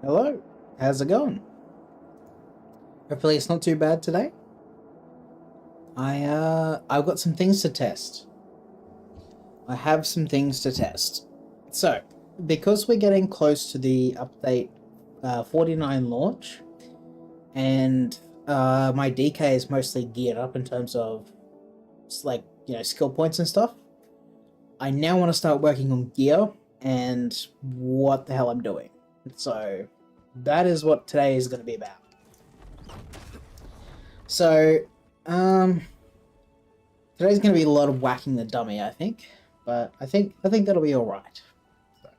Hello, how's it going? Hopefully it's not too bad today. I've got some things to test. I have some things to test. So, because we're getting close to the update 49 launch, and my DK is mostly geared up in terms of skill points and stuff, I now want to start working on gear and what the hell I'm doing. So, that is what today is going to be about. So, today's going to be a lot of whacking the dummy, I think, but I think that'll be all right. So,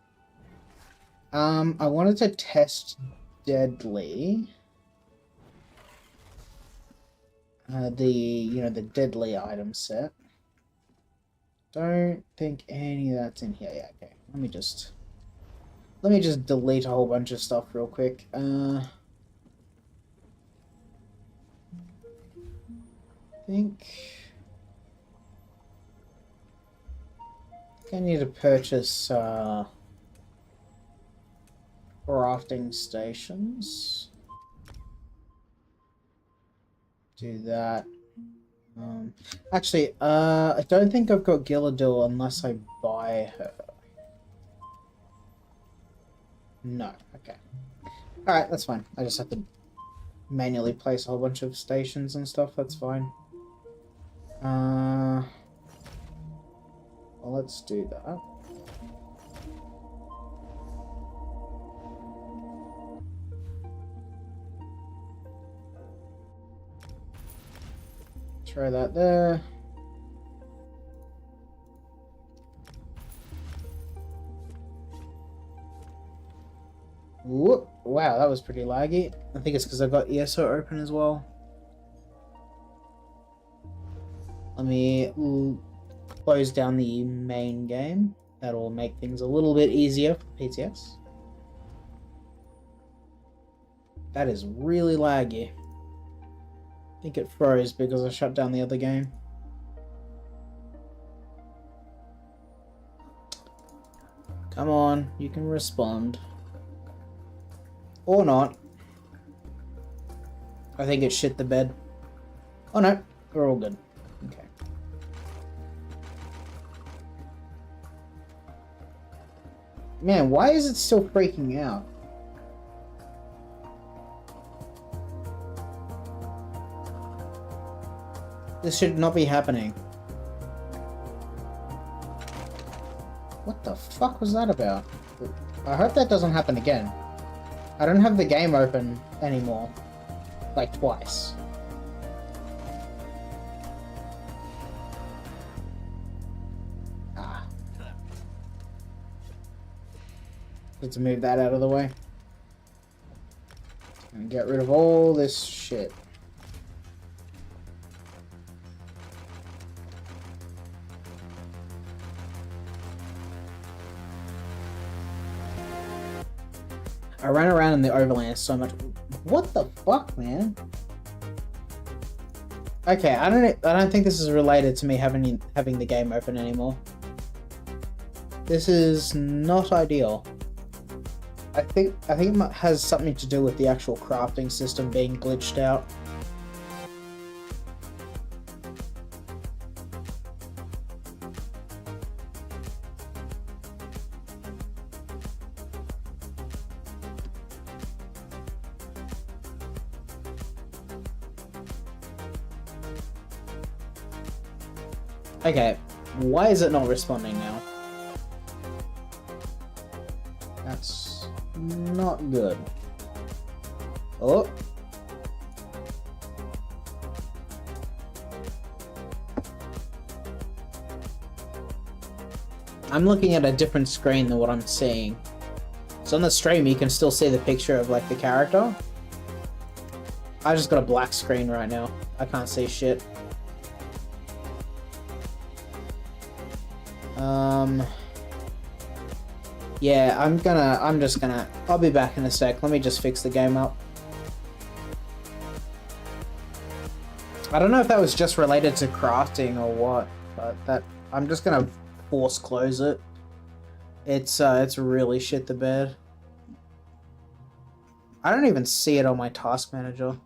I wanted to test deadly, the deadly item set. Don't think any of that's in here. Yeah, okay. Let me just delete a whole bunch of stuff real quick. I think I need to purchase crafting stations. Do that. Actually, I don't think I've got Gilladil unless I buy her. No, okay. Alright, that's fine. I just have to manually place a whole bunch of stations and stuff, that's fine. Well, let's do that. Throw that there. Whoop. Wow, that was pretty laggy. I think it's because I've got ESO open as well. Let me close down the main game. That'll make things a little bit easier for PTS. That is really laggy. I think it froze because I shut down the other game. Come on, you can respond. Or not. I think it shit the bed. Oh no, we're all good. Okay. Man, why is it still freaking out? This should not be happening. What the fuck was that about? I hope that doesn't happen again. I don't have the game open anymore. Like twice. Ah. Need to move that out of the way. And get rid of all this shit. I ran around in the overland so much. What the fuck, man? Okay, I don't think this is related to me having the game open anymore. This is not ideal. I think it has something to do with the actual crafting system being glitched out. Okay, why is it not responding now? That's not good. Oh. I'm looking at a different screen than what I'm seeing. So on the stream you can still see the picture of like the character. I just got a black screen right now. I can't see shit. Yeah, I'll be back in a sec. Let me just fix the game up. I don't know if that was just related to crafting or what, but I'm just gonna force close it. It's really shit the bed. I don't even see it on my task manager.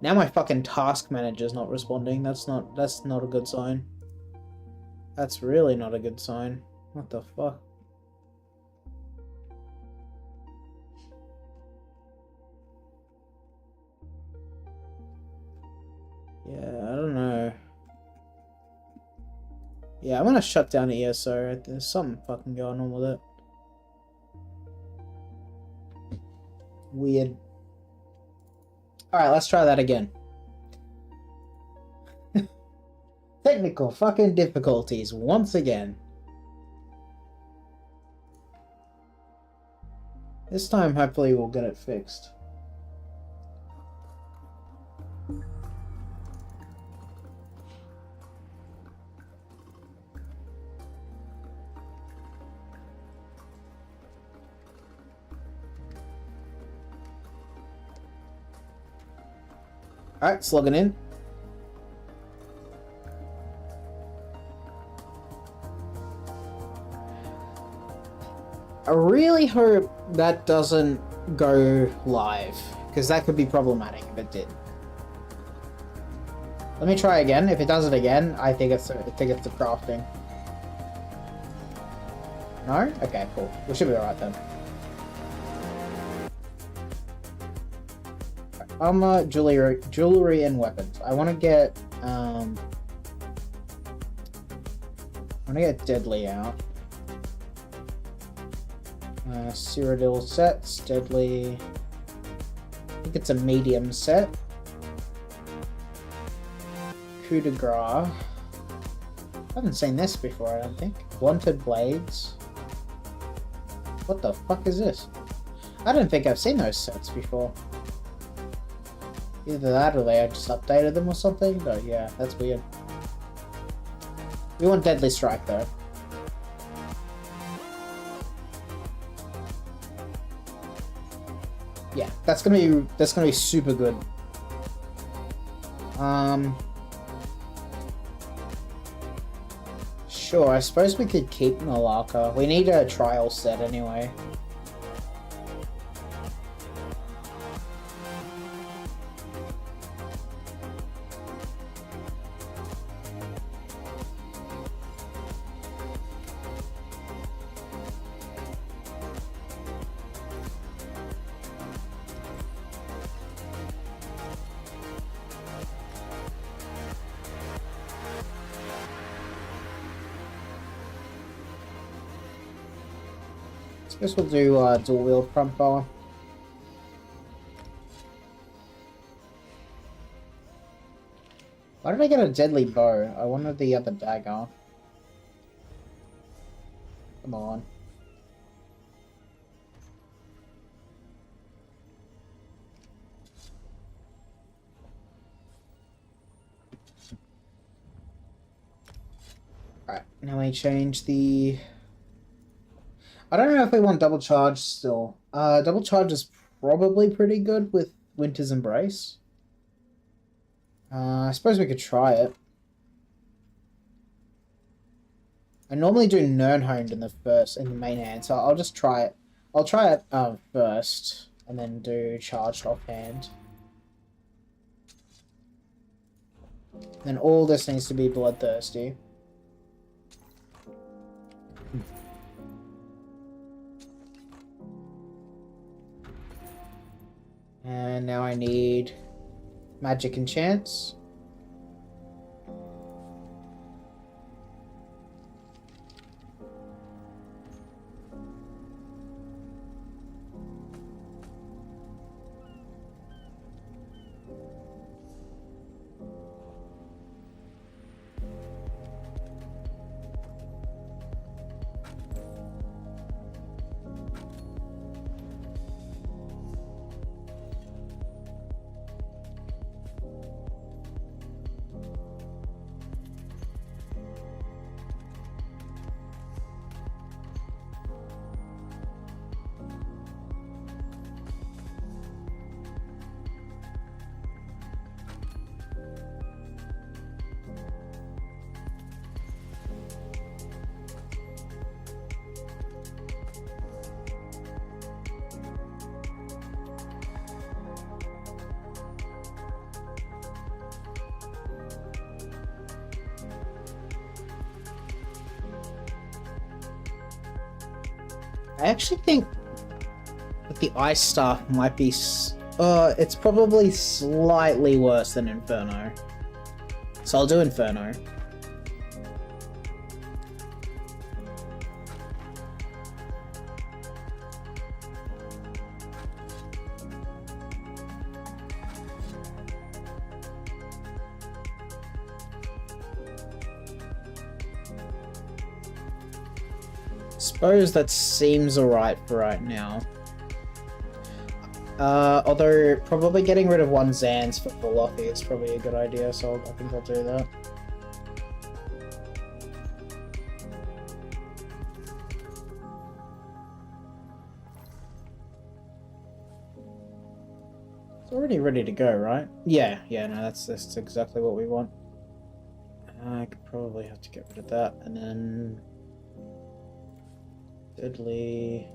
Now my fucking task manager's not responding. That's not a good sign. That's really not a good sign. What the fuck? Yeah, I don't know. Yeah, I'm gonna shut down ESO. There's something fucking going on with it. Weird. Alright, let's try that again. Technical fucking difficulties once again. This time, hopefully, we'll get it fixed. Alright, it's logging in. I really hope that doesn't go live, because that could be problematic if it did. Let me try again. If it does it again, I think it's the crafting. No? Okay, cool. We should be alright then. Armor, jewelry, and weapons. I want to get deadly out. Cyrodiil sets, deadly. I think it's a medium set. Coup de grace. I haven't seen this before, I don't think. Blunted blades. What the fuck is this? I don't think I've seen those sets before. Either that or they just updated them or something, but yeah, that's weird. We want Deadly Strike though. Yeah, that's gonna be super good. Sure, I suppose we could keep Malaka. We need a trial set anyway. Guess we'll do dual wield front bar. Why did I get a deadly bow? I wanted the other dagger. Come on. Alright, now we change the... I don't know if we want double charge still. Double charge is probably pretty good with Winter's Embrace. I suppose we could try it. I normally do Nirnhoned in the main hand, so I'll just try it. I'll try it first, and then do charged offhand. Then all this needs to be bloodthirsty. And now I need magic enchants. I actually think that the ice staff might be... it's probably slightly worse than Inferno. So I'll do Inferno. Suppose that seems alright for right now. Although probably getting rid of one Zans for Velothi is probably a good idea, so I think I'll do that. It's already ready to go, right? Yeah, no, that's exactly what we want. I could probably have to get rid of that, and then... Deadly...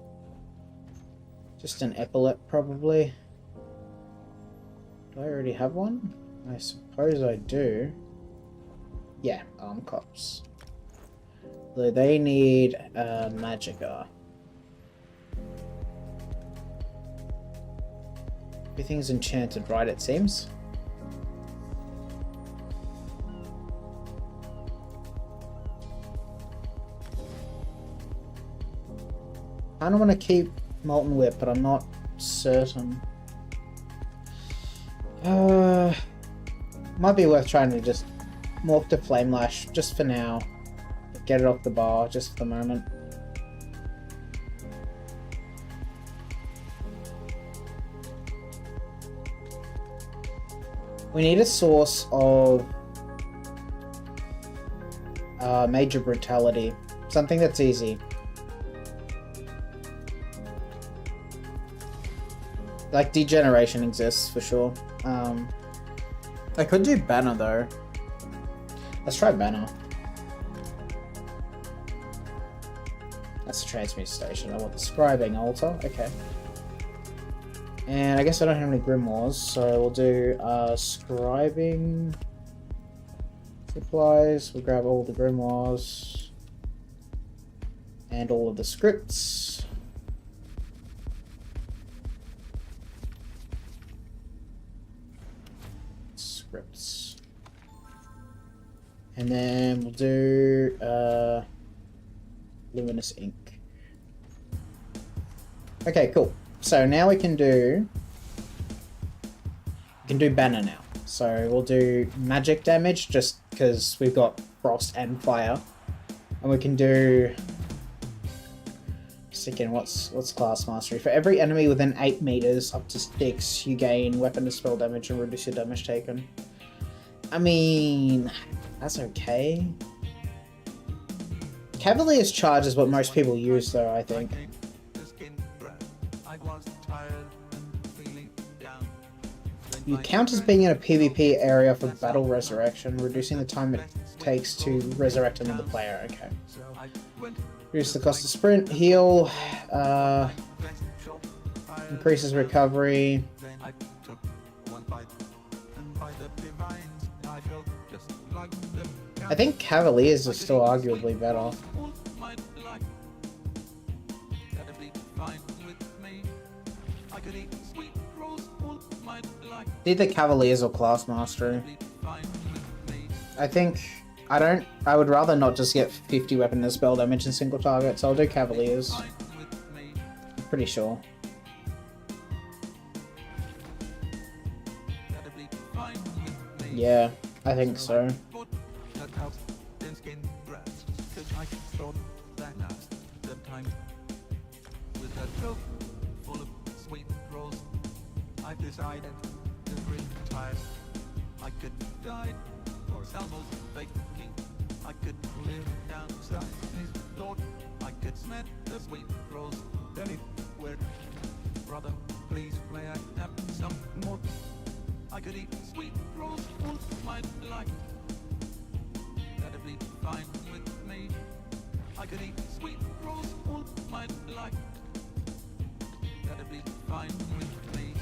Just an epaulet, probably. Do I already have one? I suppose I do. Yeah, arm cops. Though they need magicka. Everything's enchanted, right, it seems? I don't want to keep Molten Whip, but I'm not certain. Might be worth trying to just morph to Flame Lash, just for now. Get it off the bar, just for the moment. We need a source of Major Brutality. Something that's easy. Like, Degeneration exists, for sure. I could do Banner, though. Let's try Banner. That's a transmute station. I want the Scribing Altar. Okay. And I guess I don't have any Grimoires, so we'll do Scribing Supplies. We'll grab all the Grimoires. And all of the scripts. And then we'll do Luminous Ink. Okay, cool. So now we can do Banner now. So we'll do magic damage just because we've got frost and fire. And we can do again, what's class mastery? For every enemy within 8 meters up to 6, you gain weapon to spell damage and reduce your damage taken. I mean, that's okay. Cavalier's Charge is what most people use, though, I think. You count as being in a PvP area for Battle Resurrection, reducing the time it takes to resurrect another player. Okay. Reduce the cost of sprint, heal, increases recovery. I think Cavaliers are still arguably better. Either Cavaliers or Class Mastery. I would rather not just get 50 weapon and spell damage in single target, so I'll do Cavaliers. I'm pretty sure. Yeah, I think so. Decided to retire. I could die for Salmo's baking. I could live downside his thought. I could smell the sweet rose anywhere. Brother, please may I have some more? I could eat sweet rose all my life. That'd be fine with me. I could eat sweet rose all my life. That'd be fine with me.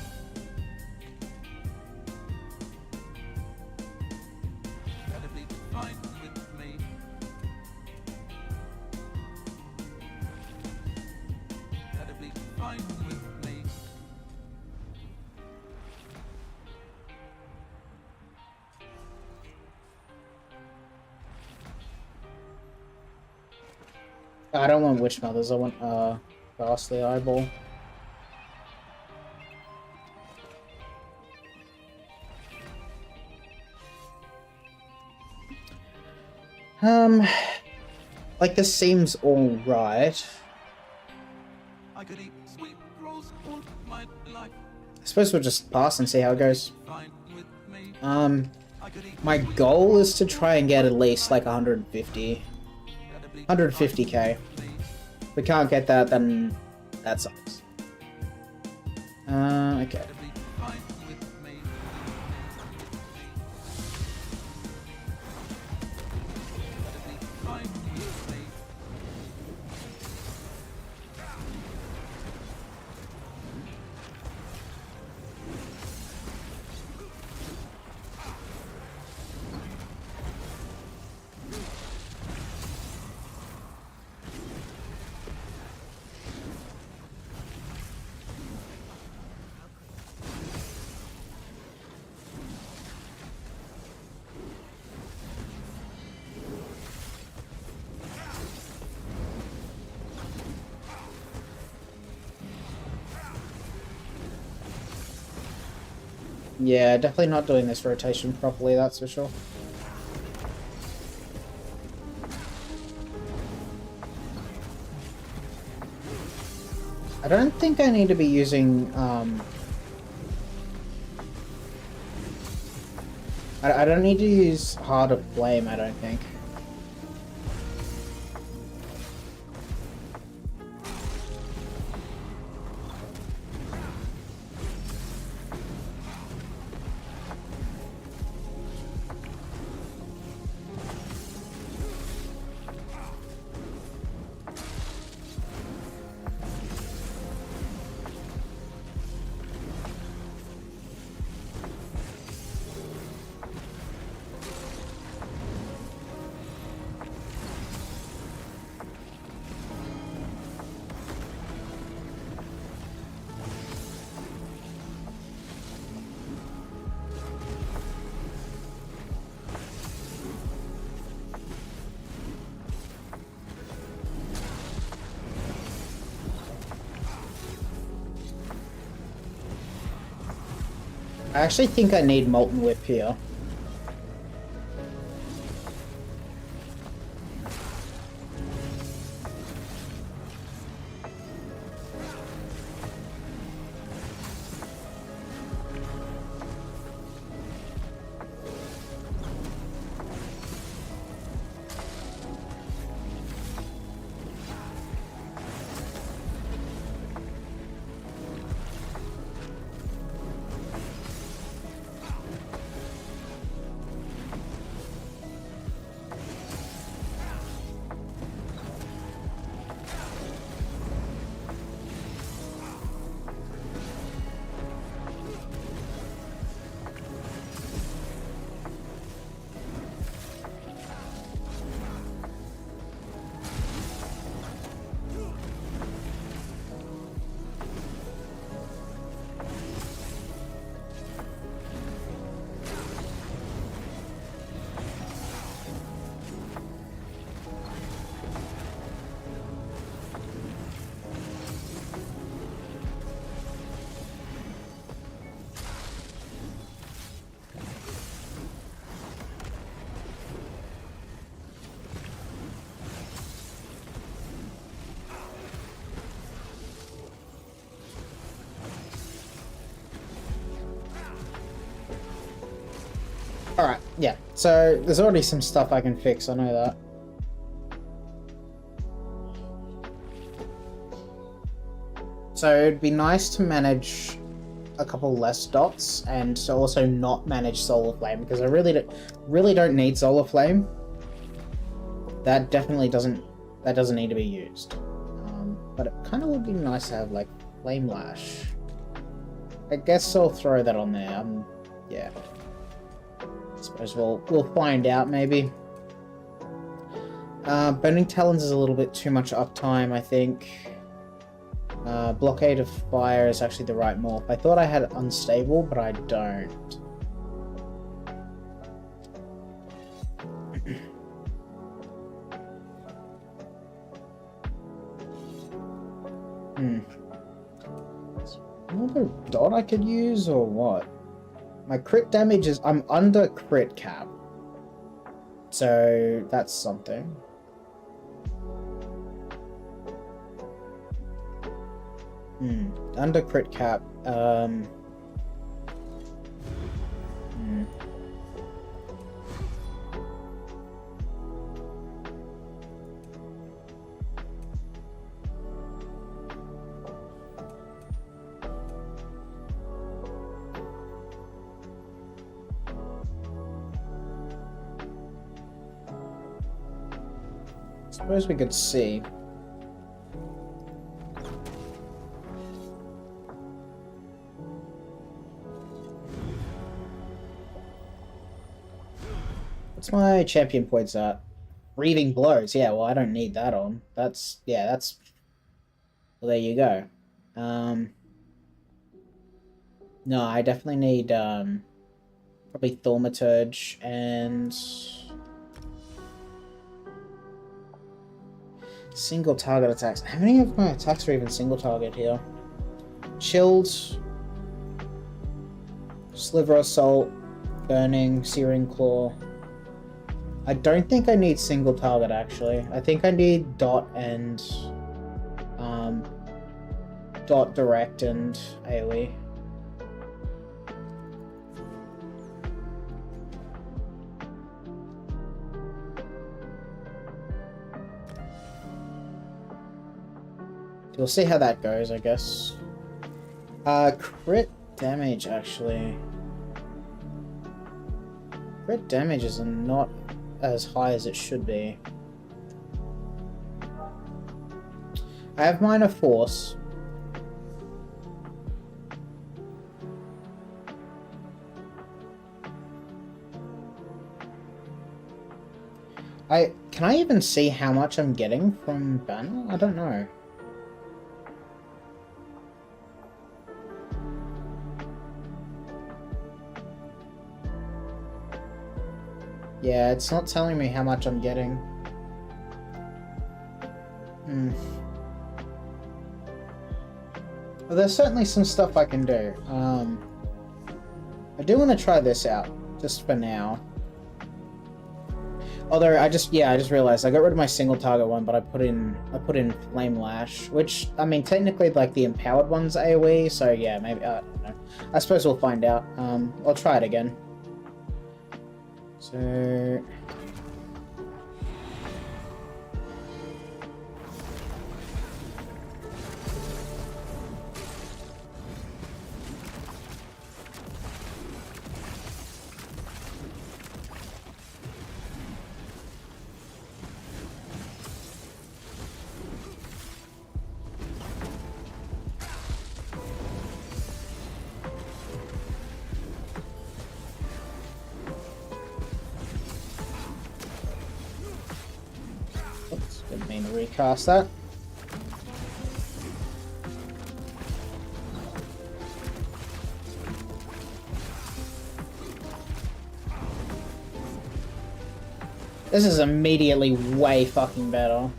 Fine with me. I don't want Witch Mothers, I want Ghastly Eyeball. Like this seems all right. I could eat sweet rolls all my life. I suppose we'll just pass and see how it goes. My goal is to try and get at least like 150. 150k. If we can't get that, then that sucks. Okay. Yeah, definitely not doing this rotation properly, that's for sure. I don't think I need to be using, I don't need to use Heart of Flame, I don't think. I actually think I need Molten Whip here. Alright, yeah. So, there's already some stuff I can fix, I know that. So, it'd be nice to manage a couple less dots, and to also not manage Solar Flame, because I really don't need Solar Flame. That definitely doesn't need to be used. But it kind of would be nice to have, like, Flame Lash. I guess I'll throw that on there, yeah. Suppose we'll find out, maybe. Burning Talons is a little bit too much uptime, I think. Blockade of Fire is actually the right morph. I thought I had Unstable, but I don't. Another dot I could use, or what? My crit damage is... I'm under crit cap. So, that's something. Under crit cap. Suppose we could see. What's my champion points at? Breathing blows. Yeah, well, I don't need that on. That's... yeah, that's... well, there you go. No, I definitely need, probably Thaumaturge and... single target attacks. How many of my attacks are even single target here? Chilled, Sliver Assault, Burning, Searing Claw. I don't think I need single target actually. I think I need dot and dot direct and AoE. We'll see how that goes, I guess. Crit damage, actually. Crit damage is not as high as it should be. I have Minor Force. Can I even see how much I'm getting from Banner? I don't know. Yeah, it's not telling me how much I'm getting. Well, there's certainly some stuff I can do. I do want to try this out, just for now. Although I just realized I got rid of my single target one, but I put in Flame Lash, which I mean technically like the empowered one's AoE, so yeah, maybe I don't know. I suppose we'll find out. I'll try it again. So didn't mean to recast that. This is immediately way fucking better.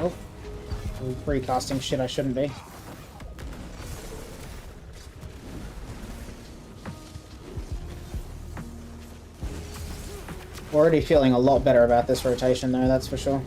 Oh, recasting shit I shouldn't be. Already feeling a lot better about this rotation though, that's for sure.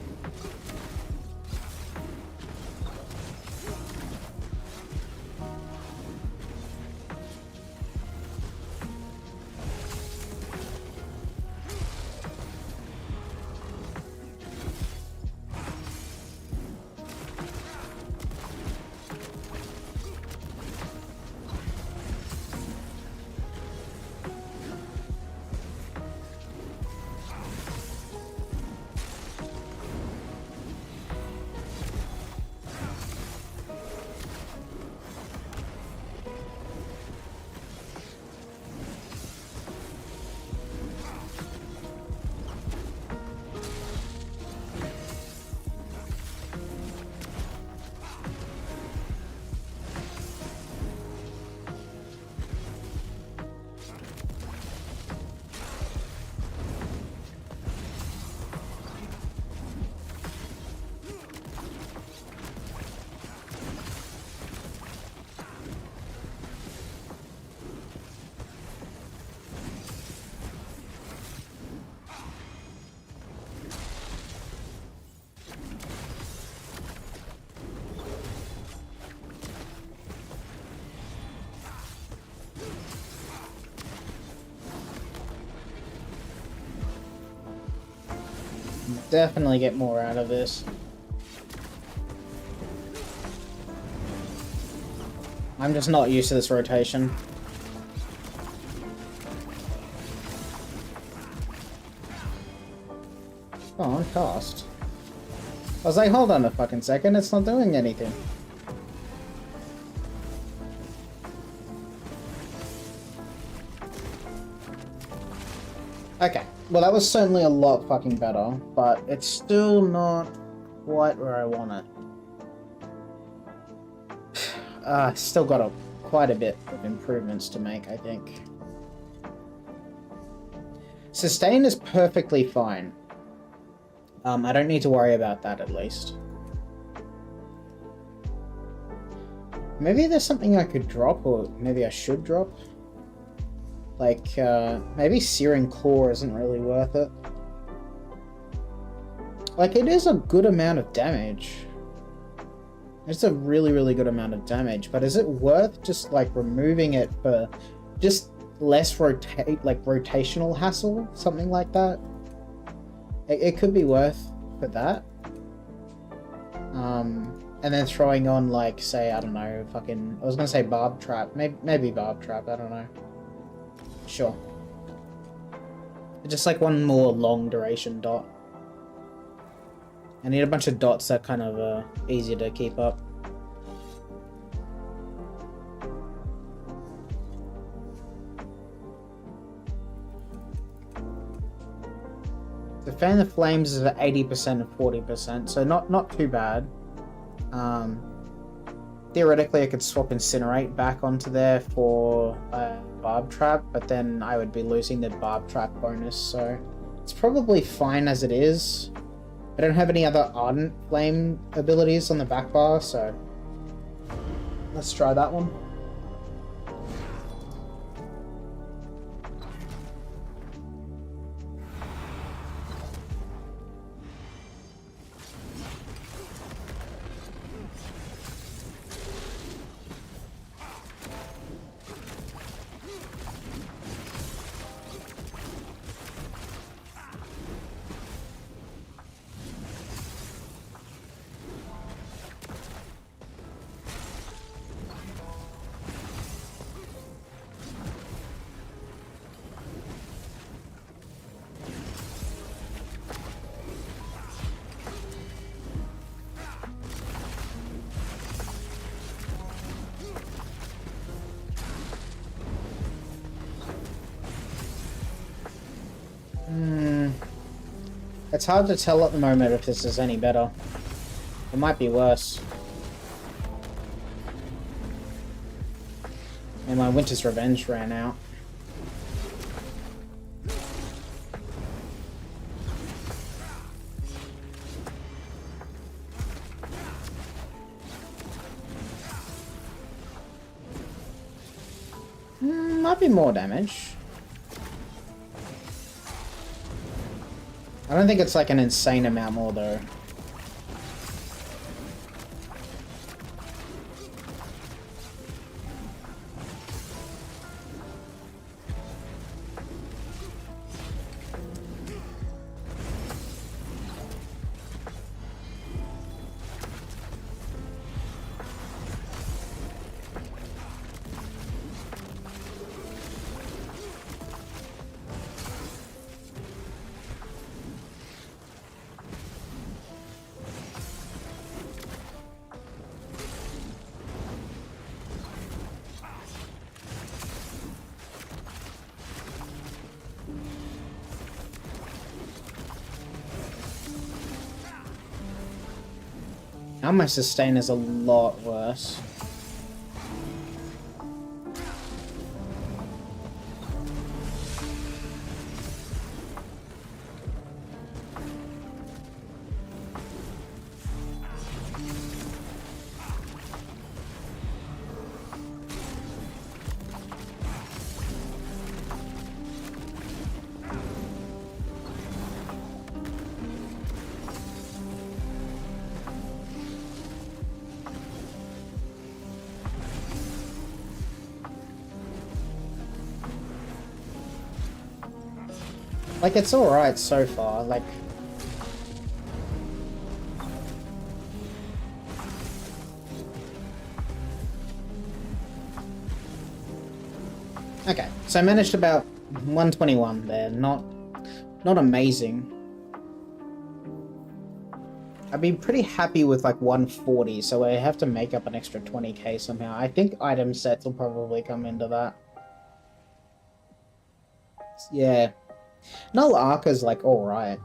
Definitely get more out of this. I'm just not used to this rotation. Oh, on cast. I was like, hold on a fucking second, it's not doing anything. Okay, well that was certainly a lot fucking better, but it's still not quite where I want it. Still got quite a bit of improvements to make, I think. Sustain is perfectly fine. I don't need to worry about that at least. Maybe there's something I could drop, or maybe I should drop. Like, maybe Searing Claw isn't really worth it. Like, it is a good amount of damage. It's a really, really good amount of damage, but is it worth just, like, removing it for just less rotational hassle? Something like that? It could be worth for that. And then throwing on, like, say, I don't know, fucking... I was gonna say Barb Trap. Maybe Barb Trap, I don't know. Sure. Just like one more long duration dot. I need a bunch of dots that kind of easier to keep up. The Fan of Flames is at 80% and 40%, so not too bad. Theoretically, I could swap Incinerate back onto there for Barb Trap, but then I would be losing the Barb Trap bonus, so it's probably fine as it is. I don't have any other Ardent Flame abilities on the back bar, so let's try that one. It's hard to tell at the moment if this is any better. It might be worse. And my Winter's Revenge ran out. Might be more damage. I don't think it's like an insane amount more though. Now my sustain is a lot worse. Like, it's alright so far, like, So I managed about 121 there. Not amazing. I'd be pretty happy with like 140, so I have to make up an extra 20k somehow. I think item sets will probably come into that. Yeah. Null Arca's like alright.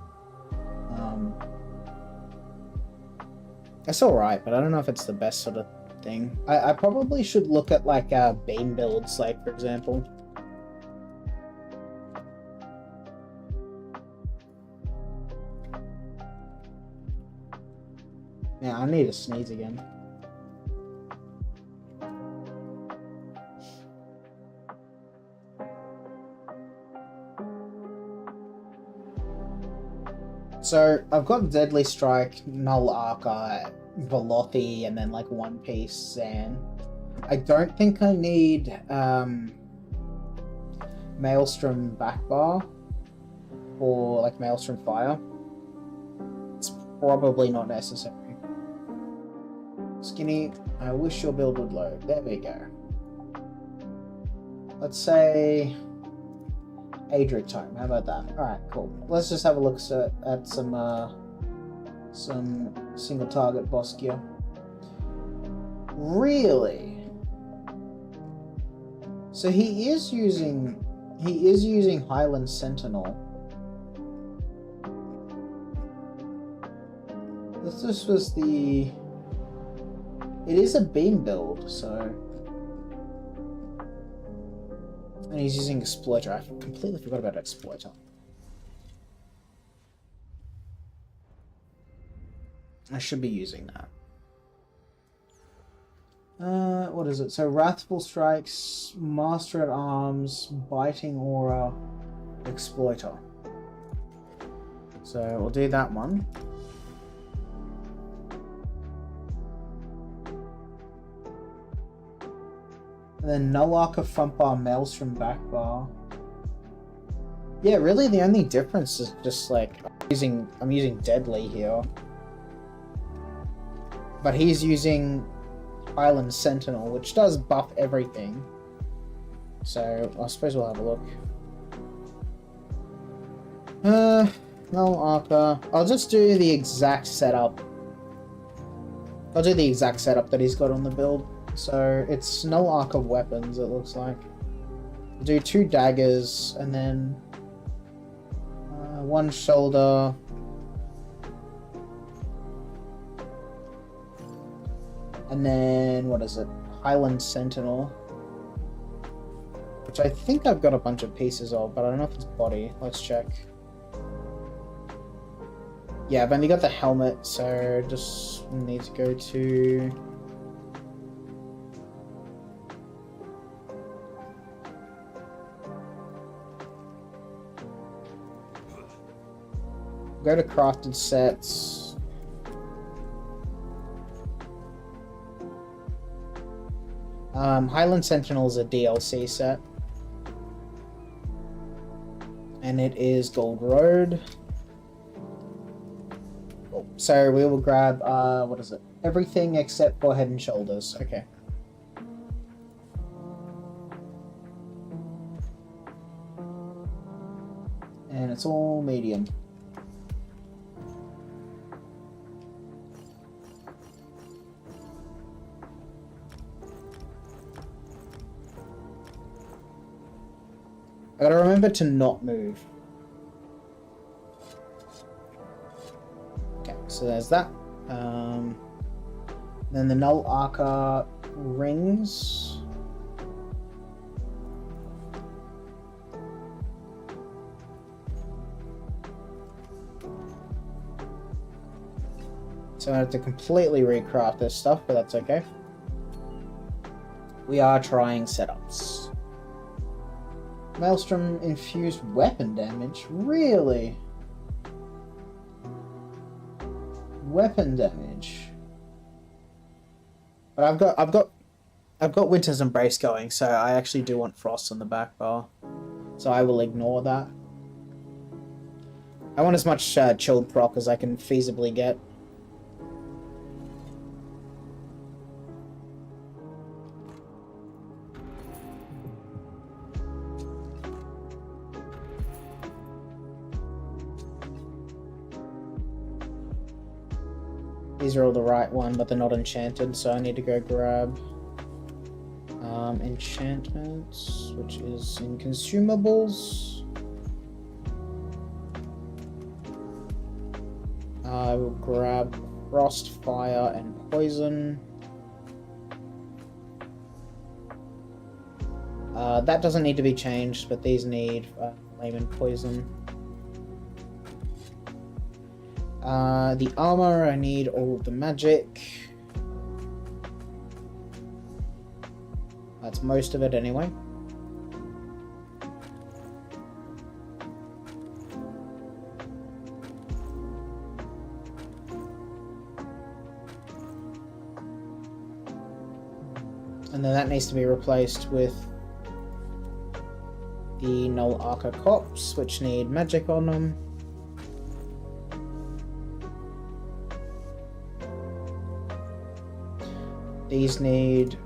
It's alright, but I don't know if it's the best sort of thing. I probably should look at like beam builds, like for example. Yeah, I need to sneeze again. So, I've got Deadly Strike, Null Arca, Velothi, and then like One Piece Zan. I don't think I need Maelstrom Backbar or like Maelstrom Fire. It's probably not necessary. Skinny, I wish your build would load. There we go. Let's say Adric time. How about that? Alright, cool. Let's just have a look at some single target boss gear. Really? So he is using Highland Sentinel. This was the... It is a beam build, so... And he's using Exploiter. I completely forgot about Exploiter. I should be using that. What is it? So Wrathful Strikes, Master at Arms, Biting Aura, Exploiter. So we'll do that one. And then Null Arca front bar, Maelstrom back bar. Yeah, really the only difference is just like I'm using Deadly here. But he's using Island Sentinel, which does buff everything. So I suppose we'll have a look. Null Arca. I'll just do the exact setup. I'll do the exact setup that he's got on the build. So it's Null Arca weapons, it looks like. We'll do 2 daggers, and then 1 shoulder. And then, what is it? Highland Sentinel. Which I think I've got a bunch of pieces of, but I don't know if it's body. Let's check. Yeah, I've only got the helmet, so just need to go to... Go to crafted sets. Highland Sentinel is a DLC set. And it is Gold Road. Oh, so we will grab, what is it? Everything except for Head and Shoulders. Okay. And it's all medium. I gotta remember to not move. Okay, so there's that. Then the Null Arca rings. So I have to completely recraft this stuff, but that's okay. We are trying setups. Maelstrom infused weapon damage? Really? Weapon damage. But I've got Winter's Embrace going, so I actually do want Frost on the back bar. So I will ignore that. I want as much chilled proc as I can feasibly get. These are all the right one, but they're not enchanted, so I need to go grab enchantments, which is in consumables. I will grab Frostfire and Poison. That doesn't need to be changed, but these need Flame and Poison. The armor, I need all of the magic. That's most of it anyway. And then that needs to be replaced with the Null Arca Cops, which need magic on them. These need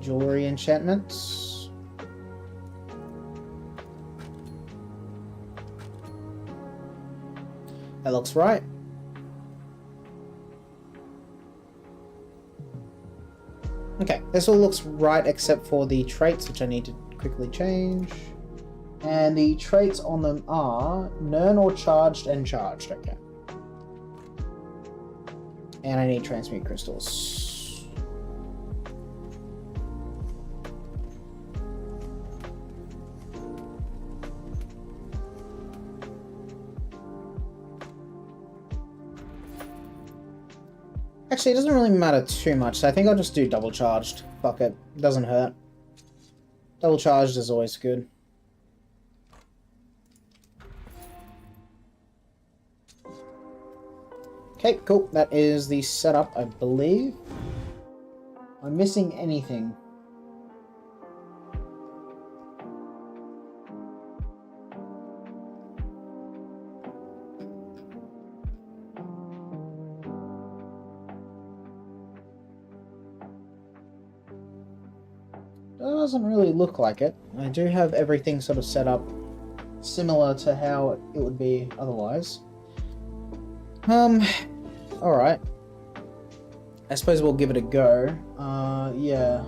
jewelry enchantments. That looks right. Okay, this all looks right except for the traits, which I need to quickly change. And the traits on them are Nern or Charged and Charged, okay. And I need Transmute Crystals. Actually, it doesn't really matter too much, so I think I'll just do Double Charged. Fuck it, doesn't hurt. Double Charged is always good. Okay, cool. That is the setup, I believe. Am I missing anything? Doesn't really look like it. I do have everything sort of set up similar to how it would be otherwise. Alright. I suppose we'll give it a go. Yeah.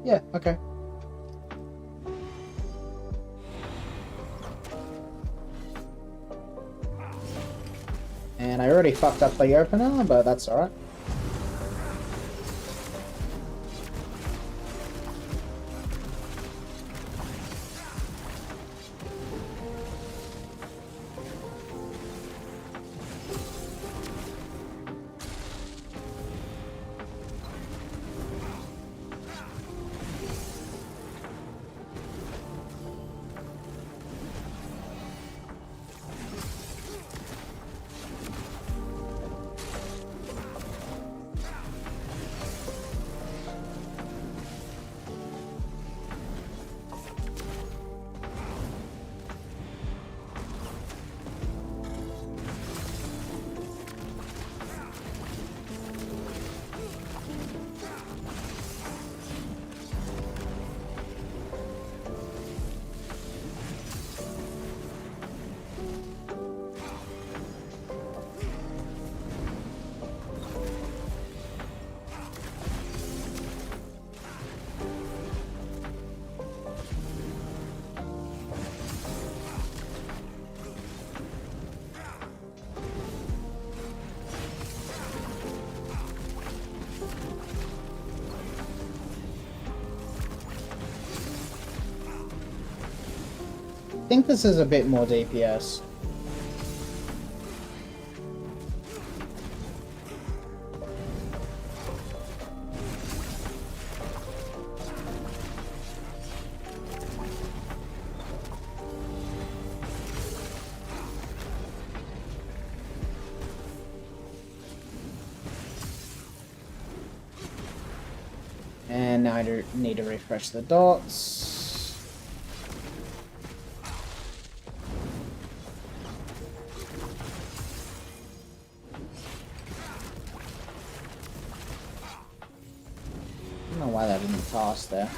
Yeah, okay. And I already fucked up the opener, but that's alright. I think this is a bit more DPS. And now I need to refresh the dots. I don't know why that didn't pass there.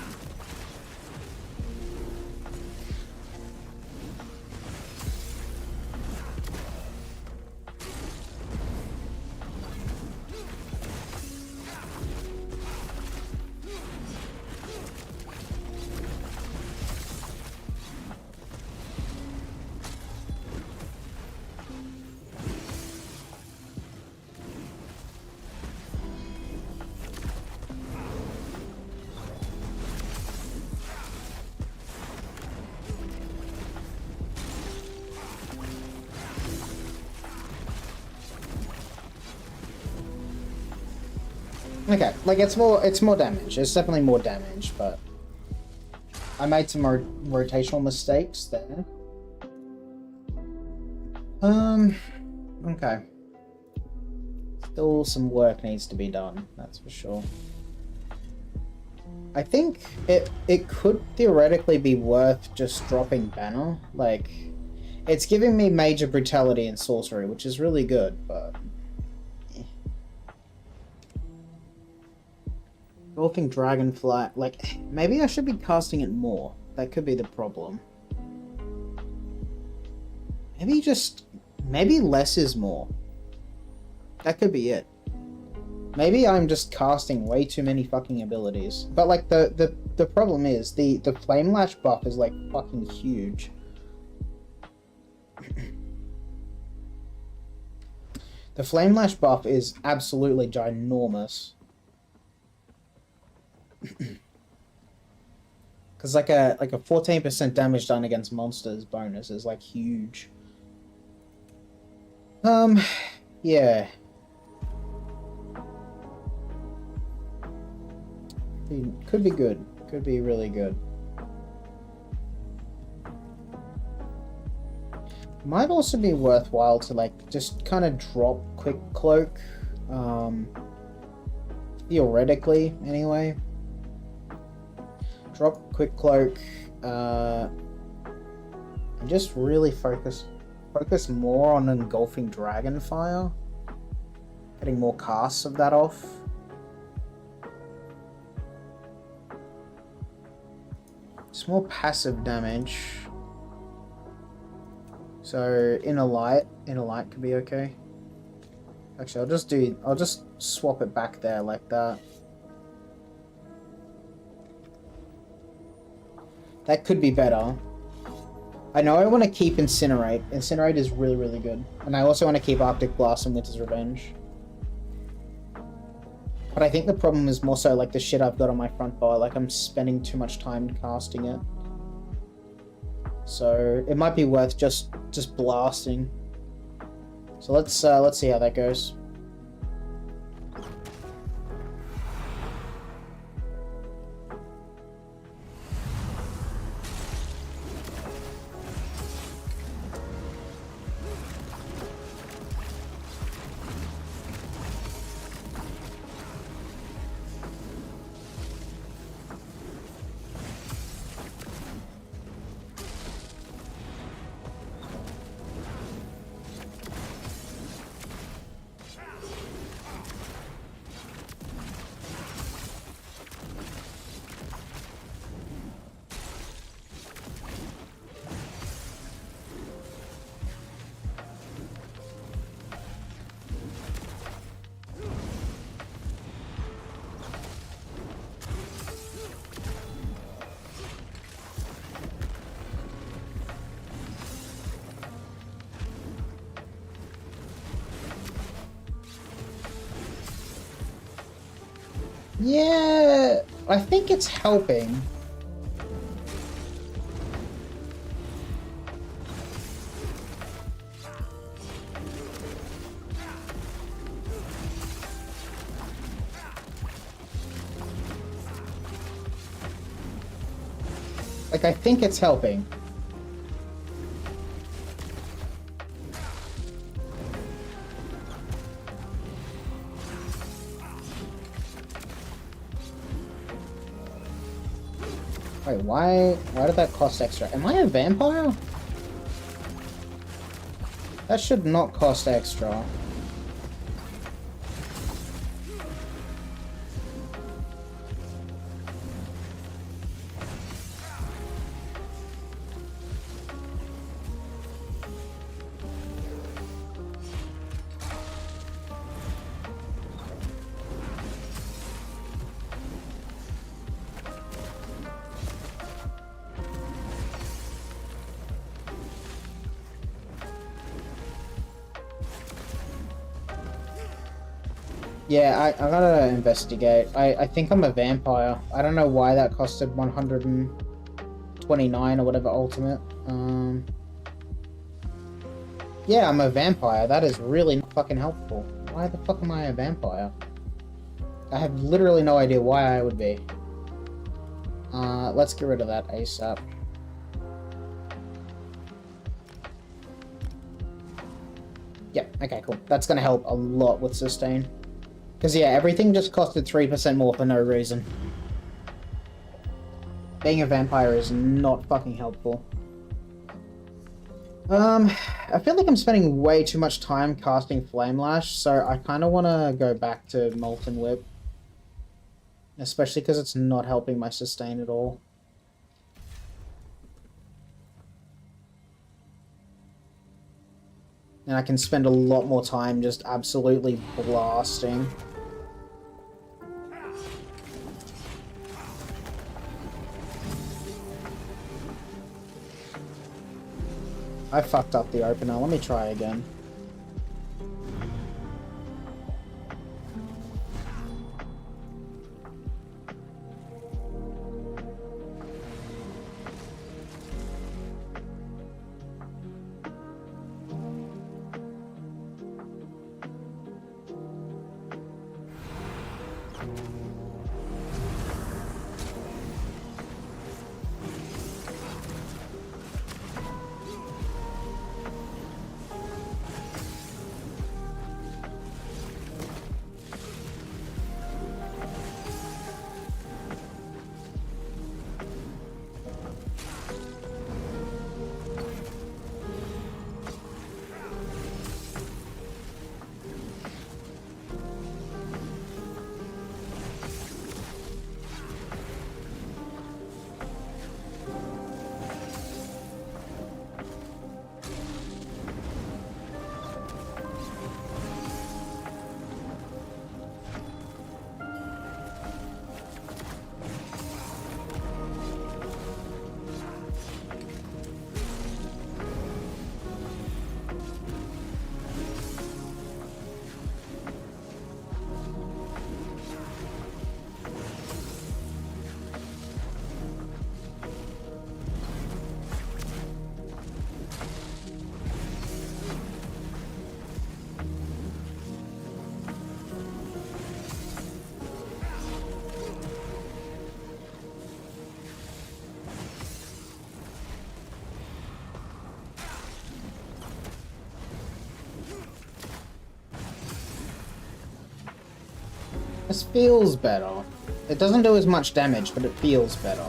Okay, like it's more damage. It's definitely more damage, but I made some rotational mistakes there. Okay. Still some work needs to be done, that's for sure. I think it could theoretically be worth just dropping Banner. Like, it's giving me major brutality and sorcery, which is really good, but... Golfing Dragonfly, like, maybe I should be casting it more. That could be the problem. Maybe less is more. That could be it. Maybe I'm just casting way too many fucking abilities. But like the problem is the Flame Lash buff is like fucking huge. The Flame Lash buff is absolutely ginormous. Cause like a 14% damage done against monsters bonus is like huge. Yeah. Could be good. Could be really good. Might also be worthwhile to like just kind of drop Quick Cloak. Theoretically, anyway. Drop Quick Cloak. And just really focus more on engulfing Dragonfire. Getting more casts of that off. It's more passive damage. So Inner Light could be okay. Actually, I'll just swap it back there like that. That could be better. I know I want to keep Incinerate. Incinerate is really, really good. And I also want to keep Arctic Blast and Winter's Revenge. But I think the problem is more so like the shit I've got on my front bar. Like I'm spending too much time casting it. So it might be worth just blasting. So let's see how that goes. Yeah, I think it's helping. Like, I think it's helping. Wait, why did that cost extra? Am I a vampire? That should not cost extra. Yeah, I gotta investigate. I think I'm a vampire. I don't know why that costed 129 or whatever ultimate. Yeah, I'm a vampire. That is really not fucking helpful. Why the fuck am I a vampire? I have literally no idea why I would be. Let's get rid of that ASAP. Yep, okay, cool. That's gonna help a lot with sustain. Because, yeah, everything just costed 3% more for no reason. Being a vampire is not fucking helpful. I feel like I'm spending way too much time casting Flame Lash, so I kind of want to go back to Molten Whip. Especially because it's not helping my sustain at all. And I can spend a lot more time just absolutely blasting. I fucked up the opener. Let me try again. This feels better. It doesn't do as much damage, but it feels better.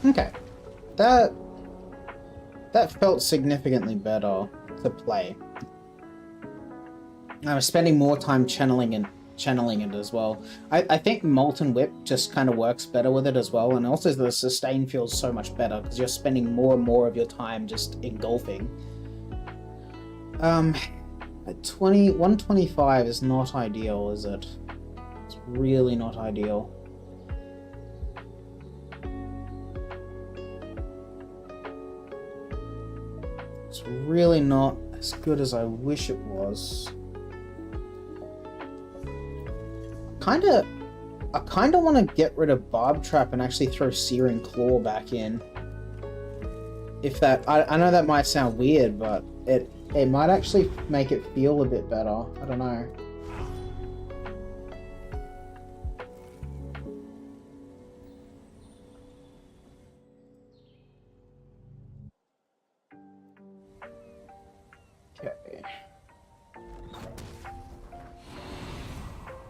Okay, that felt significantly better to play. I was spending more time channeling it as well. I think Molten Whip just kind of works better with it as well, and also the sustain feels so much better because you're spending more and more of your time just engulfing. 125 is not ideal, is it? It's really not ideal. It's really not as good as I wish it was. I kinda want to get rid of Barb Trap and actually throw Searing Claw back in. If that, I know that might sound weird, but it might actually make it feel a bit better. I don't know.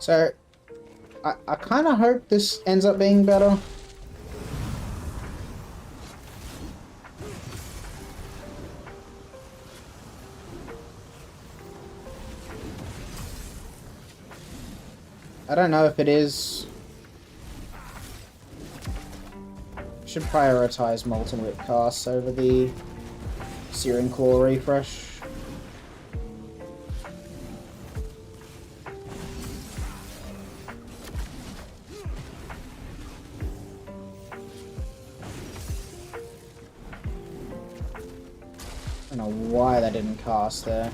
So, I kind of hope this ends up being better. I don't know if it is. Should prioritize Molten Whip casts over the Searing Claw refresh. I don't know why that didn't cast there.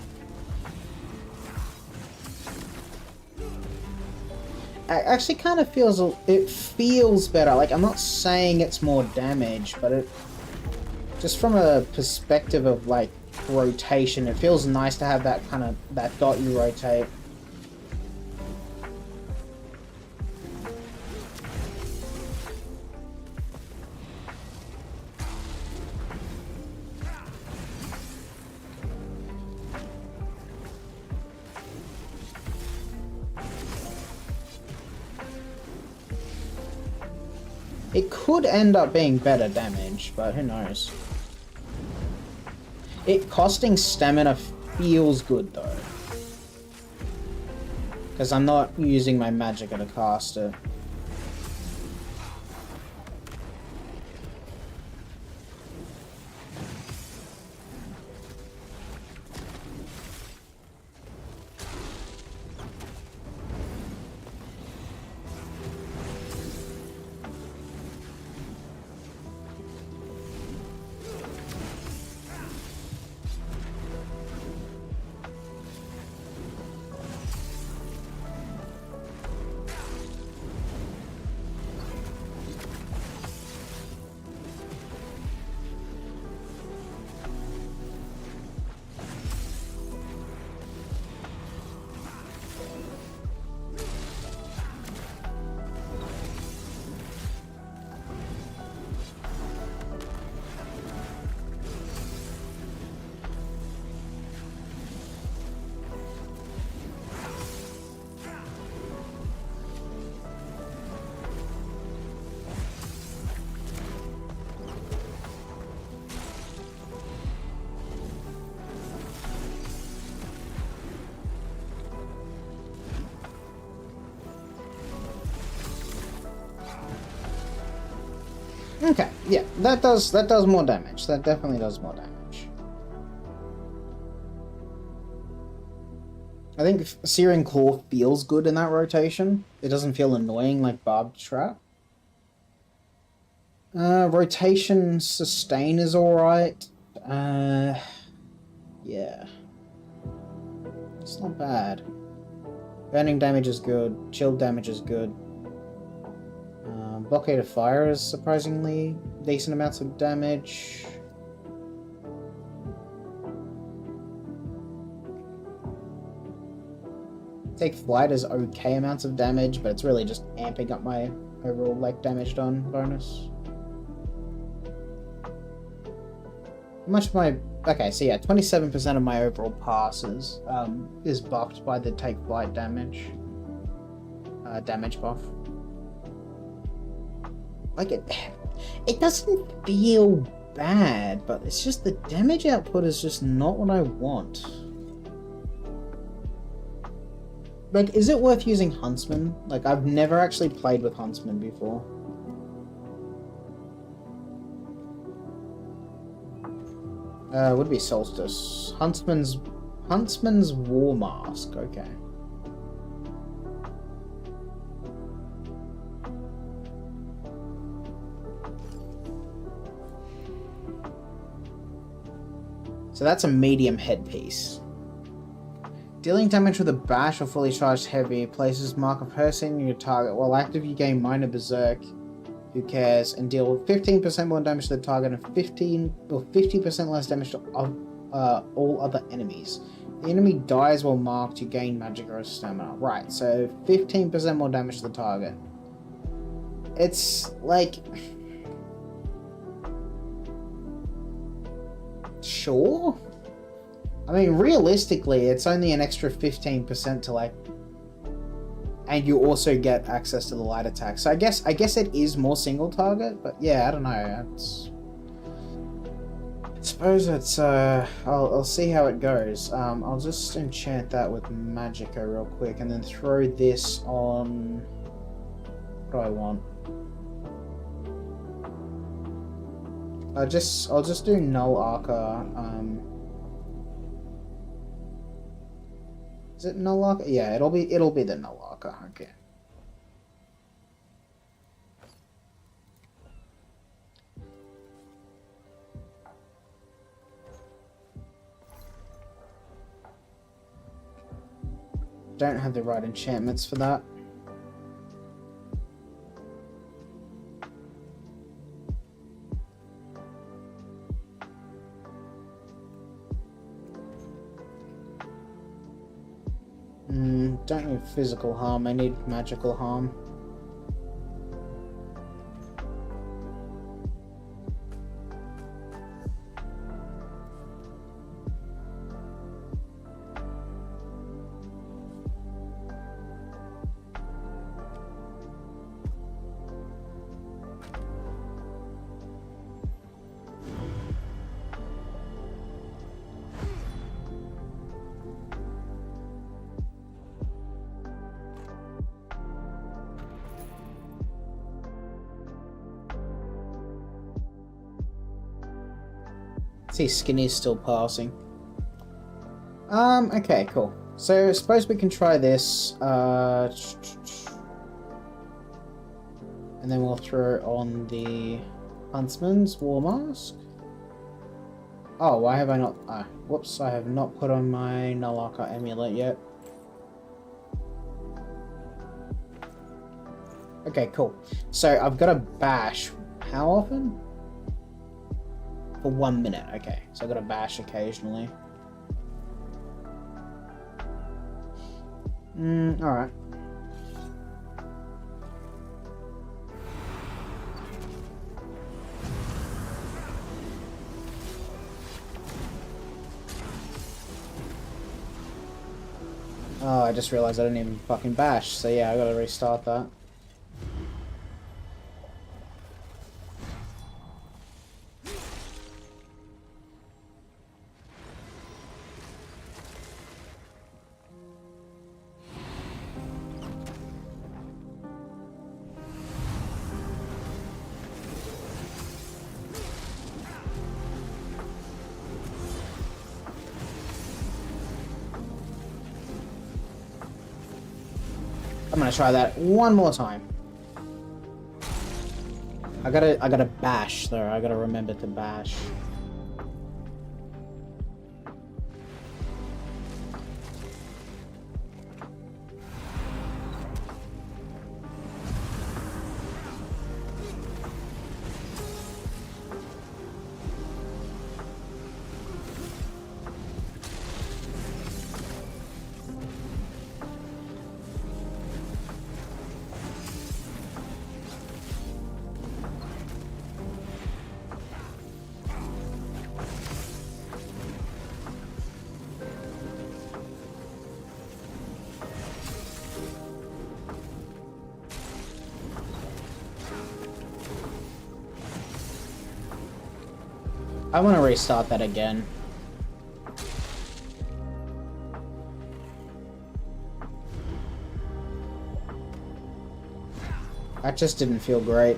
It actually kind of feels, it feels better. Like, I'm not saying it's more damage, but it, just from a perspective of like rotation, it feels nice to have that kind of, that dot you rotate. It could end up being better damage, but who knows. It costing stamina feels good though. Because I'm not using my magic to cast it. Okay, yeah, that does more damage. That definitely does more damage. I think Searing Claw feels good in that rotation. It doesn't feel annoying like Barbed Trap. Rotation sustain is alright. Yeah. It's not bad. Burning damage is good. Chill damage is good. Blockade of Fire is surprisingly decent amounts of damage. Take Flight is okay amounts of damage, but it's really just amping up my overall like damage done bonus. How much of my... Okay, so yeah, 27% of my overall passes is buffed by the Take Flight damage. Damage buff. Like, it doesn't feel bad, but it's just the damage output is just not what I want. Like, is it worth using Huntsman? Like, I've never actually played with Huntsman before. Would be Solstice. Huntsman's War Mask, okay. So that's a medium headpiece. Dealing damage with a bash or fully charged heavy places mark of person in your target. While active, you gain minor berserk. Who cares? And deal 15% more damage to the target and 50% less damage to all other enemies. The enemy dies while marked. You gain magic or stamina. Right. So 15% more damage to the target. It's like. Sure. I mean, realistically, it's only an extra 15% to like and you also get access to the light attack. So I guess it is more single target, but yeah, I don't know. I suppose it's I'll see how it goes. I'll just enchant that with Magicka real quick, and then throw this on. What do I want? I'll just do Null Arca. Is it Null Arca? Yeah, it'll be the Null Arca. Okay. Don't have the right enchantments for that. Don't need physical harm, I need magical harm. See, Skinny's still passing. Okay, cool. So, I suppose we can try this. And then we'll throw on the Huntsman's War Mask. Oh, why have I not... whoops, I have not put on my Null Arca Amulet yet. Okay, cool. So, I've got a bash. How often? For 1 minute, okay. So I've got to bash occasionally. Alright. Oh, I just realized I didn't even fucking bash, so yeah, I gotta restart that. I'm gonna try that one more time. I gotta bash though. I gotta remember to bash. I want to restart that again. That just didn't feel great.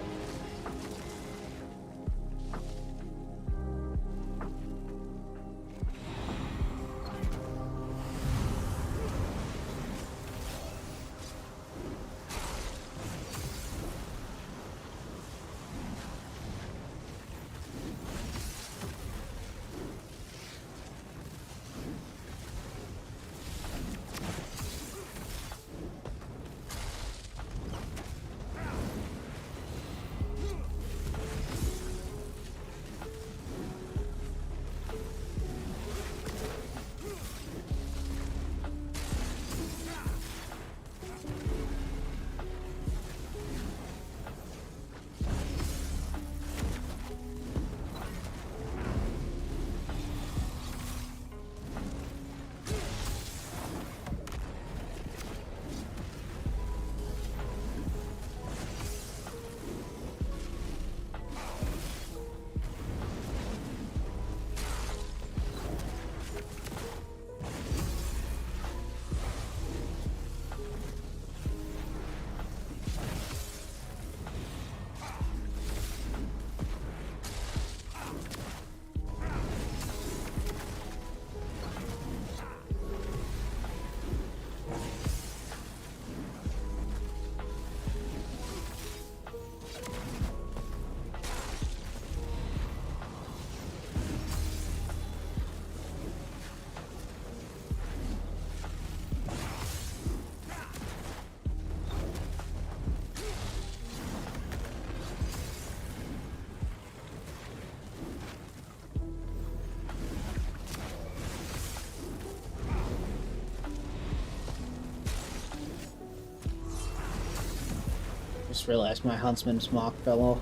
Just realized my huntsman's mark fell off.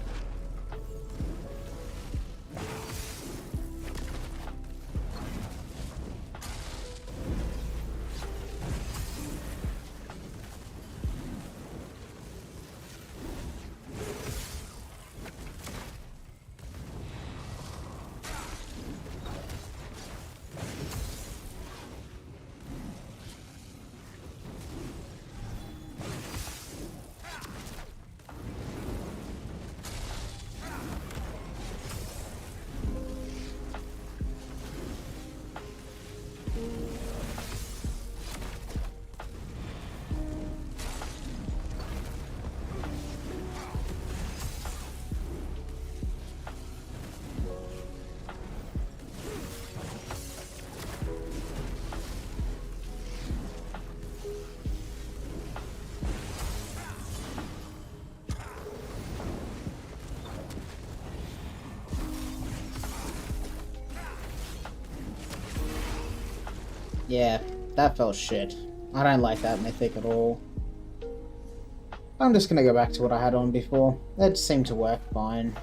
Yeah, that felt shit. I don't like that mythic at all. I'm just gonna go back to what I had on before. That seemed to work fine.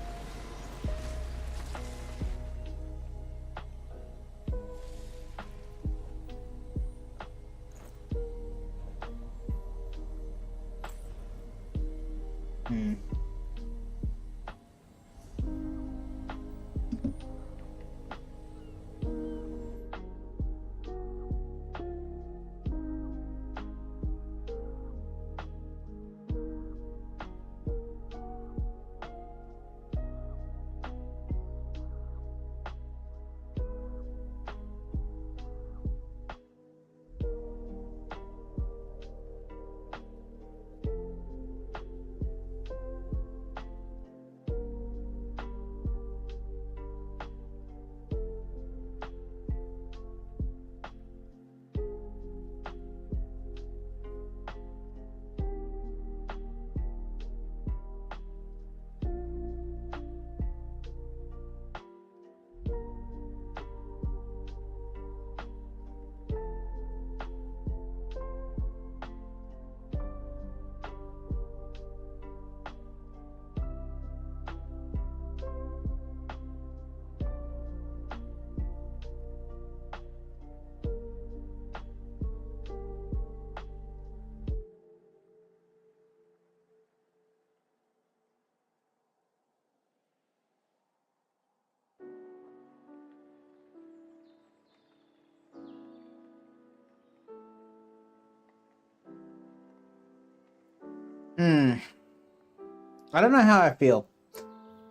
I don't know how I feel.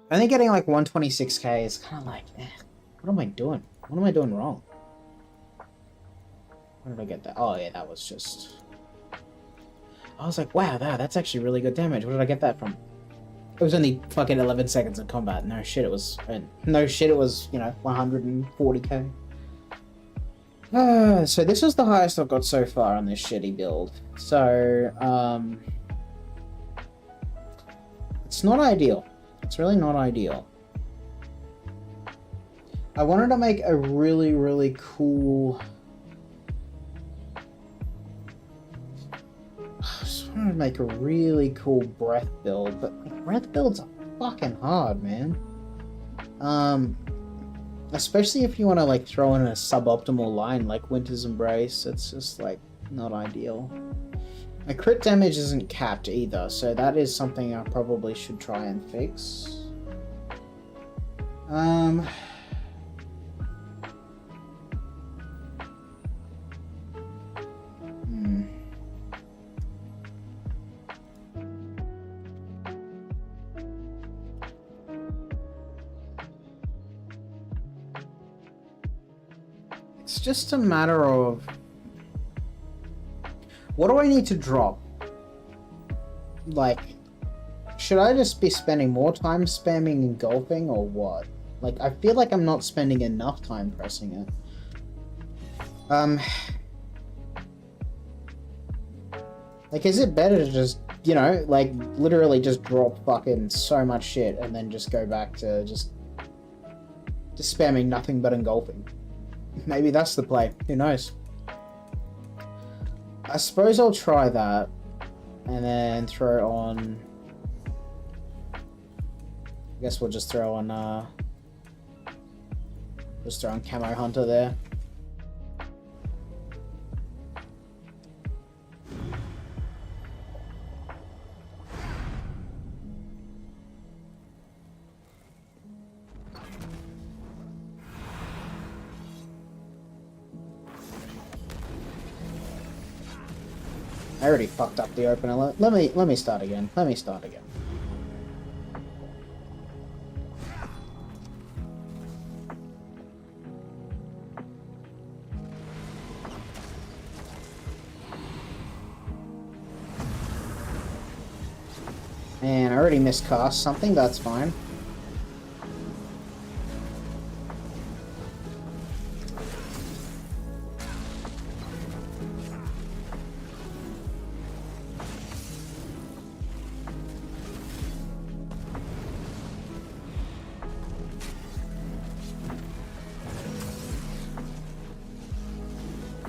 Only getting like 126k is kind of like, what am I doing? What am I doing wrong? Where did I get that? Oh yeah, that was just... I was like, wow, that's actually really good damage. Where did I get that from? It was only fucking 11 seconds of combat. No shit, it was... No shit, it was, you know, 140k. So this was the highest I've got so far on this shitty build. So, it's not ideal. It's really not ideal. I wanted to make a really, really cool... I just wanted to make a really cool breath build, but like, breath builds are fucking hard, man. Especially if you want to like throw in a suboptimal line like Winter's Embrace, it's just like not ideal. My crit damage isn't capped either, so that is something I probably should try and fix. It's just a matter of... What do I need to drop? Like, should I just be spending more time spamming engulfing or what? Like, I feel like I'm not spending enough time pressing it. Like, is it better to just, you know, like, literally just drop fucking so much shit and then just go back to just spamming nothing but engulfing? Maybe that's the play. Who knows? I suppose I'll try that and then throw on guess we'll just throw on Camo Hunter there. I already fucked up the opener. Let me start again. Let me start again. And I already miscast something, that's fine.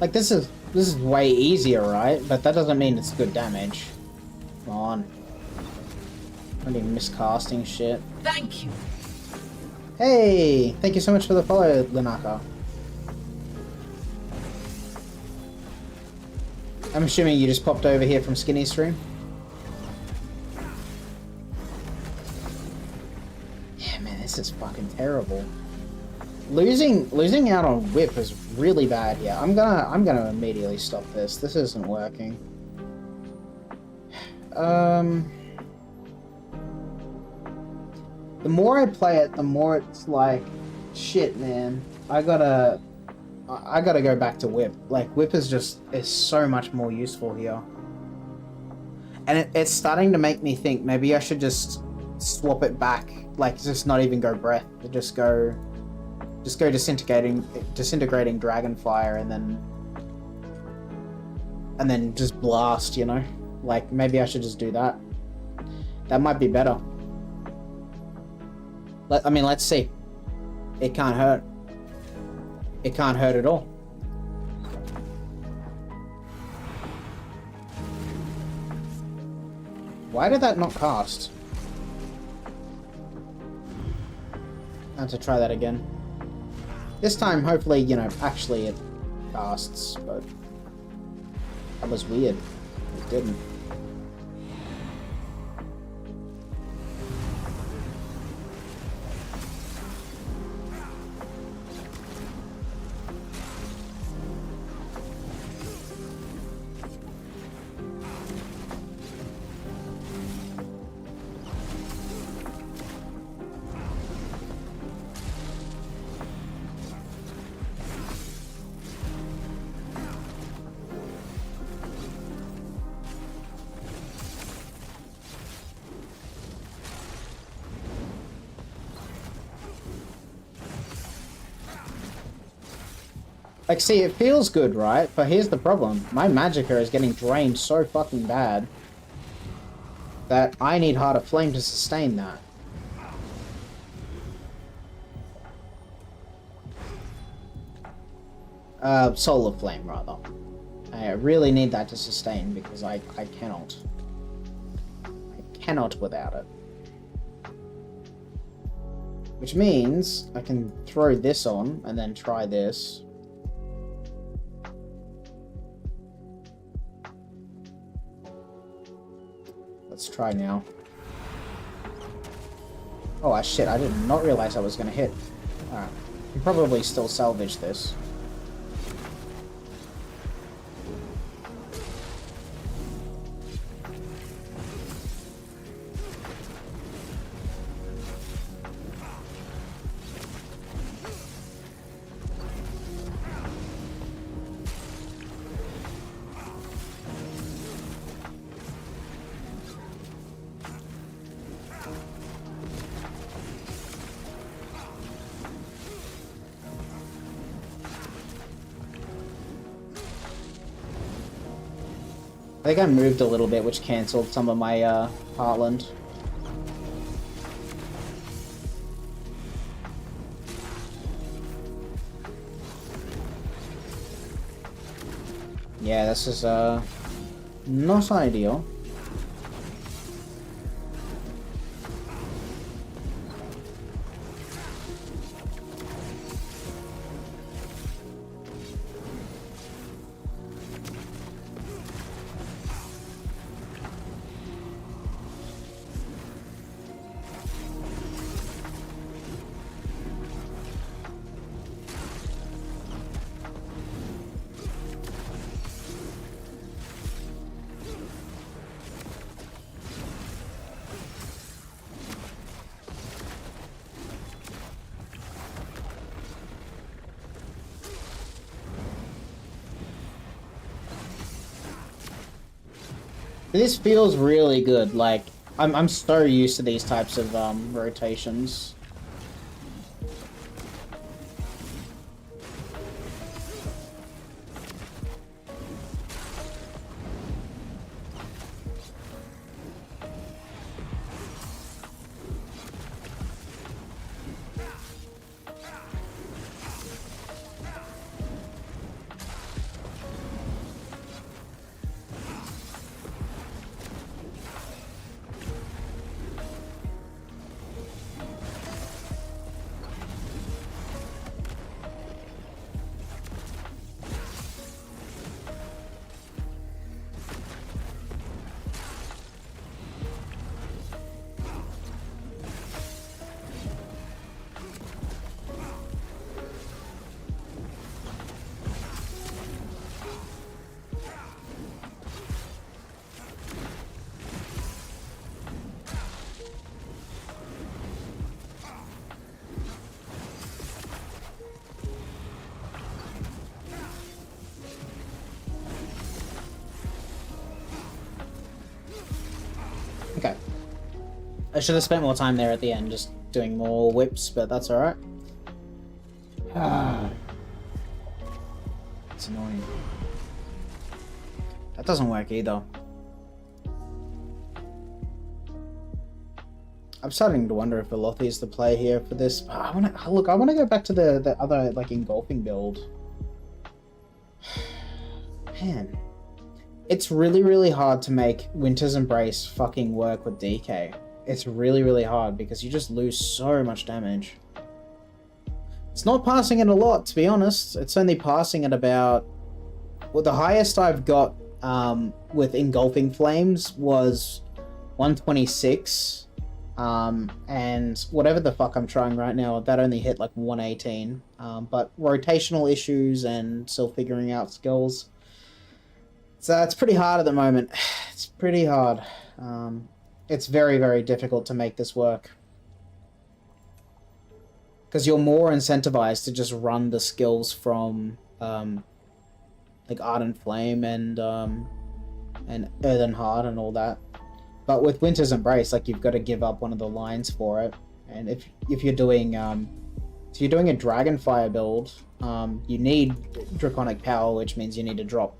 Like, this is way easier, right? But that doesn't mean it's good damage. Come on. Already miscasting shit. Thank you. Hey! Thank you so much for the follow, Linaka. I'm assuming you just popped over here from Skinny's stream? Yeah, man, this is fucking terrible. Losing out on whip is really bad here. I'm gonna immediately stop this. This isn't working. The more I play it, the more it's like, shit, man. I gotta go back to whip. Like, whip is so much more useful here. And it's starting to make me think maybe I should just swap it back. Like, just not even go breath. Just go disintegrating dragonfire and then just blast, you know? Like, maybe I should just do that. That might be better. I mean, let's see. It can't hurt. It can't hurt at all. Why did that not cast? I have to try that again. This time, hopefully, you know, actually it casts, but that was weird. It didn't. Like, see, it feels good, right? But here's the problem. My magicka is getting drained so fucking bad that I need Heart of Flame to sustain that. Soul of Flame, rather. I really need that to sustain because I cannot. I cannot without it. Which means I can throw this on and then try this. Let's try now. Oh shit, I did not realize I was gonna hit. Alright. I can probably still salvage this. I think I moved a little bit, which cancelled some of my Heartland. Yeah, this is not ideal. This feels really good. Like, I'm so used to these types of rotations. Okay. I should have spent more time there at the end, just doing more whips, but that's alright. It's annoying. That doesn't work either. I'm starting to wonder if Velothi is the play here for this. I want to go back to the other like engulfing build. Man, it's really hard to make Winter's Embrace fucking work with DK. It's really hard because you just lose so much damage. It's not passing it a lot, to be honest. It's only passing at about... Well, the highest I've got with Engulfing Flames was 126. And whatever the fuck I'm trying right now, that only hit like 118. But rotational issues and still figuring out skills. So it's pretty hard at the moment. It's pretty hard. It's very difficult to make this work. Because you're more incentivized to just run the skills from like Ardent Flame and Earthen Heart and all that. But with Winter's Embrace, like you've got to give up one of the lines for it. And if you're doing a Dragonfire build, you need Draconic Power, which means you need to drop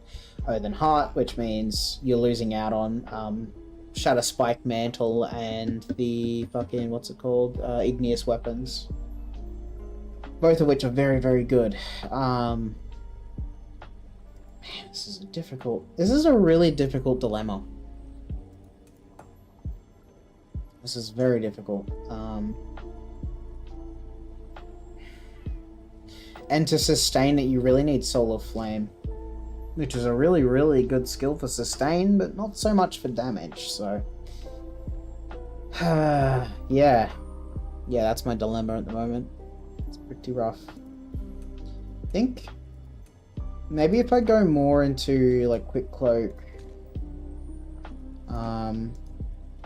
Earthen Heart, which means you're losing out on Shadow Spike Mantle and the fucking, what's it called? Igneous Weapons. Both of which are very good. Man, this is a really difficult dilemma. This is very difficult. And to sustain it, you really need Solar Flame, which is a really good skill for sustain, but not so much for damage, so... yeah, that's my dilemma at the moment. It's pretty rough. I think maybe if I go more into like Quick Cloak,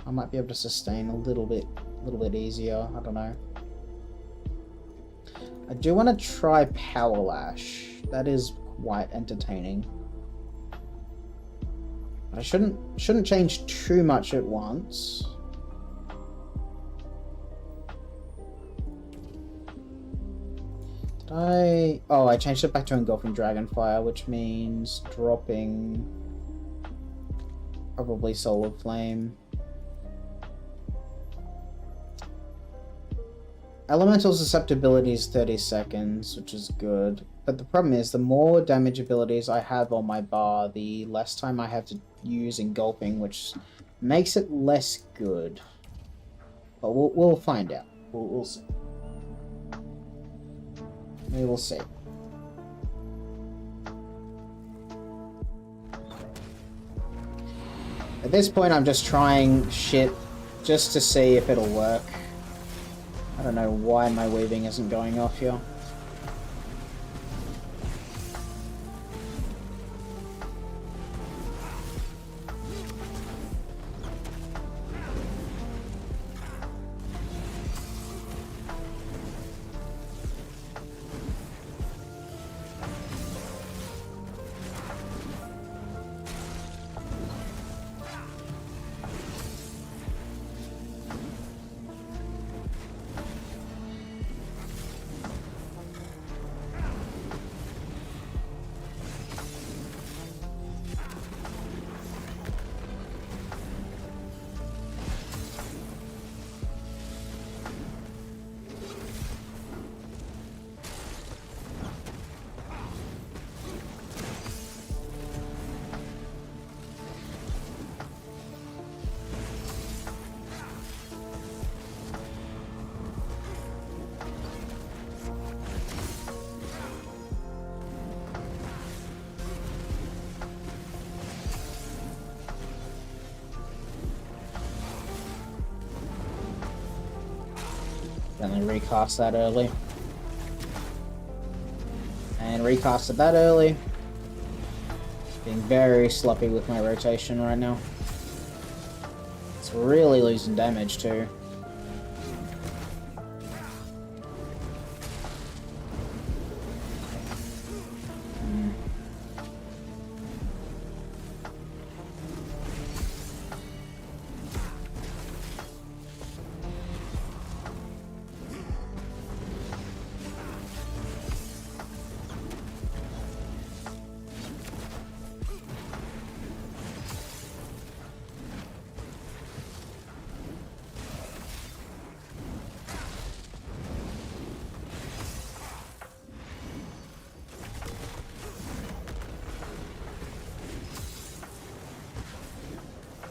I might be able to sustain a little bit easier. I don't know. I do want to try Power Lash. That is quite entertaining. I shouldn't change too much at once. I changed it back to Engulfing Dragonfire, which means dropping probably Solar Flame. Elemental Susceptibility is 30 seconds, which is good. But the problem is, the more damage abilities I have on my bar, the less time I have to use Engulfing, which makes it less good. But we'll find out. We'll see. We will see. At this point, I'm just trying shit just to see if it'll work. I don't know why my weaving isn't going off here. accidentally recast that early. And recasted that early. Being very sloppy with my rotation right now. It's really losing damage too.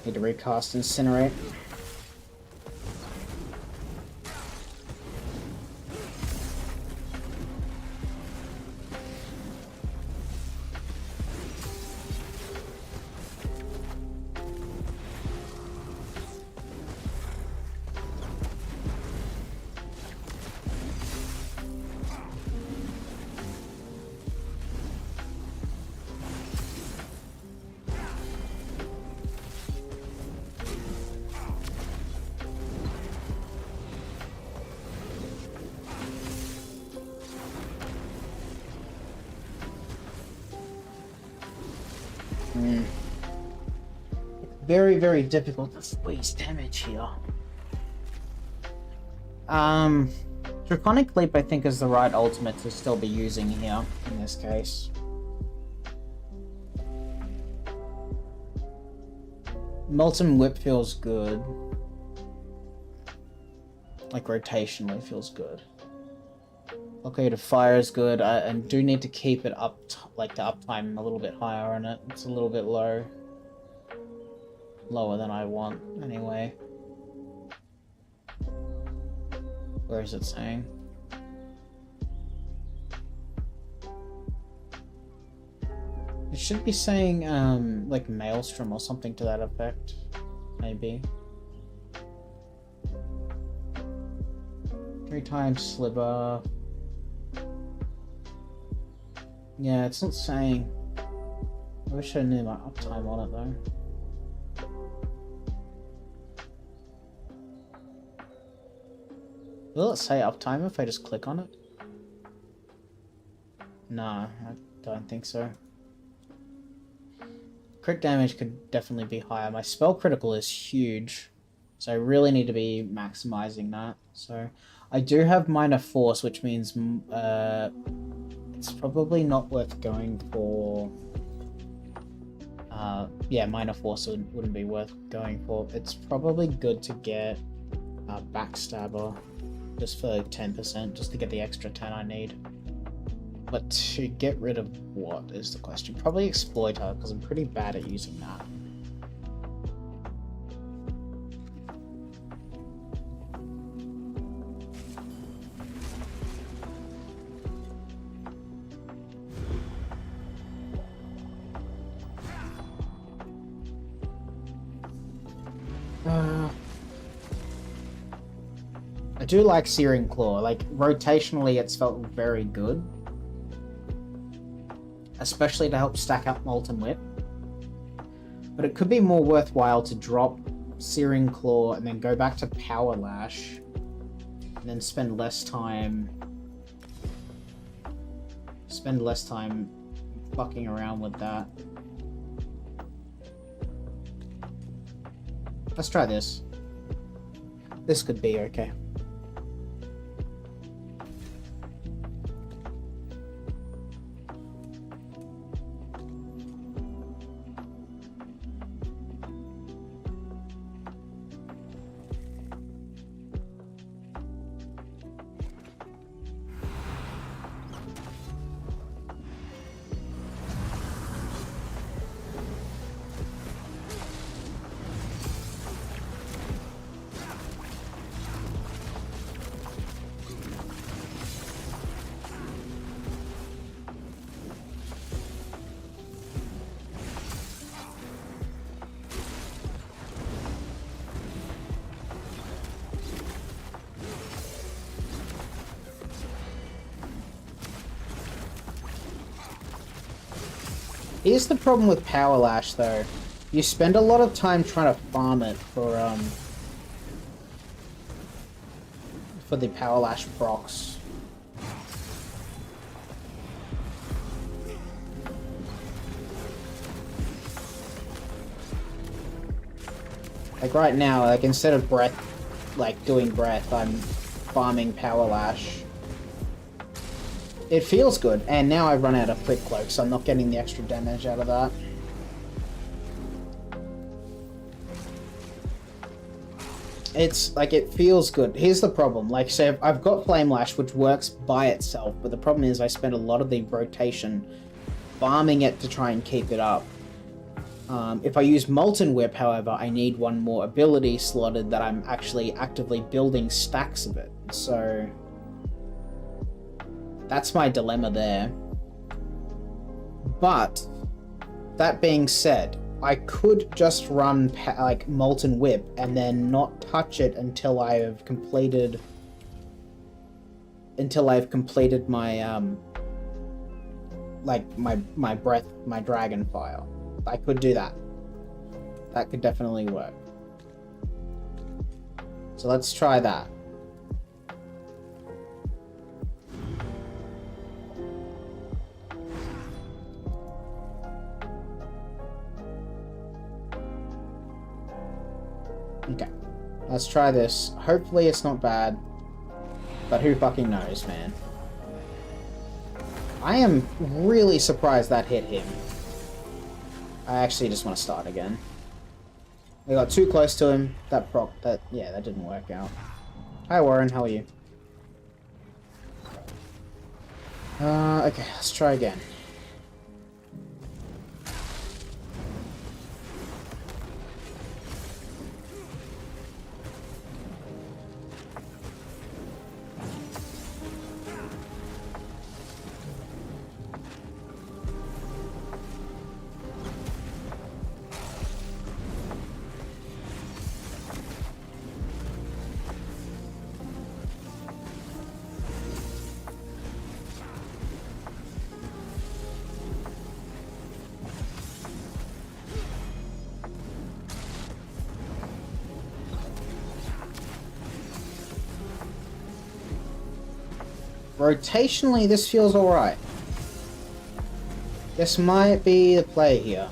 Need to recast Incinerate. Very, very difficult to squeeze damage here. Draconic Leap I think is the right ultimate to still be using here, in this case. Molten Whip feels good. Like rotationally feels good. Okay, the fire is good. I do need to keep it up, like the uptime a little bit higher on it. It's a little bit low. Lower than I want, anyway. Where is it saying? It should be saying, like Maelstrom or something to that effect. Maybe. 3 times Sliver. Yeah, it's not saying. I wish I knew my uptime on it though. Will it say uptime if I just click on it? No, I don't think so. Crit damage could definitely be higher. My spell critical is huge, so I really need to be maximizing that. So I do have minor force, which means it's probably not worth going for. Yeah, minor force wouldn't be worth going for. It's probably good to get Backstabber. Just for 10%, just to get the extra 10 I need. But to get rid of what is the question? Probably Exploiter, because I'm pretty bad at using that. I do like Searing Claw. Like, rotationally it's felt very good. Especially to help stack up Molten Whip. But it could be more worthwhile to drop Searing Claw and then go back to Power Lash. And then spend less time fucking around with that. Let's try this. This could be okay. Here's the problem with Power Lash, though. You spend a lot of time trying to farm it for the Power Lash procs. Like right now, like instead of breath, like doing breath, I'm farming Power Lash. It feels good, and now I've run out of Quick Cloak, so I'm not getting the extra damage out of that. It's like, it feels good. Here's the problem, like, so I've got Flame Lash, which works by itself, but the problem is I spend a lot of the rotation farming it to try and keep it up. If I use Molten Whip, however, I need one more ability slotted that I'm actually actively building stacks of it. So that's my dilemma there. But that being said, I could just run like Molten Whip and then not touch it until I have completed my like my breath, my dragon fire. I could do that. That could definitely work. So let's try that. Okay. Let's try this. Hopefully it's not bad. But who fucking knows, man. I am really surprised that hit him. I actually just want to start again. We got too close to him. That didn't work out. Hi Warren, how are you? Okay, let's try again. Rotationally, this feels alright. This might be the play here.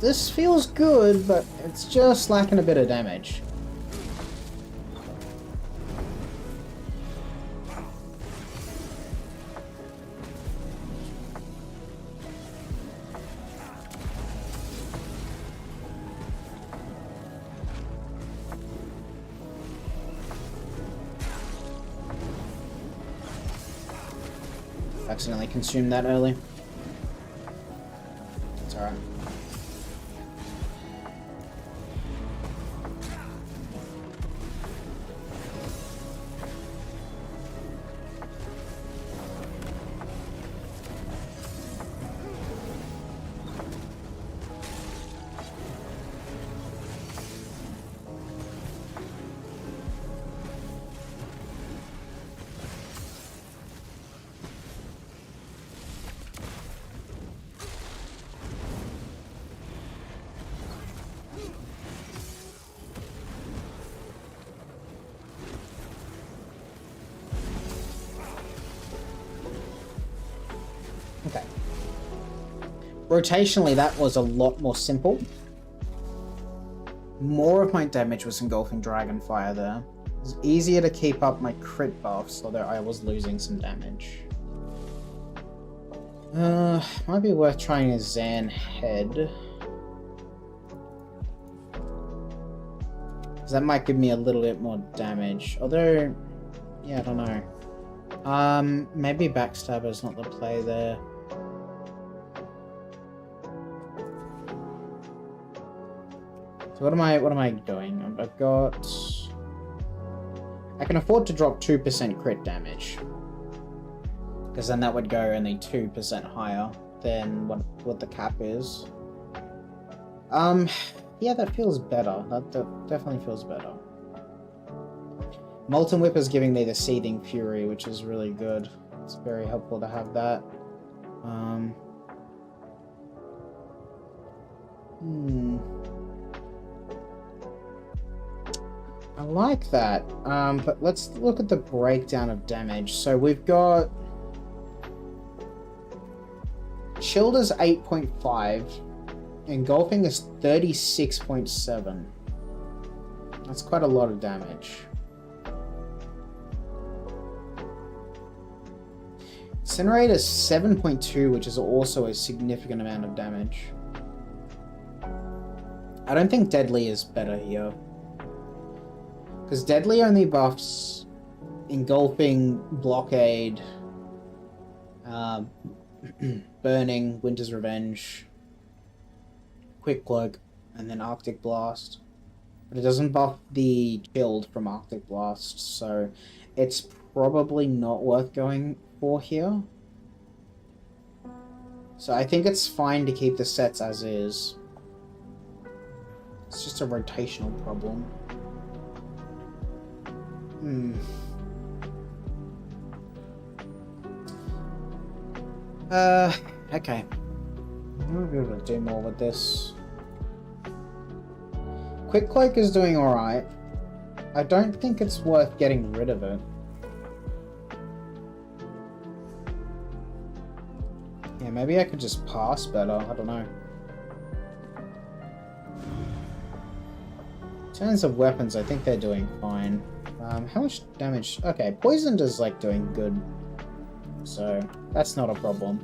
This feels good, but it's just lacking a bit of damage. Accidentally consumed that early. It's alright. Okay. Rotationally, that was a lot more simple. More of my damage was engulfing Dragonfire there. It's easier to keep up my crit buffs, although I was losing some damage. Might be worth trying a Zan head. That might give me a little bit more damage. Although, yeah, I don't know. Maybe Backstabber's not the play there. So what am I doing? I've got... I can afford to drop 2% crit damage. Because then that would go only 2% higher than what the cap is. Yeah, that feels better. That definitely feels better. Molten Whip is giving me the Seething Fury, which is really good. It's very helpful to have that. I like that. But let's look at the breakdown of damage. So we've got... Shield is 8.5. Engulfing is 36.7. That's quite a lot of damage. Incinerate is 7.2, which is also a significant amount of damage. I don't think Deadly is better here. Because Deadly only buffs Engulfing, Blockade, Burning, Winter's Revenge, Quick Cloak, and then Arctic Blast. But it doesn't buff the Chilled from Arctic Blast, so it's probably not worth going for here. So I think it's fine to keep the sets as is. It's just a rotational problem. Okay. I'm gonna be able to do more with this. Quick Cloak is doing alright. I don't think it's worth getting rid of it. Yeah, maybe I could just pass better. I don't know. In terms of weapons, I think they're doing fine. How much damage? Okay, Poisoned is like doing good. So, that's not a problem.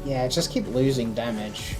Yeah, just keep losing damage.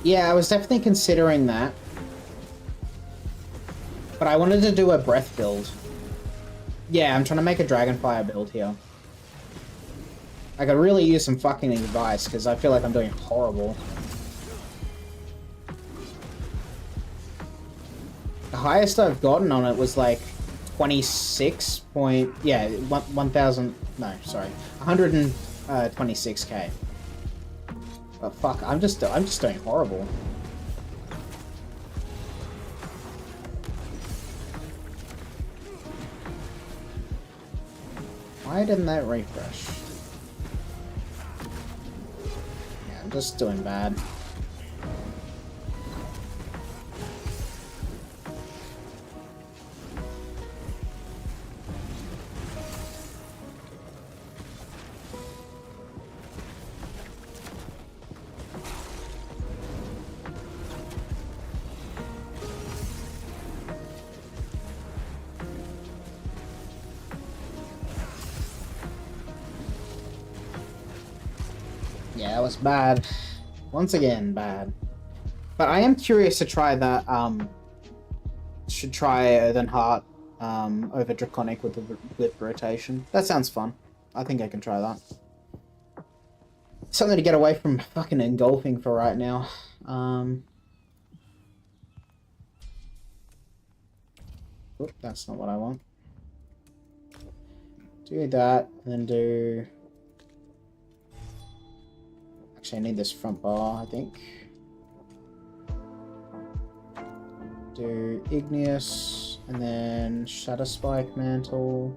Yeah, I was definitely considering that. But I wanted to do a breath build. Yeah, I'm trying to make a Dragonfire build here. I could really use some fucking advice, because I feel like I'm doing horrible. The highest I've gotten on it was like 26 point... Yeah, 1,000... No, sorry. 126k. But fuck, I'm just doing horrible. Why didn't that refresh? Yeah, I'm just doing bad. Yeah, that was bad. Once again, bad. But I am curious to try that, should try Earthen Heart, over Draconic with the whip rotation. That sounds fun. I think I can try that. Something to get away from fucking engulfing for right now. Oop, that's not what I want. Do that, and then do... Actually, I need this front bar, I think. Do Igneous, and then Shadow Spike Mantle.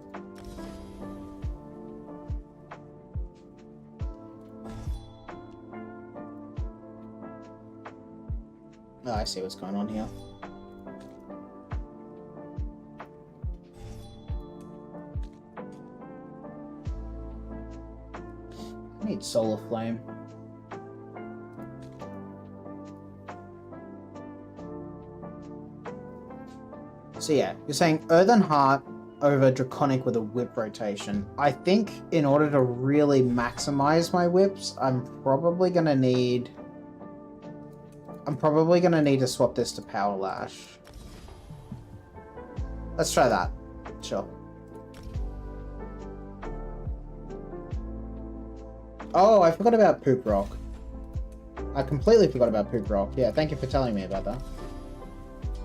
Oh, I see what's going on here. I need Solar Flame. So yeah, you're saying Earthen Heart over Draconic with a whip rotation. I think in order to really maximize my whips, I'm probably gonna need to swap this to Power Lash. Let's try that. Sure. Oh, I forgot about Poop Rock. I completely forgot about Poop Rock. Yeah, thank you for telling me about that.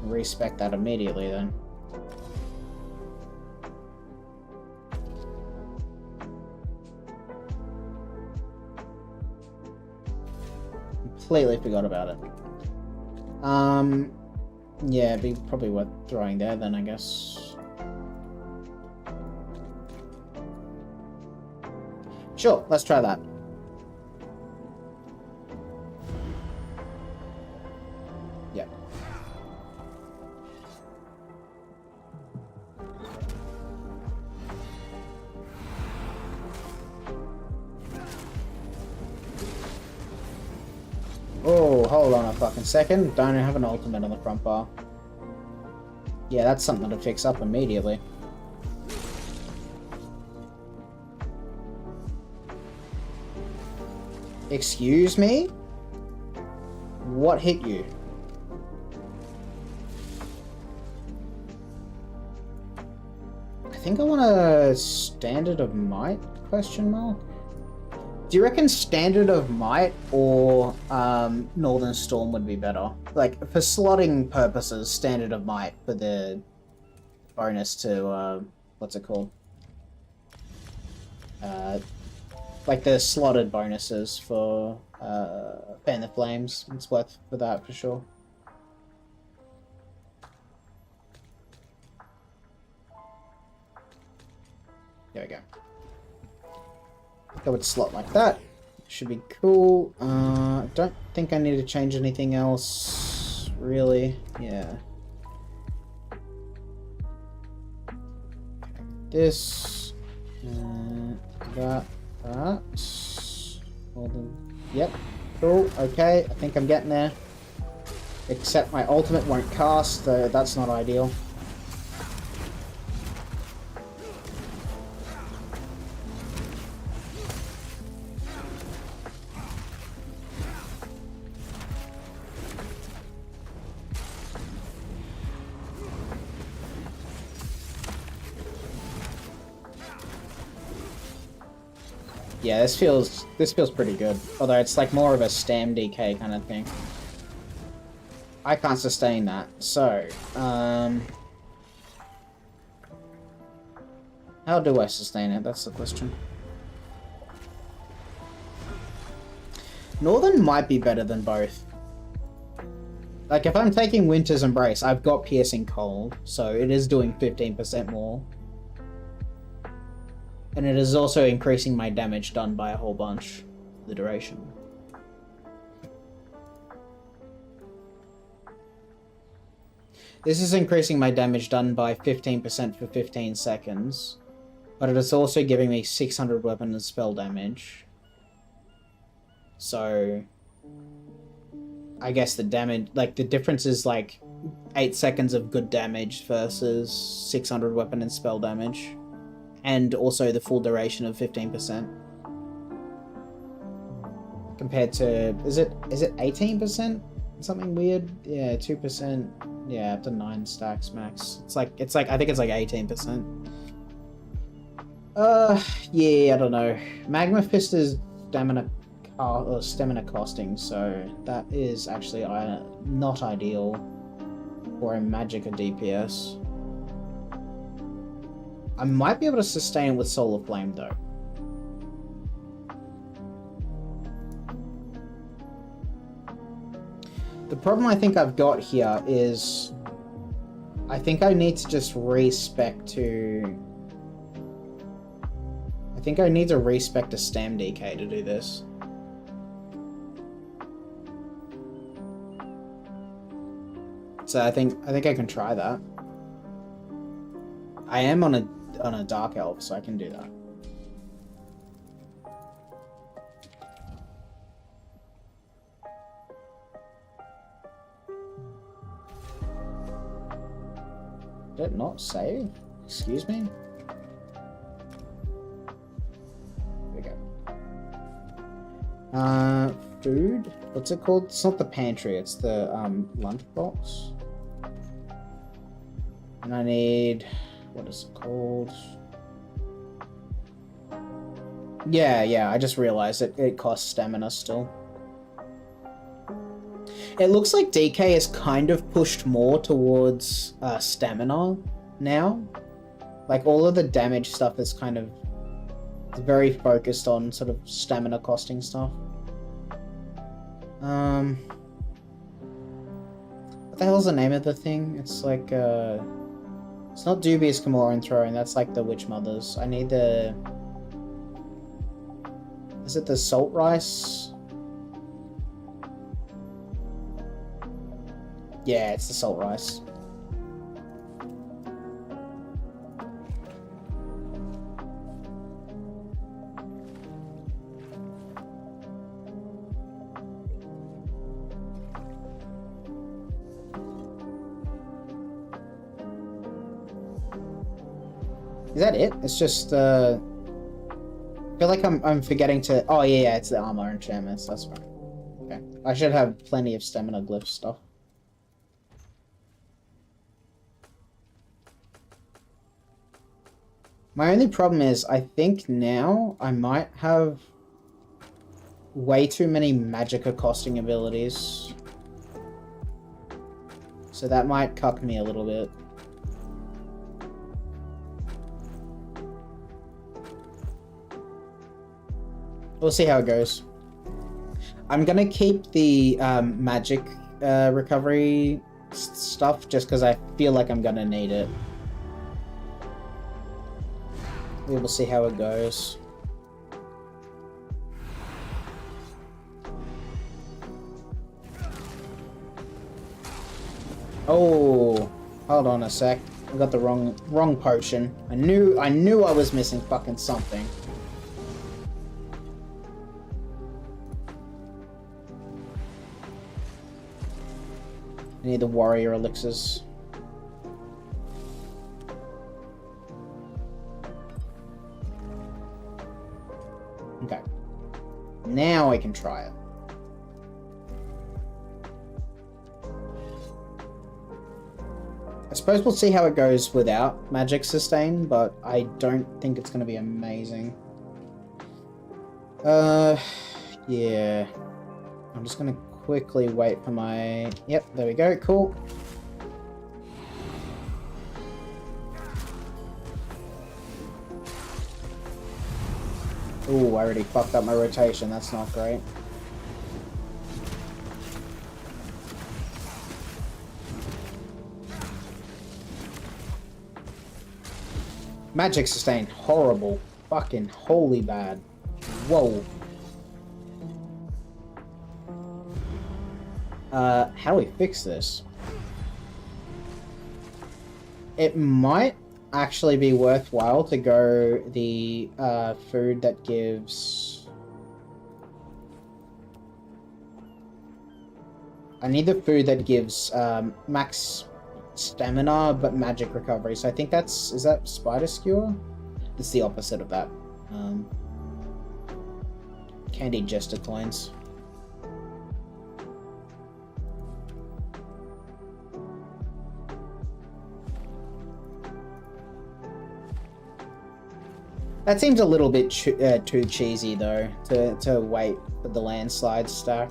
Respec that immediately then. Completely forgot about it. Yeah, it'd be probably worth throwing there then, I guess. Sure, let's try that. Yeah. Oh, hold on a fucking second. Don't have an ultimate on the front bar. Yeah, that's something to fix up immediately. Excuse me? What hit you? I think I want a Standard of Might, question mark? Do you reckon Standard of Might or Northern Storm would be better? Like, for slotting purposes, Standard of Might for the bonus to, what's it called? Like the slotted bonuses for Fan the Flames. It's worth for that for sure. There we go. That would slot like that. Should be cool. Don't think I need to change anything else, really. Yeah. This. That. Yep. Cool. Okay. I think I'm getting there. Except my ultimate won't cast, though that's not ideal. Yeah, this feels pretty good. Although it's like more of a stam DK kind of thing. I can't sustain that, so how do I sustain it? That's the question. Northern might be better than both. Like if I'm taking Winter's Embrace, I've got Piercing Cold, so it is doing 15% more. And it is also increasing my damage done by a whole bunch for the duration. This is increasing my damage done by 15% for 15 seconds. But it is also giving me 600 weapon and spell damage. So I guess the damage, like the difference is like 8 seconds of good damage versus 600 weapon and spell damage. And also the full duration of 15%. Compared to, is it 18%? Something weird? Yeah, 2%. Yeah, up to 9 stacks max. It's like I think it's like 18%. Yeah, I don't know. Magma Fist is stamina costing, so that is actually not ideal for a Magicka DPS. I might be able to sustain it with Solar Flame though. The problem I think I've got here is I think I need to just respec to... I think I need to respec to Stam DK to do this. So I think I can try that. I am on a Dark Elf, so I can do that. Did it not save? Excuse me? There we go. Food? What's it called? It's not the pantry, it's the lunchbox. And I need... what is it called? Yeah, I just realized it costs stamina still. It looks like DK is kind of pushed more towards stamina now. Like all of the damage stuff is kind of very focused on sort of stamina costing stuff. What the hell's the name of the thing? It's like it's not Dubious Camoran Throne, that's like the Witch Mothers. I need the... is it the Salt Rice? Yeah, it's the Salt Rice. Is that it? It's just, I feel like I'm forgetting to... oh, yeah, it's the armor enchantments, that's right. Okay. I should have plenty of stamina glyph stuff. My only problem is, I think now I might have way too many Magicka costing abilities. So that might cuck me a little bit. We'll see how it goes. I'm gonna keep the magic recovery stuff just because I feel like I'm gonna need it. We will see how it goes. Oh, hold on a sec. I got the wrong potion. I knew I was missing fucking something. I need the warrior elixirs. Okay. Now I can try it. I suppose we'll see how it goes without magic sustain, but I don't think it's going to be amazing. Yeah. I'm just going to quickly wait for my... yep, there we go, cool. Ooh, I already fucked up my rotation, that's not great. Magic sustain, horrible. fucking holy bad. Whoa. How do we fix this? It might actually be worthwhile to go the food that gives... I need the food that gives max stamina but magic recovery. So I think that's... Is that spider skewer? It's the opposite of that. Candied jester coins. That seems a little bit too cheesy, though, to wait for the landslide stack.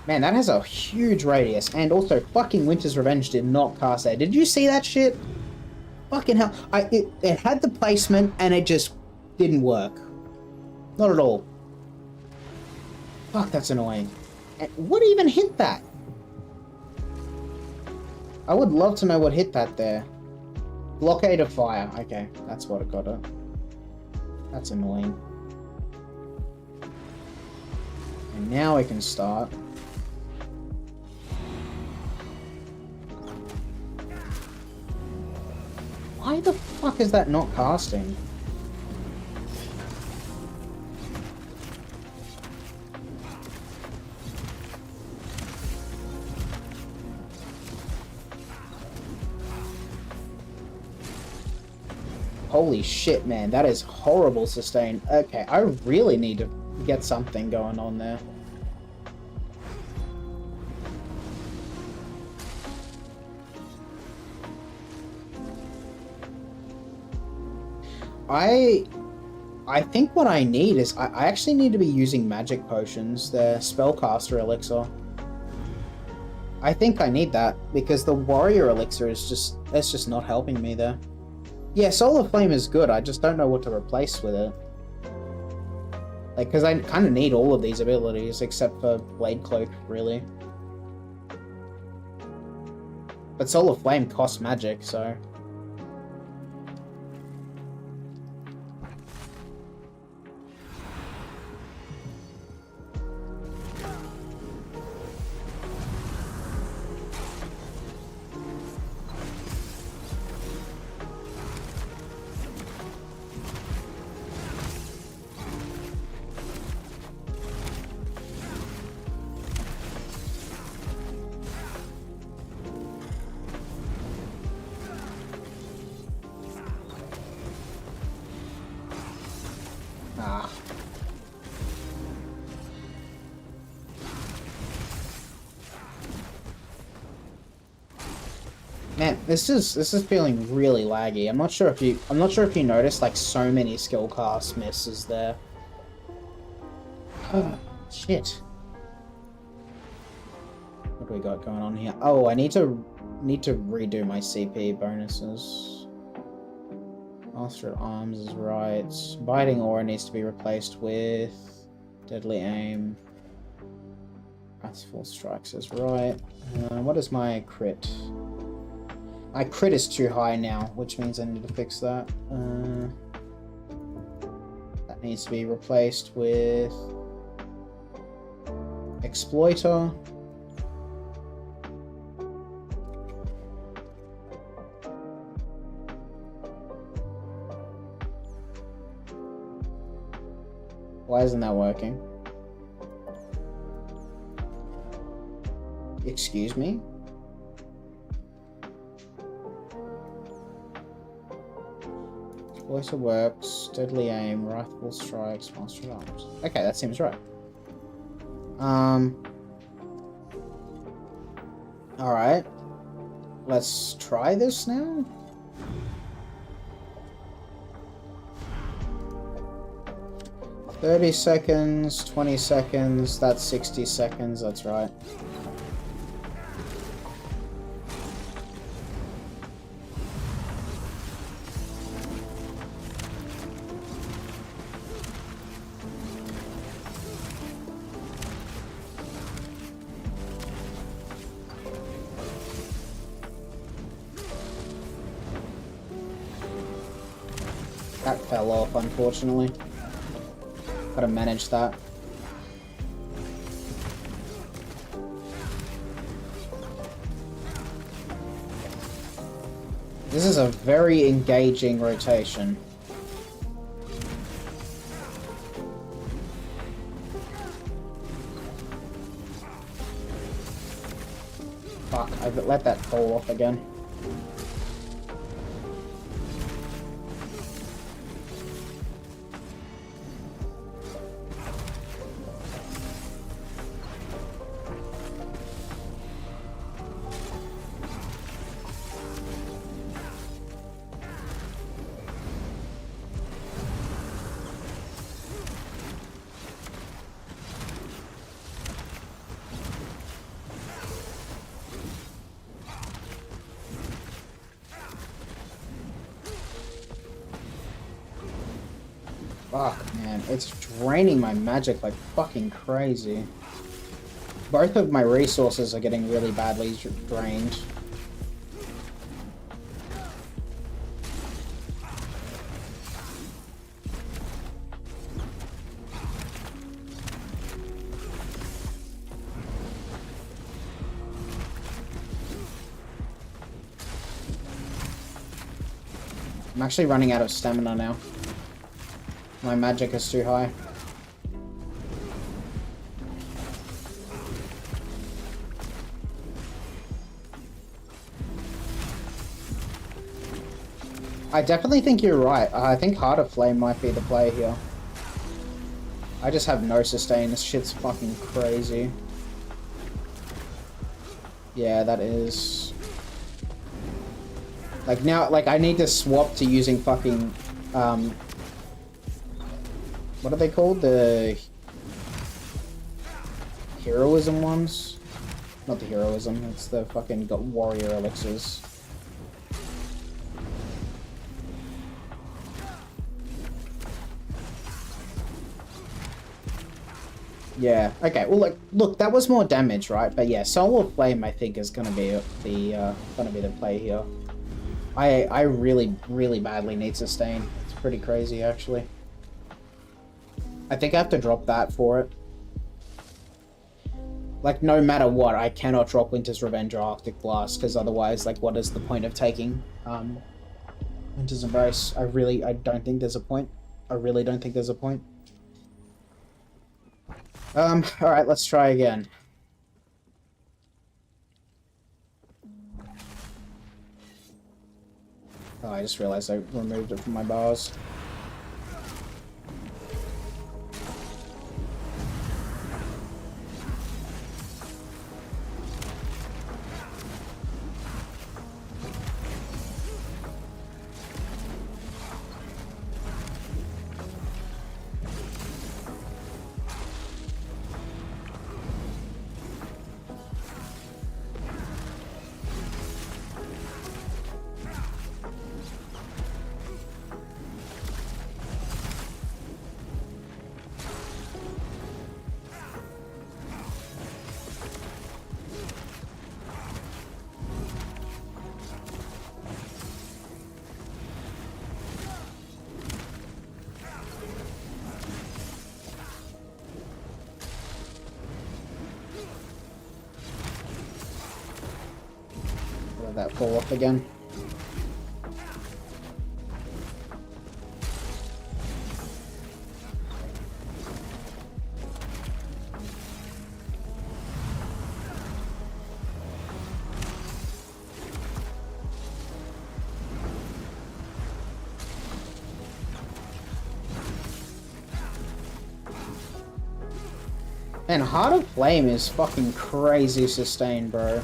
Man, that has a huge radius, and also fucking Winter's Revenge did not cast that. Did you see that shit? Fucking hell. It had the placement, and it just didn't work. Not at all. Fuck, that's annoying. And what even hit that? I would love to know what hit that there. Blockade of fire. Okay, that's what it got it. That's annoying. And now we can start. Why the fuck is that not casting? Holy shit, man, that is horrible sustain. Okay, I really need to get something going on there. I think what I need is I actually need to be using magic potions, the spellcaster elixir. I think I need that because the warrior elixir is just not helping me there. Yeah, Solar Flame is good, I just don't know what to replace with it. Like, because I kind of need all of these abilities, except for Blade Cloak, really. But Solar Flame costs magic, so... Man, this is feeling really laggy. I'm not sure if you noticed like so many skill cast misses there. Oh, shit. What do we got going on here? Oh, I need to redo my CP bonuses. Master at Arms is right. Biting Aura needs to be replaced with Deadly Aim. Wrathful Strikes is right. What is my crit? My crit is too high now, which means I need to fix that. That needs to be replaced with Exploiter. Why isn't that working? Excuse me? Exploiter works, Deadly Aim, Wrathful Strikes, Master at Arms. Okay, that seems right. Alright. Let's try this now? $30 seconds, 20 seconds, that's 60 seconds, that's right. That fell off, unfortunately. Gotta manage that. This is a very engaging rotation. Fuck, I let that fall off again. Fuck, man. It's draining my magic like fucking crazy. Both of my resources are getting really badly drained. I'm actually running out of stamina now. My magic is too high. I definitely think you're right. I think Heart of Flame might be the play here. I just have no sustain. This shit's fucking crazy. Yeah, that is... Like now, like I need to swap to using fucking, what are they called? The heroism ones? Not the heroism, it's the fucking warrior elixirs. Yeah, okay, well look, that was more damage, right? But yeah, Soul of Flame I think is gonna be the play here. I really, really badly need sustain. It's pretty crazy actually. I think I have to drop that for it. Like, no matter what, I cannot drop Winter's Revenge or Arctic Blast, because otherwise, like, what is the point of taking Winter's Embrace? I don't think there's a point. I really don't think there's a point. Alright, let's try again. Oh, I just realized I removed it from my bars. Let that fall off again. Man, Heart of Flame is fucking crazy sustain, bro.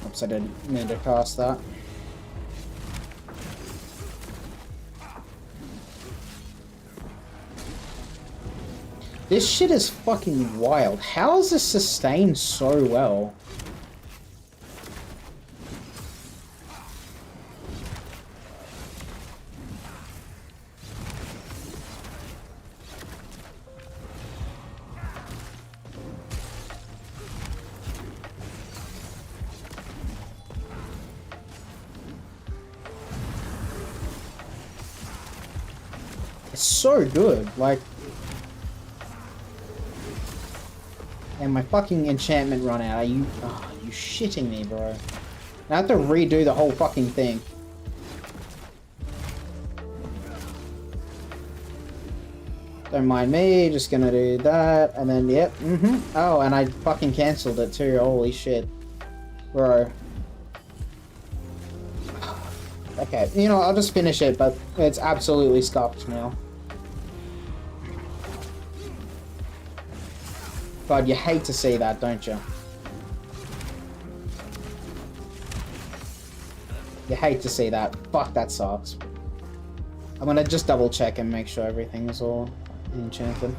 Oops, I didn't mean to cast that. This shit is fucking wild. How is this sustained so well? It's so good, like... And my fucking enchantment run out. Are you... Oh, you shitting me, bro. I have to redo the whole fucking thing. Don't mind me, just gonna do that, and then, yep, Oh, and I fucking cancelled it too, holy shit. Bro. Okay, you know, I'll just finish it, but it's absolutely scuffed now. God, you hate to see that, don't you? You hate to see that. Fuck, that sucks. I'm gonna just double check and make sure everything is all enchanted.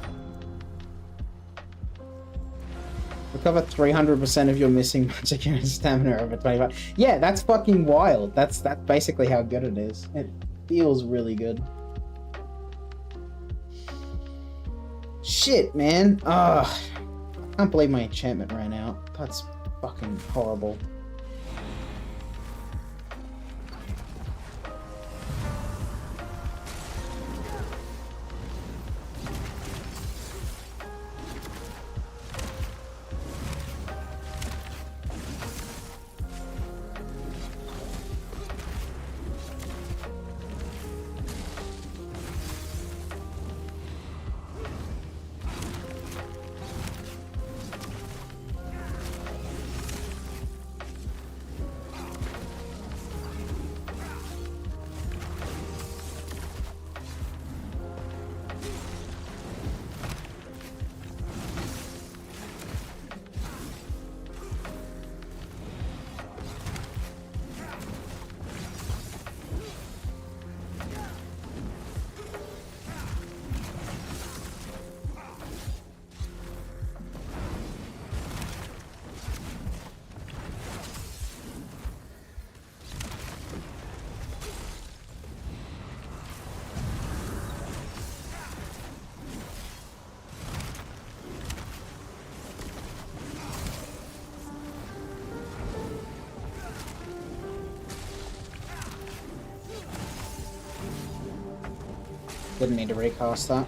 Recover 300% of your missing magic and stamina over 25. Yeah, that's fucking wild. That's basically how good it is. It feels really good. Shit, man. Ugh. I can't believe my enchantment ran out. That's fucking horrible. Didn't mean to recast that.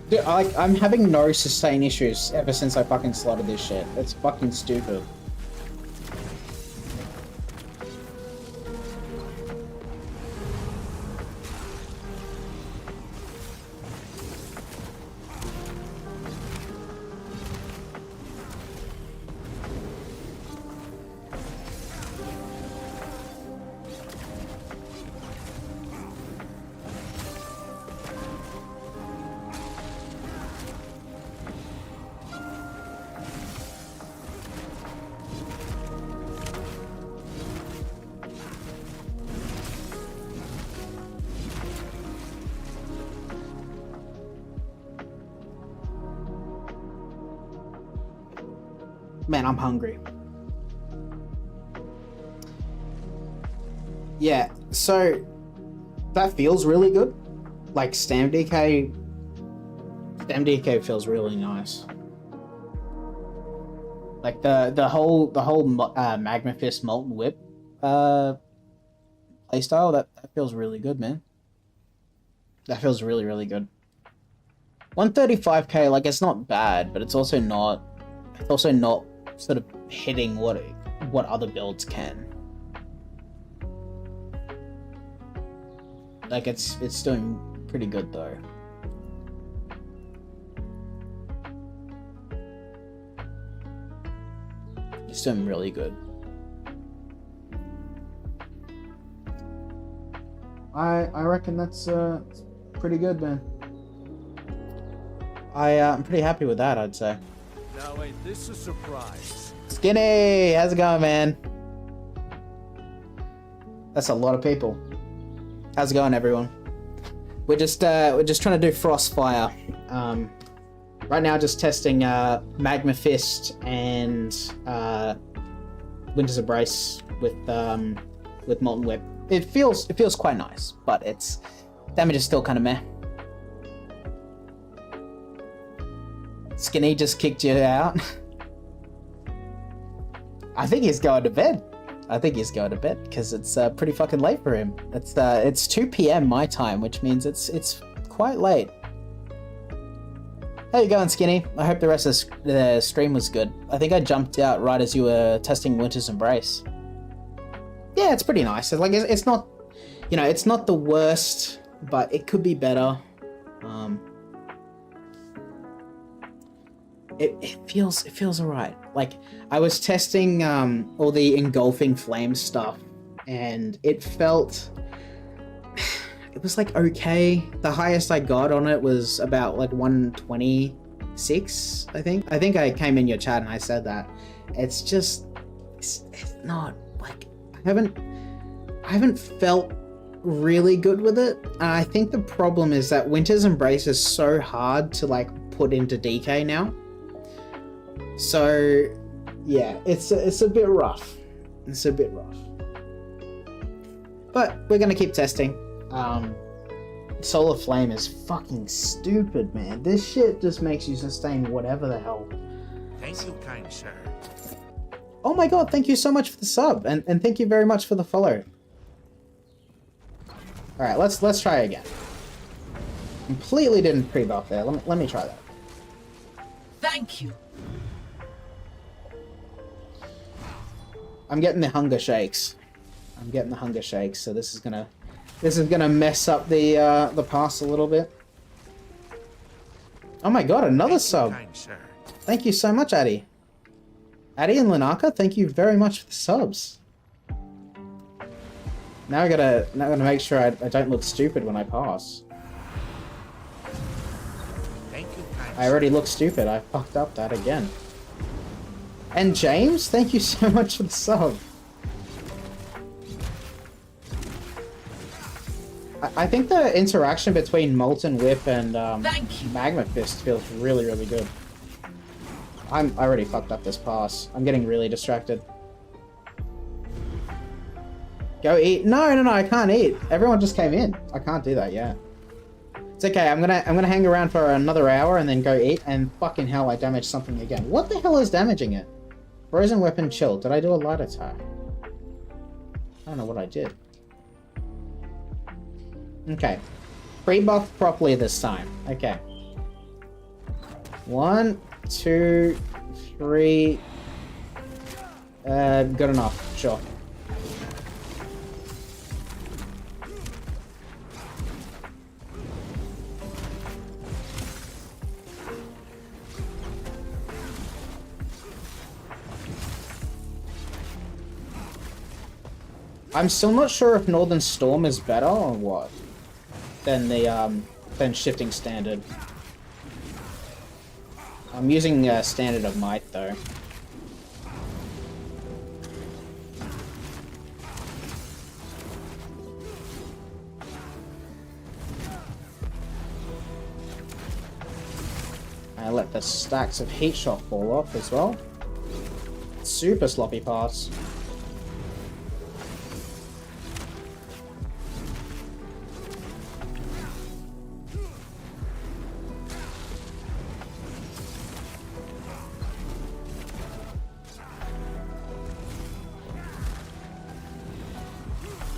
Dude, I'm having no sustain issues ever since I fucking slotted this shit. It's fucking stupid. Man, I'm hungry. Yeah, so that feels really good. Like Stam DK feels really nice. Like the whole Magma Fist Molten Whip playstyle, that feels really good, man. That feels really, really good. 135k, like, it's not bad, but it's also not sort of hitting what other builds can. Like, it's doing pretty good though. It's doing really good. I reckon that's pretty good, man. I'm pretty happy with that, I'd say. Now ain't this a surprise? Skinny, how's it going, man? That's a lot of people. How's it going, everyone? We're just trying to do Frostfire. Right now, just testing Magma Fist and Winter's Embrace with Molten Whip. It feels quite nice, but its damage is still kind of meh. Skinny just kicked you out. I think he's going to bed. Because it's pretty fucking late for him. It's 2 p.m. my time, which means it's quite late. How you going, Skinny? I hope the rest of the stream was good. I think I jumped out right as you were testing Winter's Embrace. Yeah, it's pretty nice. It's not, you know, it's not the worst, but it could be better. It feels alright. Like, I was testing all the engulfing flame stuff, and it felt, it was like okay. The highest I got on it was about like 126, I think. I think I came in your chat and I said that. It's just, it's not like, I haven't felt really good with it. And I think the problem is that Winter's Embrace is so hard to like put into DK now. So yeah, it's a bit rough. It's a bit rough. But we're gonna keep testing. Solar Flame is fucking stupid, man. This shit just makes you sustain whatever the hell. Thank you, kind sir. Oh my god, thank you so much for the sub, and thank you very much for the follow. Alright, let's try again. Completely didn't pre-buff there. Let me try that. Thank you. I'm getting the hunger shakes. So this is gonna mess up the pass a little bit. Oh my god, another sub. Thank you so much, Addy. Addy and Lanaka, thank you very much for the subs. Now I gotta make sure I don't look stupid when I pass. Thank you, I already look stupid. I fucked up that again. And James, thank you so much for the sub. I think the interaction between Molten Whip and Magma Fist feels really, really good. I already fucked up this pass. I'm getting really distracted. Go eat. No, I can't eat. Everyone just came in. I can't do that yet. It's okay. I'm gonna hang around for another hour and then go eat. And fucking hell, I damaged something again. What the hell is damaging it? Frozen Weapon Chill. Did I do a light attack? I don't know what I did. Okay. Pre-buff properly this time. Okay. 1, 2, 3. Good enough. Sure. I'm still not sure if Northern Storm is better or what than the than Shifting Standard. I'm using Standard of Might though. I let the stacks of Heat Shock fall off as well. Super sloppy pass.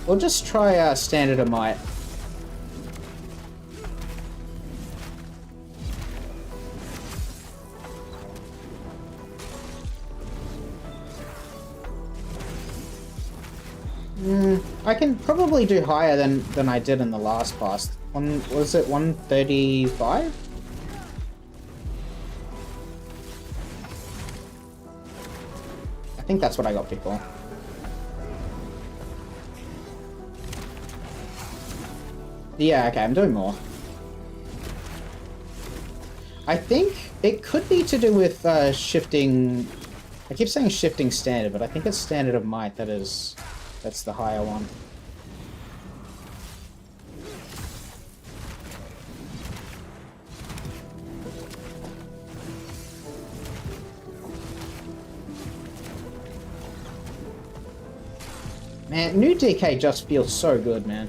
We'll just try Standard of Might. I can probably do higher than I did in the last pass. Was it 135? I think that's what I got before. Yeah, okay, I'm doing more. I think it could be to do with shifting... I keep saying Shifting Standard, but I think it's Standard of Might that's the higher one. Man, new DK just feels so good, man.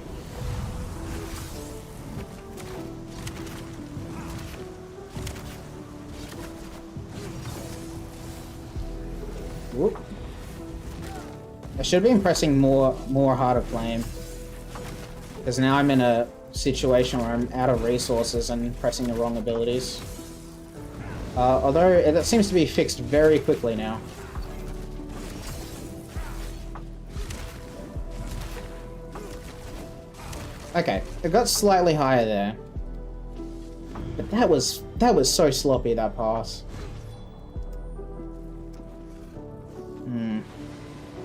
Whoop. I should be pressing more Heart of Flame. Because now I'm in a situation where I'm out of resources and pressing the wrong abilities. Although, that seems to be fixed very quickly now. Okay, it got slightly higher there. But that was so sloppy, that pass.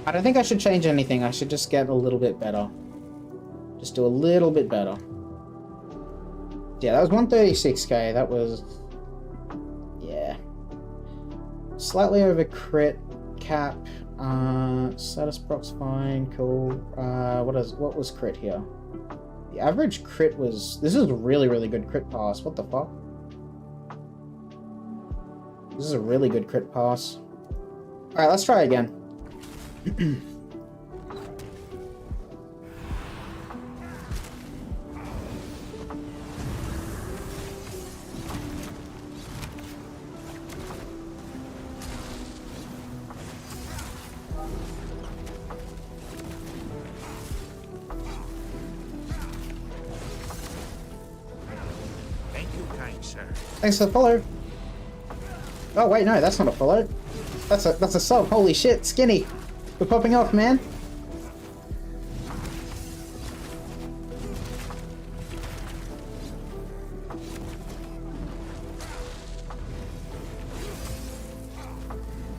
I don't think I should change anything. I should just get a little bit better. Just do a little bit better. Yeah, that was 136k. That was... yeah. Slightly over crit cap. Status proc's fine. Cool. What was crit here? The average crit was... this is a really, really good crit pass. What the fuck? This is a really good crit pass. Alright, let's try again. Thank you, kind sir. Thanks for the follow. Oh wait, no, that's not a follow. That's a sub. Holy shit, Skinny. We're popping off, man.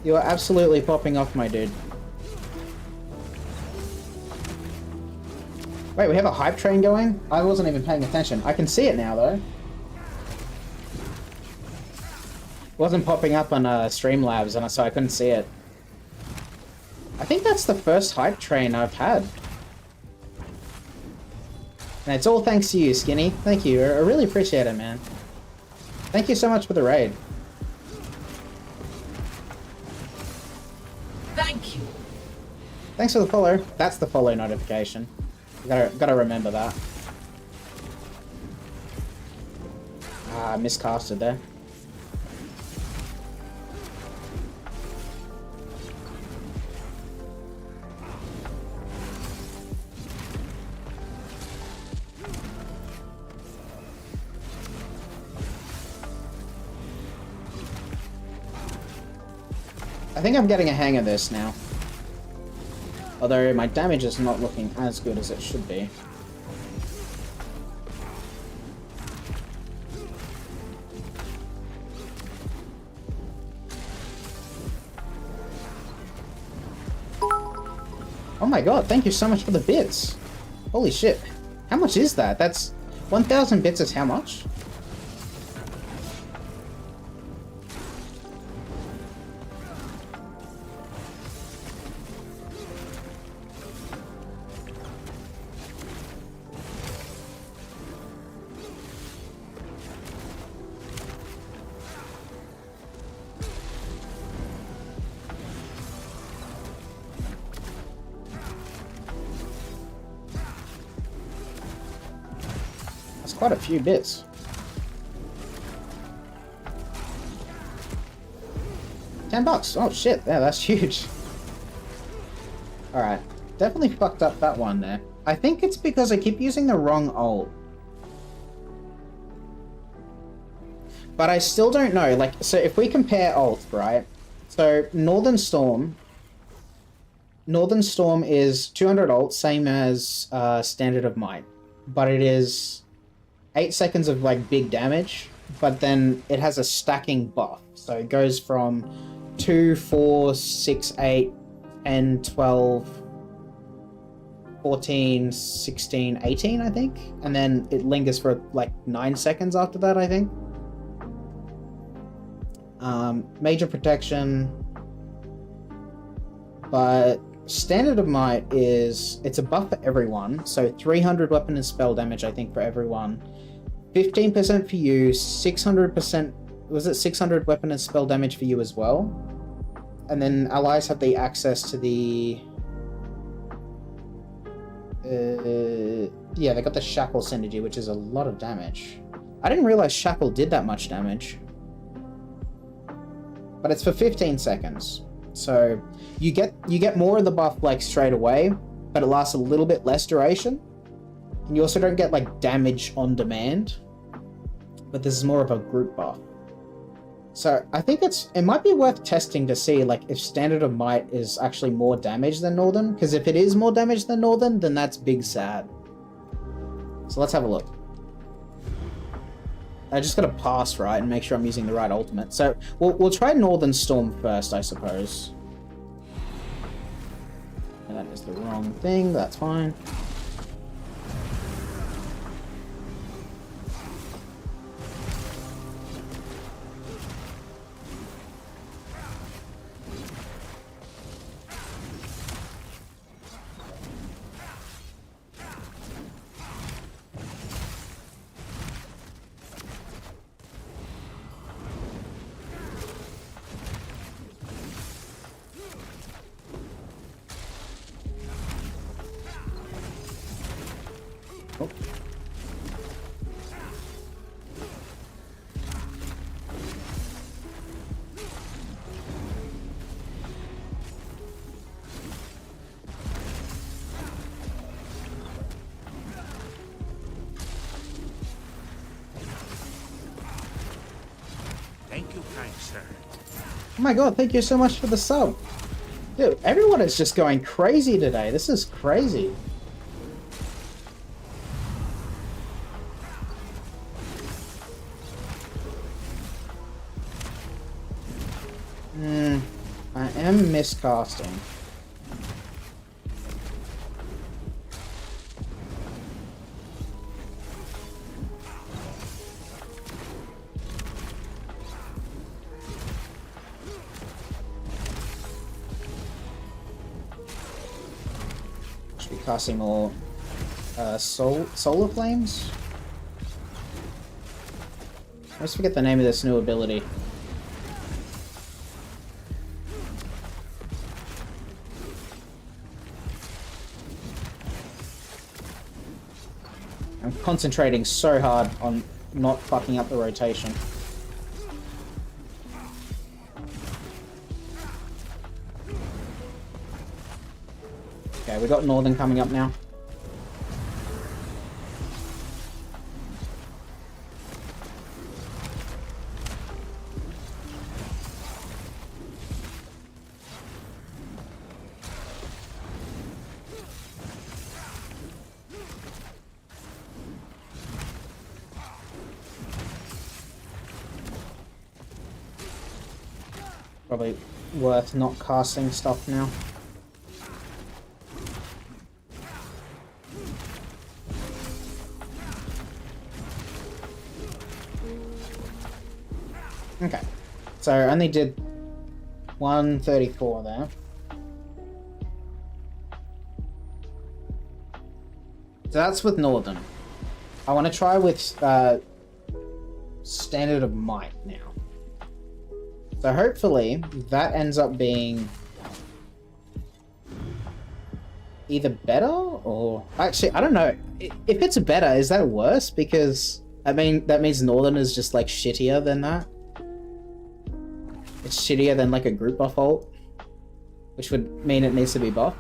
You are absolutely popping off, my dude. Wait, we have a hype train going? I wasn't even paying attention. I can see it now, though. Wasn't popping up on Streamlabs, and so I couldn't see it. I think that's the first hype train I've had. And it's all thanks to you, Skinny. Thank you. I really appreciate it, man. Thank you so much for the raid. Thank you. Thanks for the follow. That's the follow notification. Gotta remember that. Ah, I miscasted there. I think I'm getting a hang of this now. Although my damage is not looking as good as it should be. Oh my god, thank you so much for the bits. Holy shit. How much is that? That's... 1,000 bits is how much? Quite a few bits. 10 bucks. Oh shit, yeah, that's huge. Alright. Definitely fucked up that one there. I think it's because I keep using the wrong ult. But I still don't know. Like, so if we compare ult, right? So Northern Storm is 200 ult, same as Standard of Might. But it is 8 seconds of like big damage, but then it has a stacking buff. So it goes from 2, 4, 6, 8, 10, 12, 14, 16, 18, I think. And then it lingers for like 9 seconds after that, I think. Major protection. But Standard of Might is... it's a buff for everyone. So 300 weapon and spell damage, I think, for everyone. 15% for you, 600%... was it 600 weapon and spell damage for you as well? And then allies have the access to the Yeah, they got the Shackle synergy, which is a lot of damage. I didn't realize Shackle did that much damage. But it's for 15 seconds. So you get more of the buff like straight away, but it lasts a little bit less duration. And you also don't get like damage on demand. But this is more of a group buff. So I think it might be worth testing to see like if Standard of Might is actually more damage than Northern, because if it is more damage than Northern, then that's big sad. So let's have a look. I just gotta pass right and make sure I'm using the right ultimate. So we'll try Northern Storm first, I suppose. And that is the wrong thing, that's fine. Thank you, kind sir. Oh my god, thank you so much for the sub. Dude, everyone is just going crazy today. This is crazy. I am miscasting. Should be casting more solar flames. I always forget the name of this new ability. I'm concentrating so hard on not fucking up the rotation. Okay, we got Northern coming up now. Probably worth not casting stuff now. Okay, so I only did 134 there. So that's with Northern. I want to try with Standard of Might now. So hopefully that ends up being either better or... Actually, I don't know. If it's better, is that worse? Because, I mean, that means Northern is just, like, shittier than that. It's shittier than, like, a group buff ult, which would mean it needs to be buffed.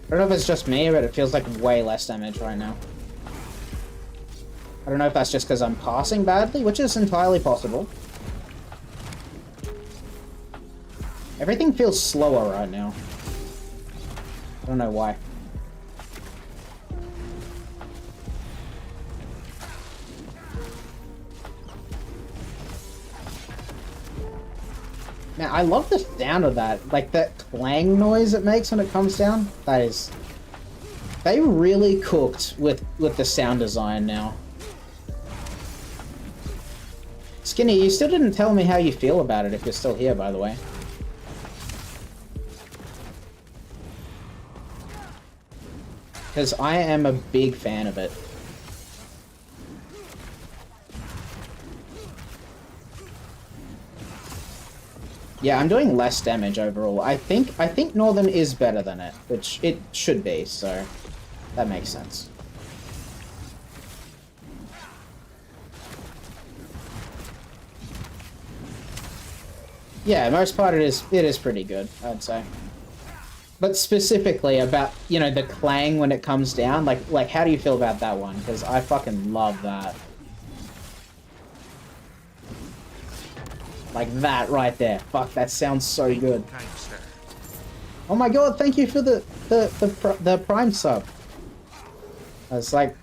I don't know if it's just me, but it feels like way less damage right now. I don't know if that's just because I'm passing badly, which is entirely possible. Everything feels slower right now. I don't know why. Man, I love the sound of that. Like, that clang noise it makes when it comes down. That is... They really cooked with the sound design now. Skinny, you still didn't tell me how you feel about it if you're still here, by the way. Because I am a big fan of it. Yeah, I'm doing less damage overall. I think Northern is better than it, which it should be, so that makes sense. Yeah, most part it is pretty good, I'd say. But specifically about, you know, the clang when it comes down, like how do you feel about that one? Because I fucking love that. Like that right there. Fuck, that sounds so good. Oh my god, thank you for the Prime sub. I was like,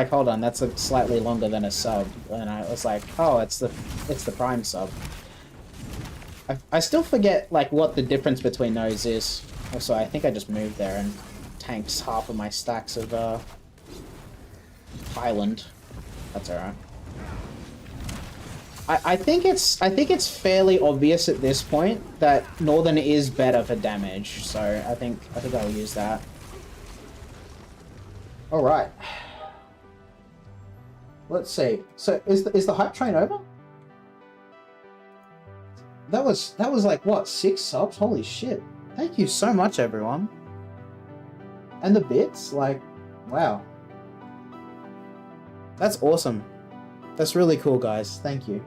hold on, that's a slightly longer than a sub, and I was like, oh, it's the Prime sub. I still forget like what the difference between those is. Also, I think I just moved there and tanked half of my stacks of Highland. That's alright. I think it's fairly obvious at this point that Northern is better for damage, so I think I'll use that. All right. Let's see. So is the hype train over? That was like what, 6 subs? Holy shit! Thank you so much, everyone. And the bits, like, wow. That's awesome. That's really cool, guys. Thank you.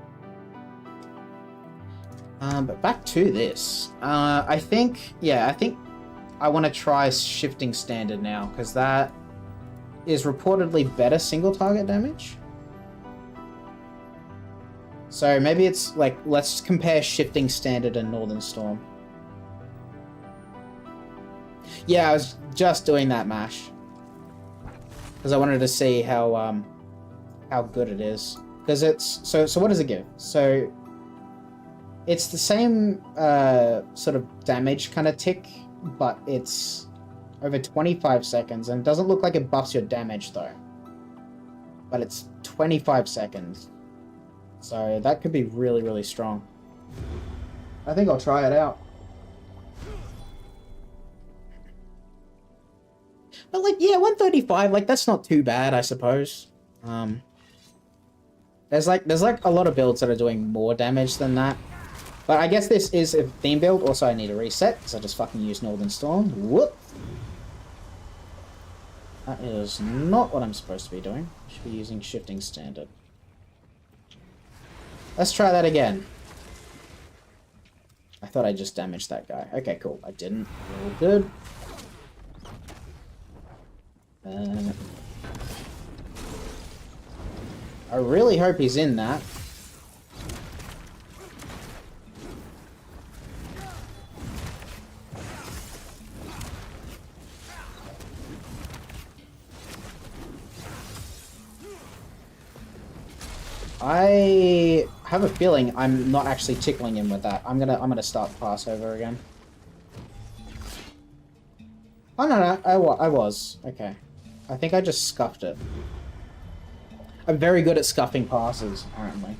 But back to this. I think I want to try shifting standard now, because that is reportedly better single target damage. So maybe it's like, let's compare shifting standard and Northern Storm. Yeah, I was just doing that mash. Because I wanted to see how good it is. Because it's, so what does it give? So it's the same sort of damage kind of tick, but it's over 25 seconds, and it doesn't look like it buffs your damage though. But it's 25 seconds. So that could be really, really strong. I think I'll try it out. But like, yeah, 135, like that's not too bad, I suppose. There's like a lot of builds that are doing more damage than that. But I guess this is a theme build. Also, I need a reset because I just fucking used Northern Storm. Whoop! That is not what I'm supposed to be doing. I should be using shifting standard. Let's try that again. I thought I just damaged that guy. Okay, cool. I didn't. All good. I really hope he's in that. I have a feeling I'm not actually tickling him with that. I'm gonna start Passover again. Oh no, I was. Okay. I think I just scuffed it. I'm very good at scuffing passes, apparently.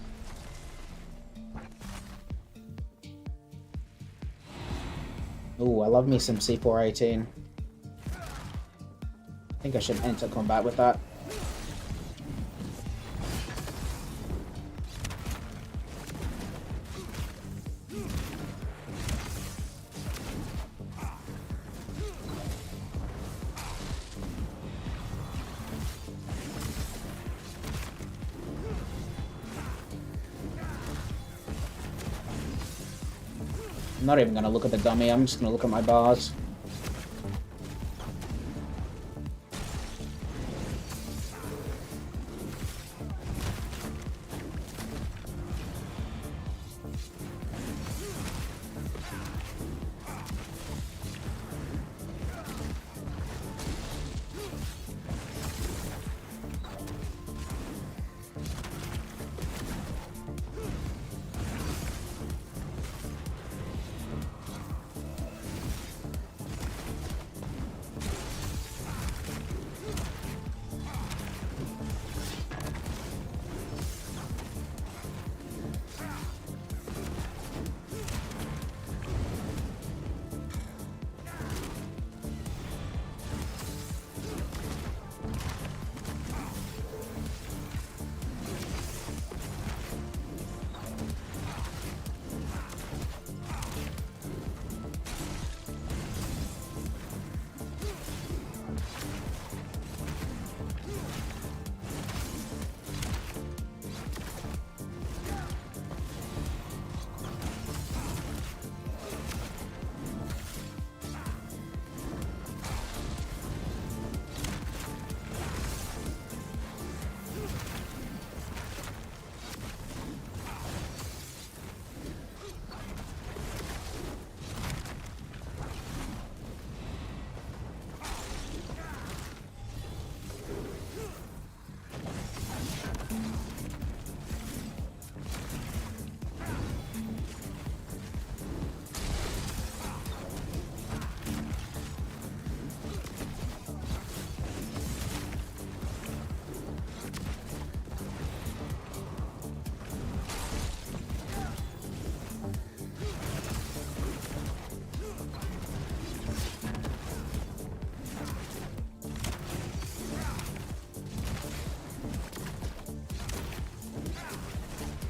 Ooh, I love me some C418. I think I should enter combat with that. I'm not even gonna look at the dummy, I'm just gonna look at my bars.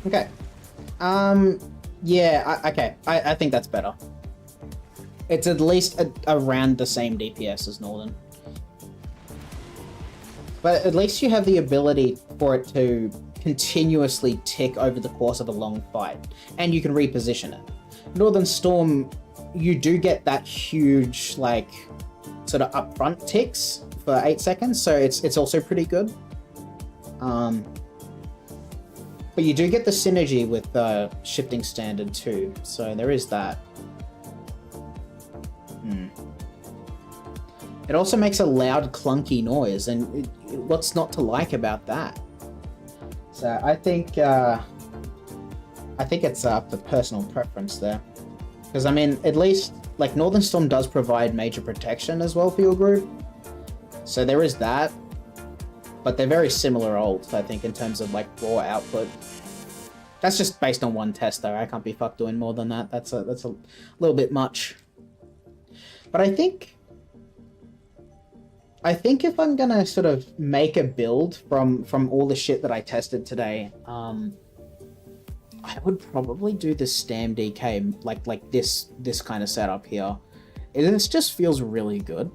Okay. Yeah, okay. I think that's better. It's at least around the same DPS as Northern. But at least you have the ability for it to continuously tick over the course of a long fight. And you can reposition it. Northern Storm, you do get that huge, like, sort of upfront ticks for 8 seconds, so it's also pretty good. But you do get the synergy with shifting standard too, so there is that. It also makes a loud, clunky noise, and what's not to like about that? So I think it's up to personal preference there, because I mean, at least like Northern Storm does provide major protection as well for your group, so there is that. But they're very similar ults, I think, in terms of like raw output. That's just based on one test, though. I can't be fucked doing more than that. That's a little bit much. But I think if I'm gonna sort of make a build from all the shit that I tested today, I would probably do the Stam DK like this kind of setup here. This just feels really good.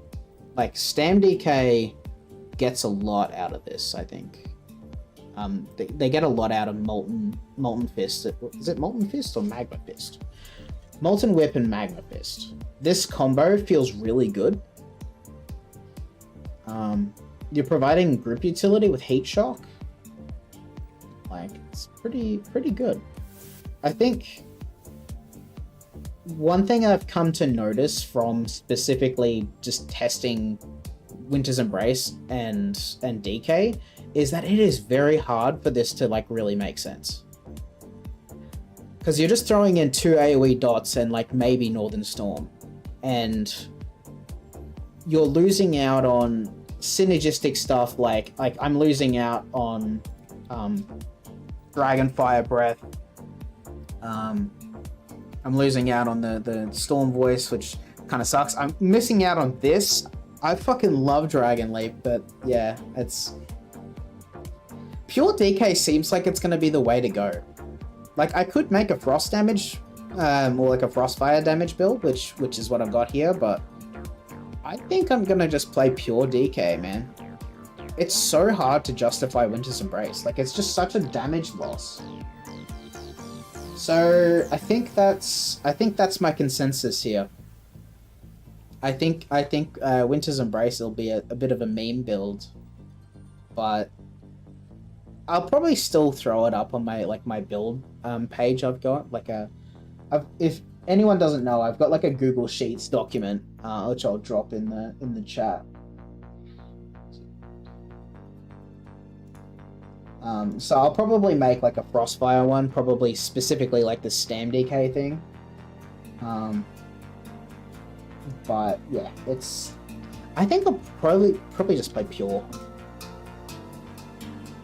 Like Stam DK gets a lot out of this, I think. They get a lot out of Molten Fist. Is it Molten Fist or Magma Fist? Molten Whip and Magma Fist. This combo feels really good. You're providing group utility with Heat Shock. Like, it's pretty good. I think one thing I've come to notice from specifically just testing Winter's Embrace and DK is that it is very hard for this to like really make sense. Because you're just throwing in 2 AoE dots and like maybe Northern Storm, and you're losing out on synergistic stuff like I'm losing out on Dragonfire Breath. I'm losing out on the Storm Voice, which kind of sucks. I'm missing out on this. I fucking love Dragon Leap, but yeah, it's... Pure DK seems like it's going to be the way to go. Like, I could make a Frost damage, or like a Frostfire damage build, which is what I've got here, but I think I'm going to just play pure DK, man. It's so hard to justify Winter's Embrace. Like, it's just such a damage loss. So, I think that's my consensus here. I think Winter's Embrace will be a bit of a meme build, but I'll probably still throw it up on my build page I've got. If anyone doesn't know, I've got like a Google Sheets document which I'll drop in the chat. So I'll probably make like a Frostfire one, probably specifically like the Stam DK thing. But yeah, I think I'll probably just play pure.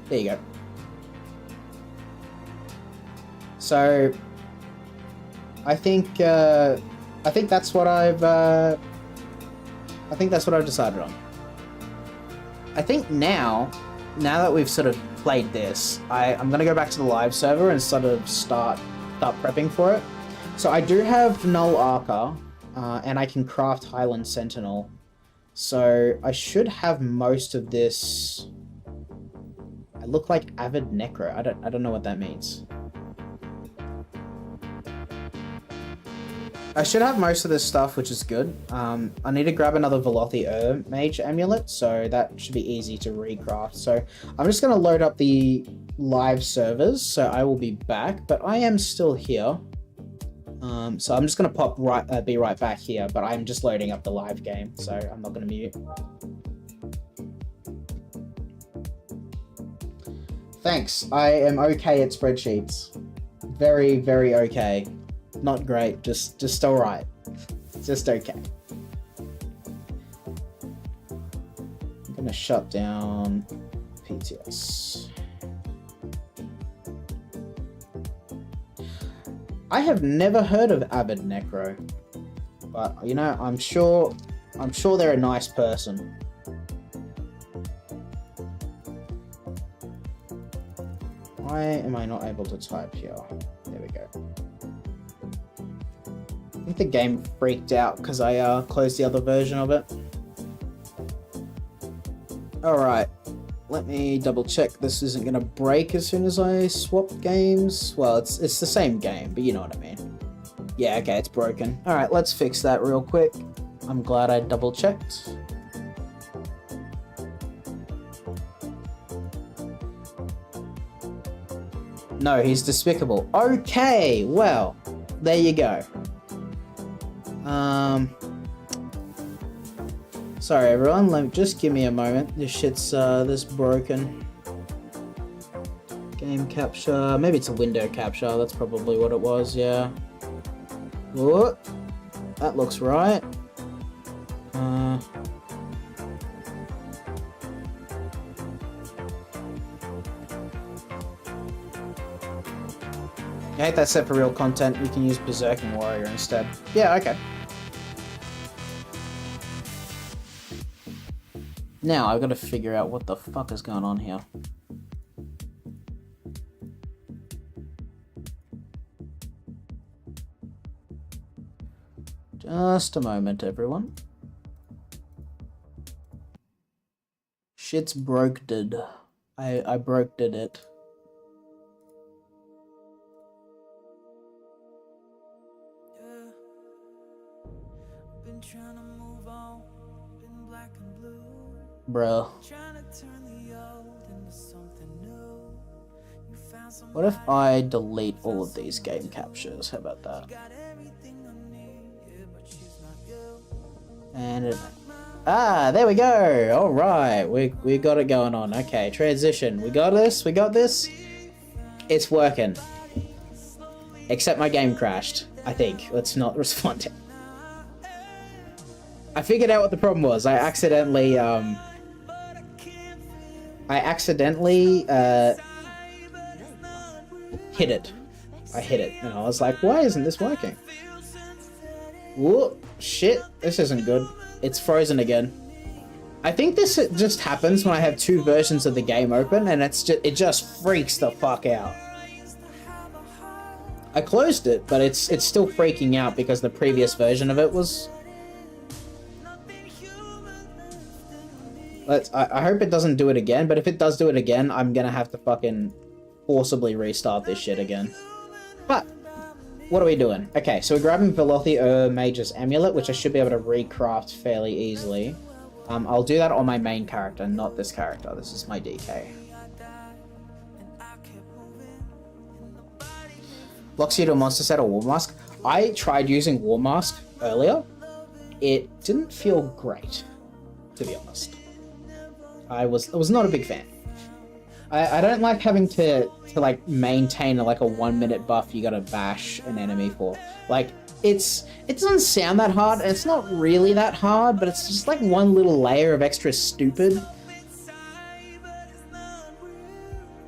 There you go. So I think that's what I've decided on. I think now that we've sort of played this, I'm gonna go back to the live server and sort of start prepping for it. So I do have Null Archer, and I can craft Highland Sentinel. So I should have most of this. I look like Avid Necro. I don't know what that means. I should have most of this stuff, which is good. I need to grab another Velothi Mage Amulet, so that should be easy to recraft. So I'm just going to load up the live servers, so I will be back, but I am still here. So I'm just going to be right back here, but I'm just loading up the live game, so I'm not going to mute. Thanks, I am okay at spreadsheets. Very, very okay. Not great, just alright. Just okay. I'm gonna shut down PTS. I have never heard of Avid Necro, but you know, I'm sure they're a nice person. Why am I not able to type here? There we go. I think the game freaked out because I closed the other version of it. Alright, let me double check this isn't going to break as soon as I swap games. Well, it's the same game, but you know what I mean. Yeah, okay, it's broken. Alright, let's fix that real quick. I'm glad I double checked. No, he's despicable. Okay, well, there you go. Sorry everyone, just give me a moment. This shit's this broken. Game capture, maybe it's a window capture, that's probably what it was, yeah. Whoa, that looks right. I hate that set for real content. We can use Berserking Warrior instead. Yeah, okay. Now I've got to figure out what the fuck is going on here. Just a moment, everyone. Shit's broke-did. I broke-did it. Bro. What if I delete all of these game captures? How about that? And there we go. All right, we got it going on. Okay, transition. We got this. We got this. It's working. Except my game crashed. I think. Let's not respond. I figured out what the problem was. I accidentally hit it. I hit it, and I was like, why isn't this working? Whoa, shit, this isn't good. It's frozen again. I think this just happens when I have two versions of the game open, and it just freaks the fuck out. I closed it, but it's still freaking out because the previous version of it was... I hope it doesn't do it again, but if it does do it again, I'm gonna have to fucking forcibly restart this shit again. But, what are we doing? Okay, so we're grabbing Velothi Mage's Amulet, which I should be able to recraft fairly easily. I'll do that on my main character, not this character. This is my DK. Locks you to a monster set or War Mask. I tried using War Mask earlier. It didn't feel great, to be honest. I was not a big fan. I don't like having to like maintain a 1 minute buff you gotta bash an enemy for. Like, it doesn't sound that hard, and it's not really that hard, but it's just like one little layer of extra stupid.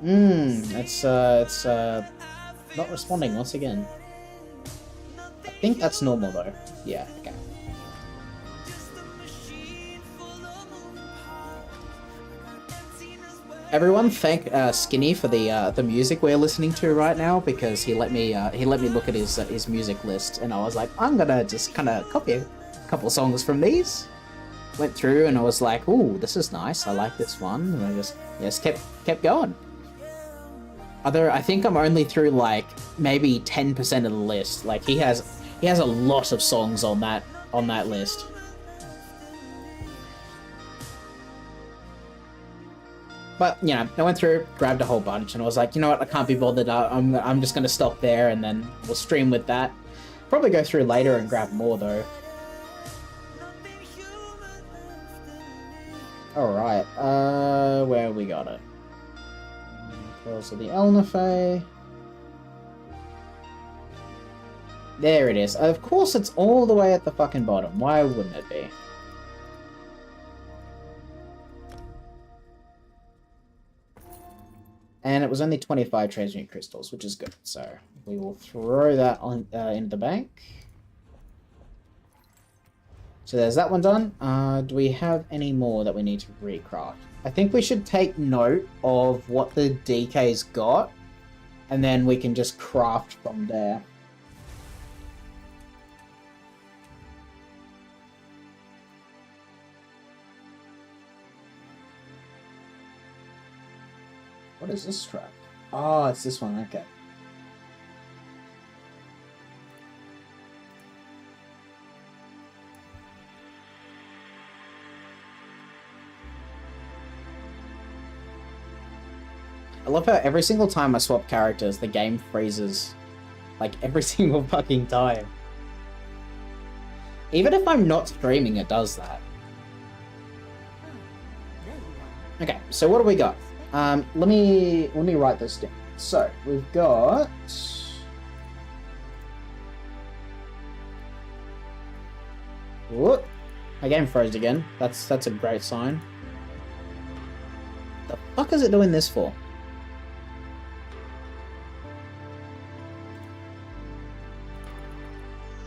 It's not responding once again. I think that's normal though. Yeah, okay. Everyone, thank Skinny for the music we're listening to right now, because he let me look at his music list, and I was like, I'm gonna just kind of copy a couple of songs from these. Went through and I was like, ooh, this is nice. I like this one, and I just kept going. I think I'm only through like maybe 10% of the list. Like he has a lot of songs on that list. But, you know, I went through, grabbed a whole bunch, and I was like, you know what, I can't be bothered. I'm just going to stop there, and then we'll stream with that. Probably go through later and grab more, though. Alright, where we got it? Pearls of the Elnafay. There it is. Of course it's all the way at the fucking bottom. Why wouldn't it be? And it was only 25 transmute crystals, which is good. So we will throw that on into the bank. So there's that one done. Do we have any more that we need to recraft? I think we should take note of what the DK's got and then we can just craft from there. What is this strap? Oh, it's this one, okay. I love how every single time I swap characters, the game freezes. Like, every single fucking time. Even if I'm not streaming, it does that. Okay, so what do we got? Let me write this down. So, we've got... Whoop! My game froze again. That's a great sign. The fuck is it doing this for?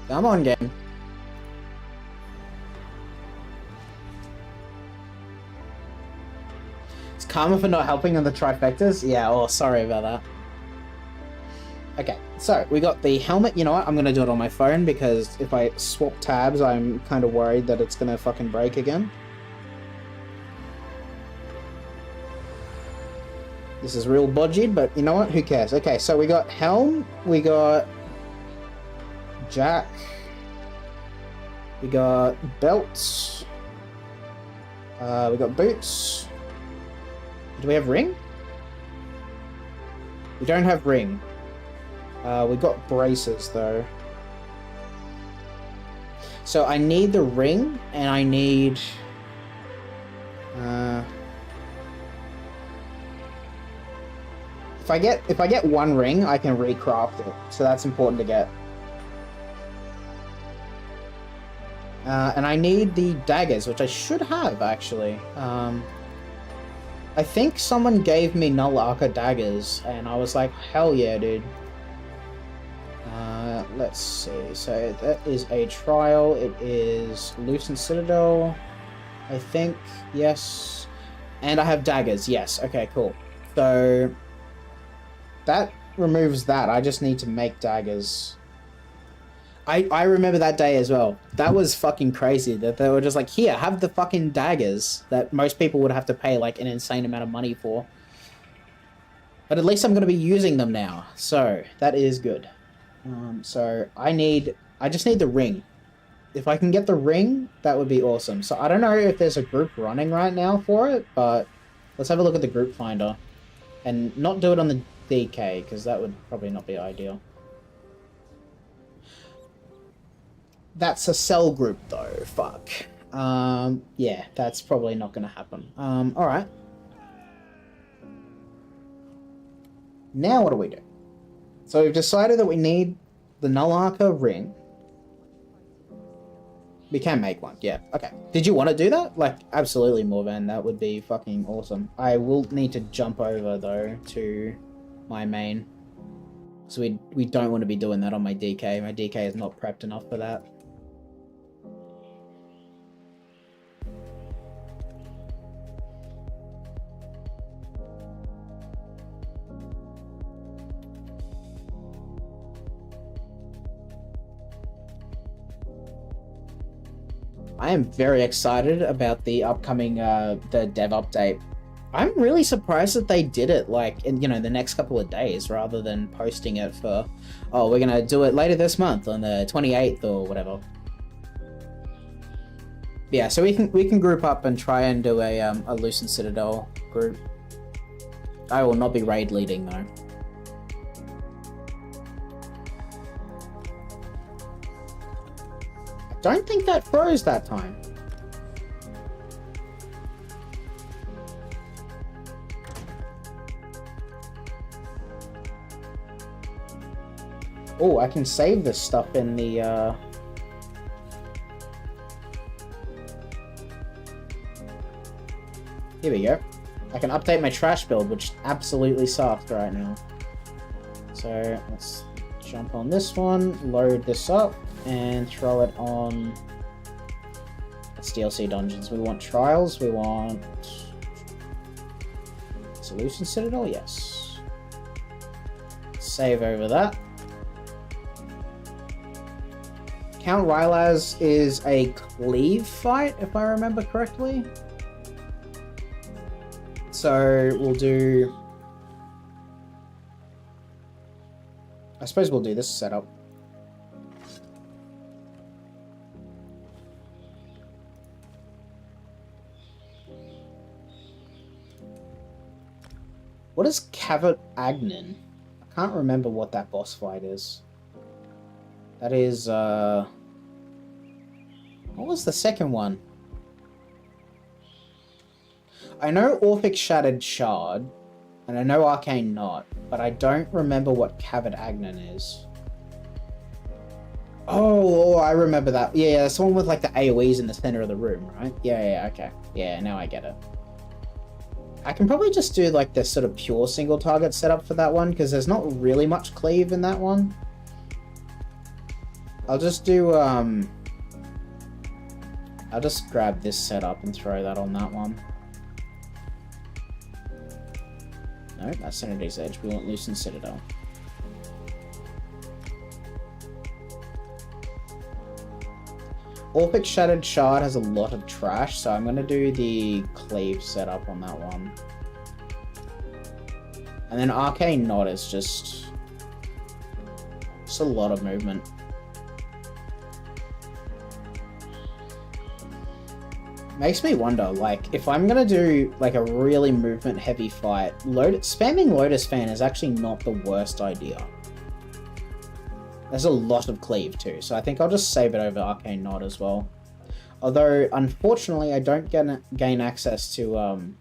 Come on, game. It's karma for not helping on the trifectas? Yeah, oh, sorry about that. Okay, so we got the helmet. You know what? I'm gonna do it on my phone because if I swap tabs, I'm kind of worried that it's gonna fucking break again. This is real bodgy, but you know what? Who cares? Okay, so we got helm, we got jack, we got belts, we got boots. Do we have ring? We don't have ring. We got braces though. So I need the ring, and I need if I get one ring, I can recraft it. So that's important to get. And I need the daggers, which I should have, actually. I think someone gave me Null Arca daggers, and I was like, hell yeah, dude. Let's see. So that is a trial. It is Lucent Citadel, I think. Yes. And I have daggers. Yes. Okay, cool. So that removes that. I just need to make daggers. I remember that day as well. That was fucking crazy that they were just like, here, have the fucking daggers that most people would have to pay like an insane amount of money for. But at least I'm going to be using them now. So that is good. So I just need the ring. If I can get the ring, that would be awesome. So I don't know if there's a group running right now for it, but let's have a look at the group finder. And not do it on the DK, because that would probably not be ideal. That's a cell group though, fuck. Yeah, that's probably not gonna happen. Alright. Now what do we do? So we've decided that we need the Null Arca ring. We can make one, yeah. Okay. Did you want to do that? Like, absolutely, Morvan. That would be fucking awesome. I will need to jump over, though, to my main. So we don't want to be doing that on my DK. My DK is not prepped enough for that. I am very excited about the upcoming the dev update. I'm really surprised that they did it like in, you know, the next couple of days rather than posting it for, oh, we're gonna do it later this month on the 28th or whatever. Yeah, so we can group up and try and do a Lucent Citadel group. I will not be raid leading though. Don't think that froze that time. Oh, I can save this stuff in the Here we go. I can update my trash build, which absolutely sucks right now. So let's jump on this one, load this up, and throw it on DLC dungeons. We want trials, we want Solution Citadel, yes. Save over that. Count Rylaz is a cleave fight, if I remember correctly. So we'll do... I suppose we'll do this setup. What is Cavit Agnin? I can't remember what that boss fight is. That is, what was the second one? I know Orphic Shattered Shard, and I know Arcane Knot, but I don't remember what Cavit Agnin is. Oh, I remember that. Yeah, that's the one with like the AoEs in the center of the room, right? Yeah, okay. Yeah, now I get it. I can probably just do like the sort of pure single target setup for that one, because there's not really much cleave in that one. I'll just do, I'll just grab this setup and throw that on that one. No, that's Synergy's Edge. We want Loosen Citadel. Orphic Shattered Shard has a lot of trash, so I'm going to do the cleave setup on that one. And then Arcane Knot is just a lot of movement. Makes me wonder, like, if I'm going to do like a really movement heavy fight, spamming Lotus Fan is actually not the worst idea. There's a lot of cleave too, so I think I'll just save it over Arcane Knot as well. Although, unfortunately, I don't gain access to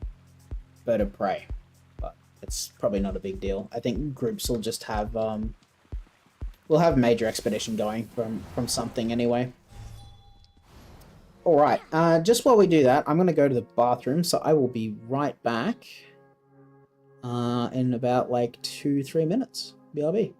Bird of Prey, but it's probably not a big deal. I think groups will just have we'll have Major Expedition going from something anyway. All right, just while we do that, I'm going to go to the bathroom, so I will be right back in about like 2-3 minutes. BRB.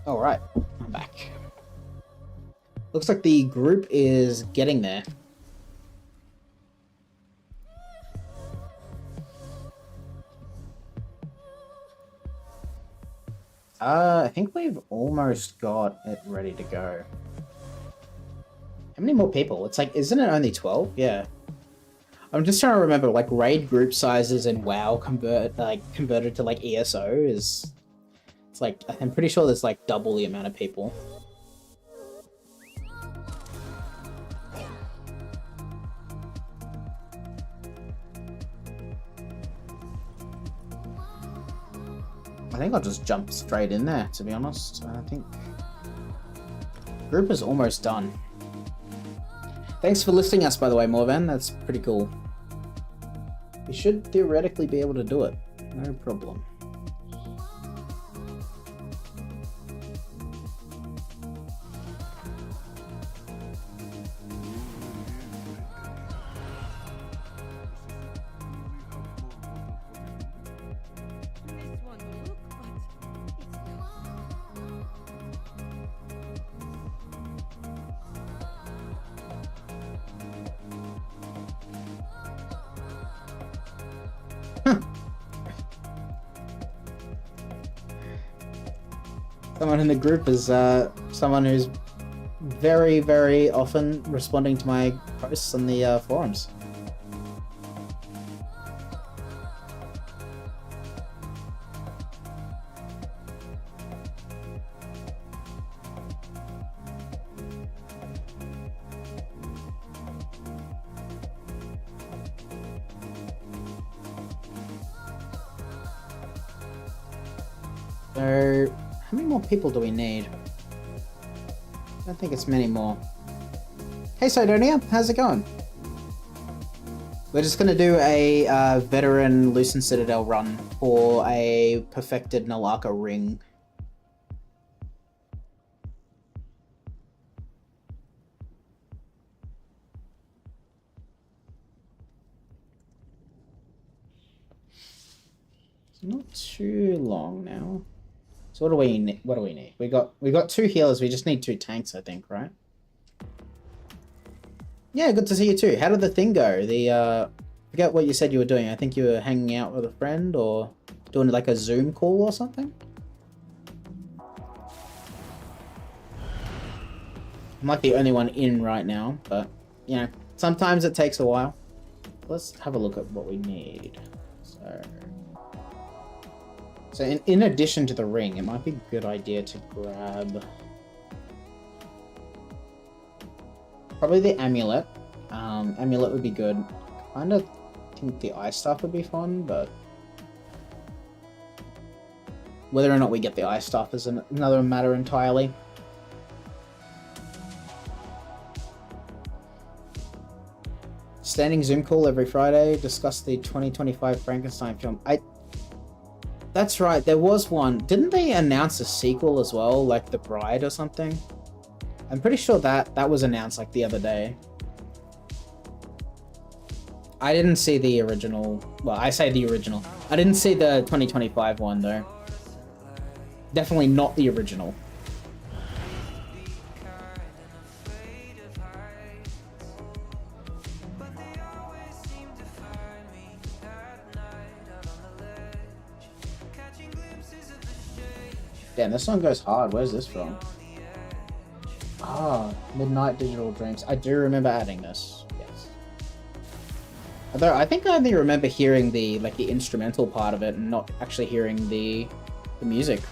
Alright, I'm back. Looks like the group is getting there. I think we've almost got it ready to go. How many more people? It's like, isn't it only 12? Yeah. I'm just trying to remember, like, raid group sizes in WoW converted to, like, ESO is... It's like, I'm pretty sure there's, like, double the amount of people. I think I'll just jump straight in there, to be honest. I think... Group is almost done. Thanks for listing us, by the way, Morvan. That's pretty cool. We should theoretically be able to do it. No problem. Someone in the group is someone who's very, very often responding to my posts on the forums. So, how many more people do we need? I don't think it's many more. Hey Sidonia, how's it going? We're just gonna do a veteran Lucent Citadel run for a perfected Nalaka ring. It's not too long now. So what do we need? What do we need? We got 2 healers. We just need 2 tanks, I think, right? Yeah, good to see you too. How did the thing go? The forget what you said you were doing. I think you were hanging out with a friend or doing like a Zoom call or something. I'm like the only one in right now, but you know, sometimes it takes a while. Let's have a look at what we need. So in addition to the ring, it might be a good idea to grab probably the amulet. Amulet would be good. Kind of think the ice staff would be fun, but whether or not we get the ice staff is another matter entirely. Standing Zoom call every Friday. Discuss the 2025 Frankenstein film. That's right, there was one. Didn't they announce a sequel as well, like The Bride or something? I'm pretty sure that was announced like the other day. I didn't see the original. Well, I say the original. I didn't see the 2025 one though. Definitely not the original. Damn, this song goes hard. Where's this from? Ah, Midnight Digital Dreams. I do remember adding this. Yes. Although I think I only remember hearing the instrumental part of it and not actually hearing the music.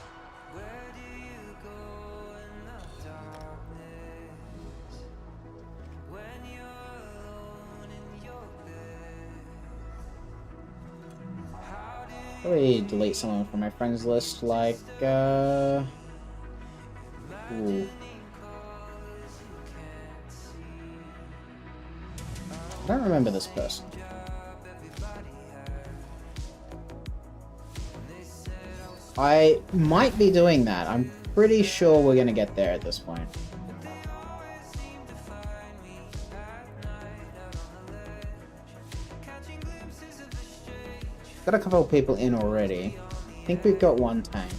Probably delete someone from my friends list, like, ooh. I don't remember this person. I might be doing that. I'm pretty sure we're gonna get there at this point. Got a couple of people in already. I think we've got 1 tank.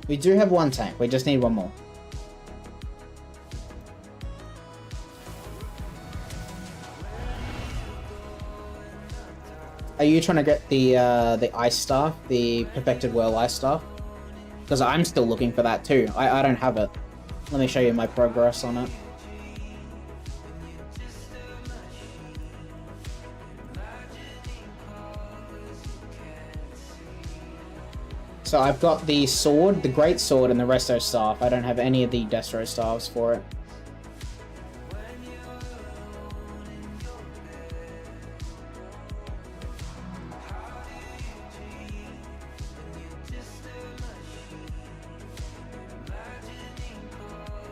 We do have 1 tank, we just need 1 more. Are you trying to get the ice staff, the perfected whirl ice staff? Because I'm still looking for that too. I don't have it. Let me show you my progress on it. So I've got the sword, the great sword, and the resto staff. I don't have any of the destro staffs for it.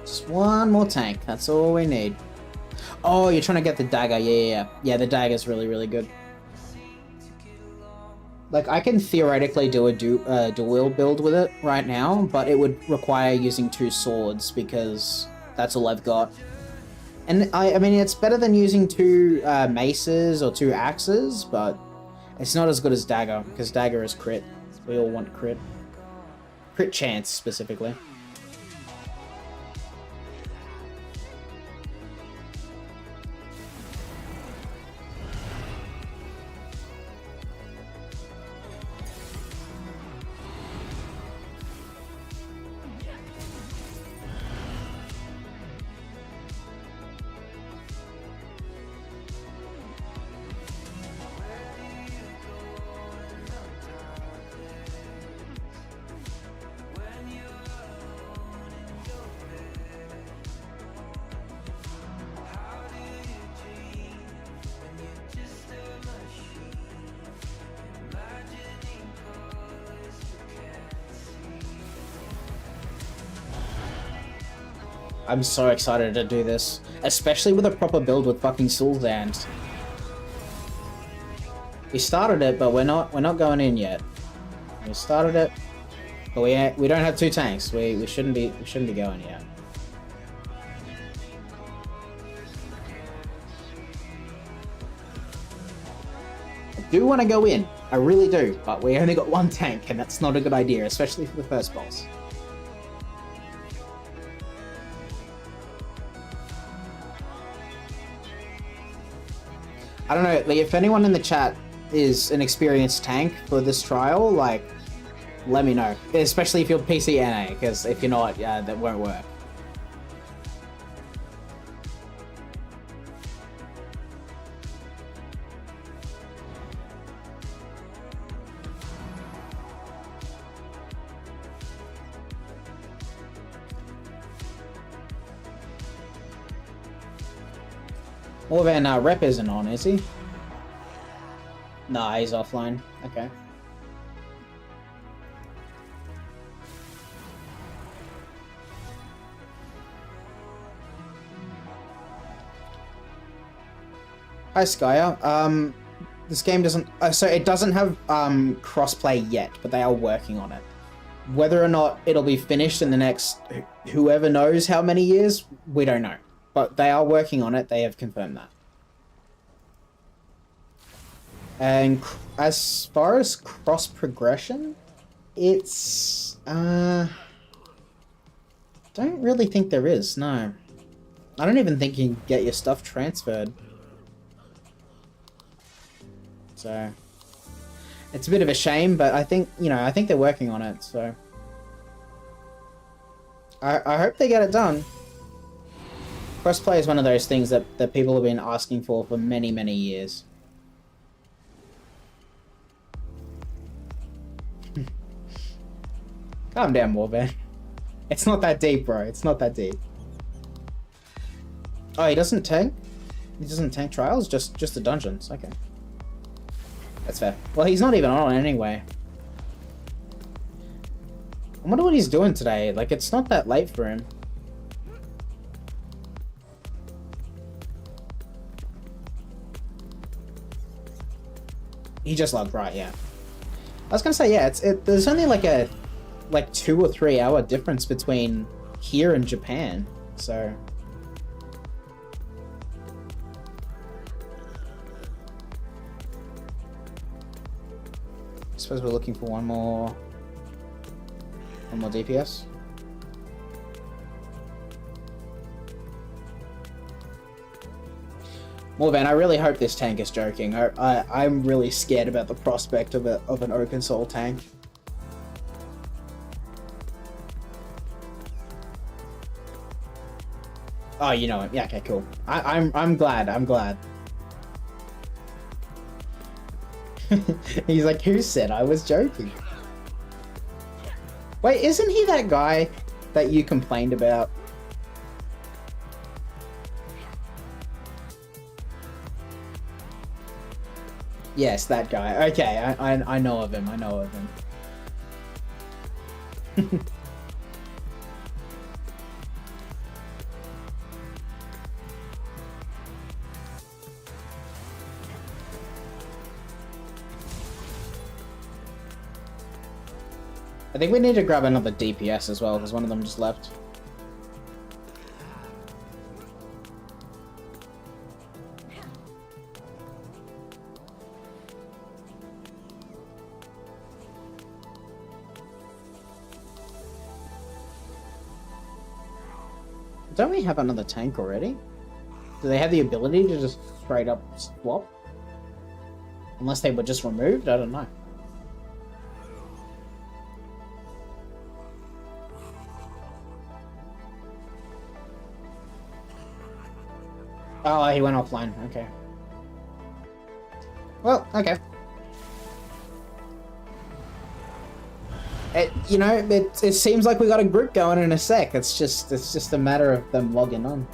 Just 1 more tank. That's all we need. Oh, you're trying to get the dagger. Yeah, the dagger's really, really good. Like, I can theoretically do a dual build with it right now, but it would require using 2 swords because that's all I've got. And I mean, it's better than using 2 maces or 2 axes, but it's not as good as dagger because dagger is crit. We all want crit. Crit chance, specifically. I'm so excited to do this, especially with a proper build with fucking Sul'Zans. We started it, but we're not going in yet. We started it, but we don't have 2 tanks. We shouldn't be going yet. I do want to go in. I really do, but we only got 1 tank, and that's not a good idea, especially for the first boss. I don't know, like, if anyone in the chat is an experienced tank for this trial, like, let me know. Especially if you're PC NA, because if you're not, yeah, that won't work. Morvan, rep isn't on, is he? Nah, he's offline. Okay. Hi, Skya. This game doesn't... so it doesn't have crossplay yet, but they are working on it. Whether or not it'll be finished in the next... whoever knows how many years, we don't know. But they are working on it, they have confirmed that. And as far as cross progression, it's... don't really think there is, no. I don't even think you can get your stuff transferred. So... it's a bit of a shame, but I think, you know, I think they're working on it, so... I hope they get it done. Crossplay is one of those things that people have been asking for many, many years. Calm down, Warband. It's not that deep, bro. It's not that deep. Oh, he doesn't tank? He doesn't tank trials? Just the dungeons. Okay. That's fair. Well, he's not even on anyway. I wonder what he's doing today. Like, it's not that late for him. He just logged, right, yeah. I was gonna say, yeah, there's only like a 2 or 3 hour difference between here and Japan, so... I suppose we're looking for one more DPS. Morvan, I really hope this tank is joking. I'm really scared about the prospect of an open soul tank. Oh, you know it. Yeah, okay, cool. I'm glad. I'm glad. He's like, who said I was joking? Wait, isn't he that guy that you complained about? Yes, that guy. Okay, I know of him. I know of him. I think we need to grab another DPS as well, because one of them just left. Don't we have another tank already? Do they have the ability to just straight up swap? Unless they were just removed? I don't know. Oh, he went offline. Okay. Well, okay. You know, it seems like we got a group going in a sec. It's just a matter of them logging on.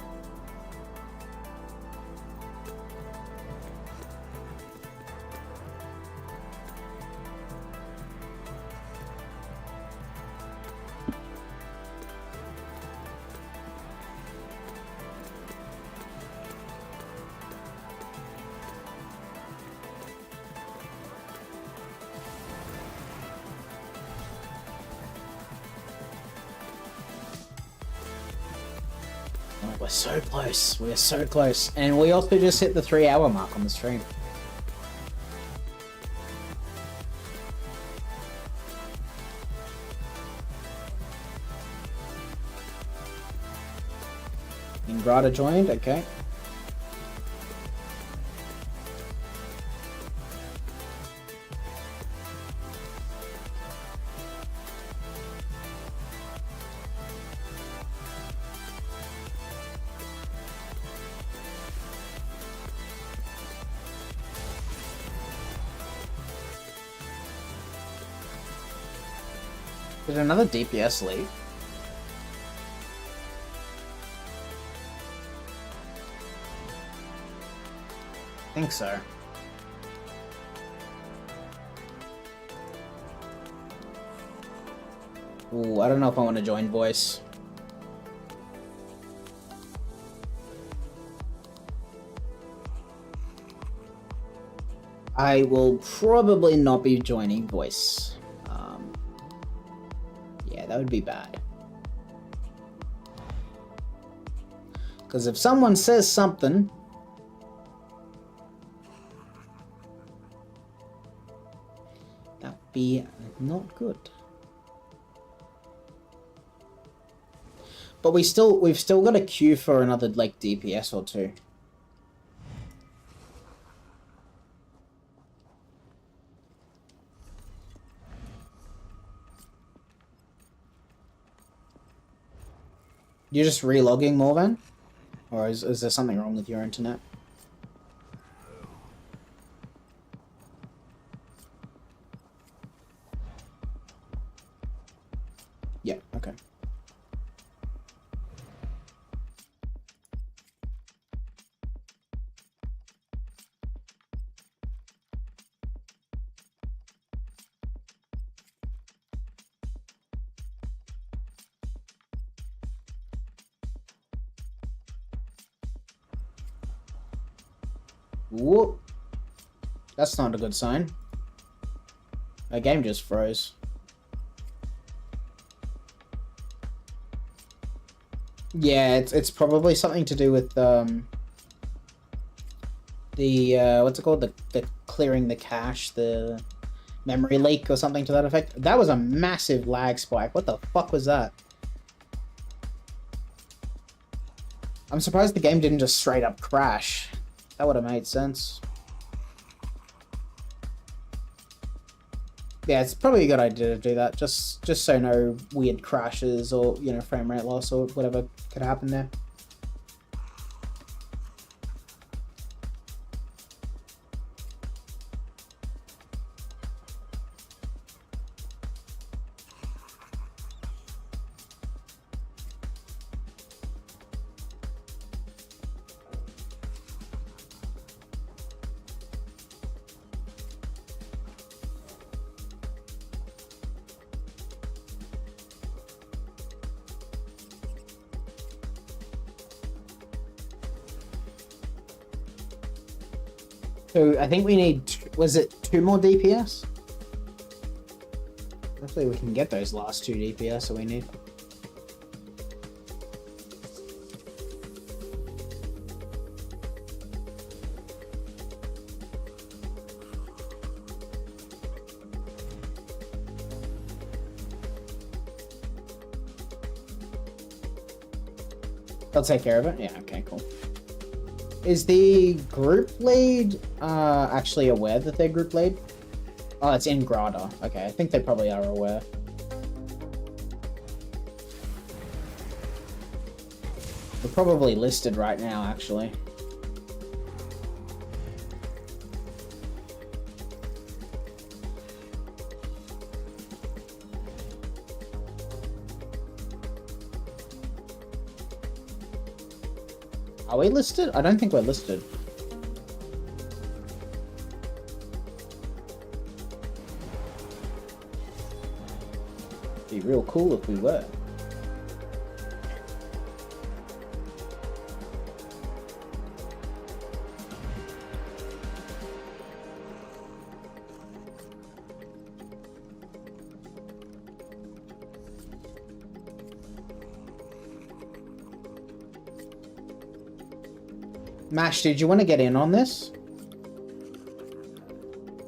We're so close. We're so close. And we also just hit the 3-hour mark on the stream. Ingrata joined, okay. Did another DPS leave? I think so. Ooh, I don't know if I want to join voice. I will probably not be joining voice. Yeah, that would be bad. Because if someone says something, that would be not good. But we've still got a queue for another like DPS or two. You're just relogging, Morvan? Or is there something wrong with your internet? Yeah, okay. Whoop. That's not a good sign. My game just froze. Yeah, it's probably something to do with the what's it called? The clearing the cache, the memory leak or something to that effect. That was a massive lag spike. What the fuck was that? I'm surprised the game didn't just straight up crash. That would have made sense. Yeah, it's probably a good idea to do that, just so no weird crashes or, you know, frame rate loss or whatever could happen there. So I think we need, was it 2 more DPS? Hopefully we can get those last 2 DPS that we need. They'll take care of it? Yeah, okay, cool. Is the group lead actually aware that they're group lead? Oh, it's in Grada. Okay, I think they probably are aware. They're probably listed right now, actually. Are we listed? I don't think we're listed. Be real cool if we were. Mash, did you want to get in on this?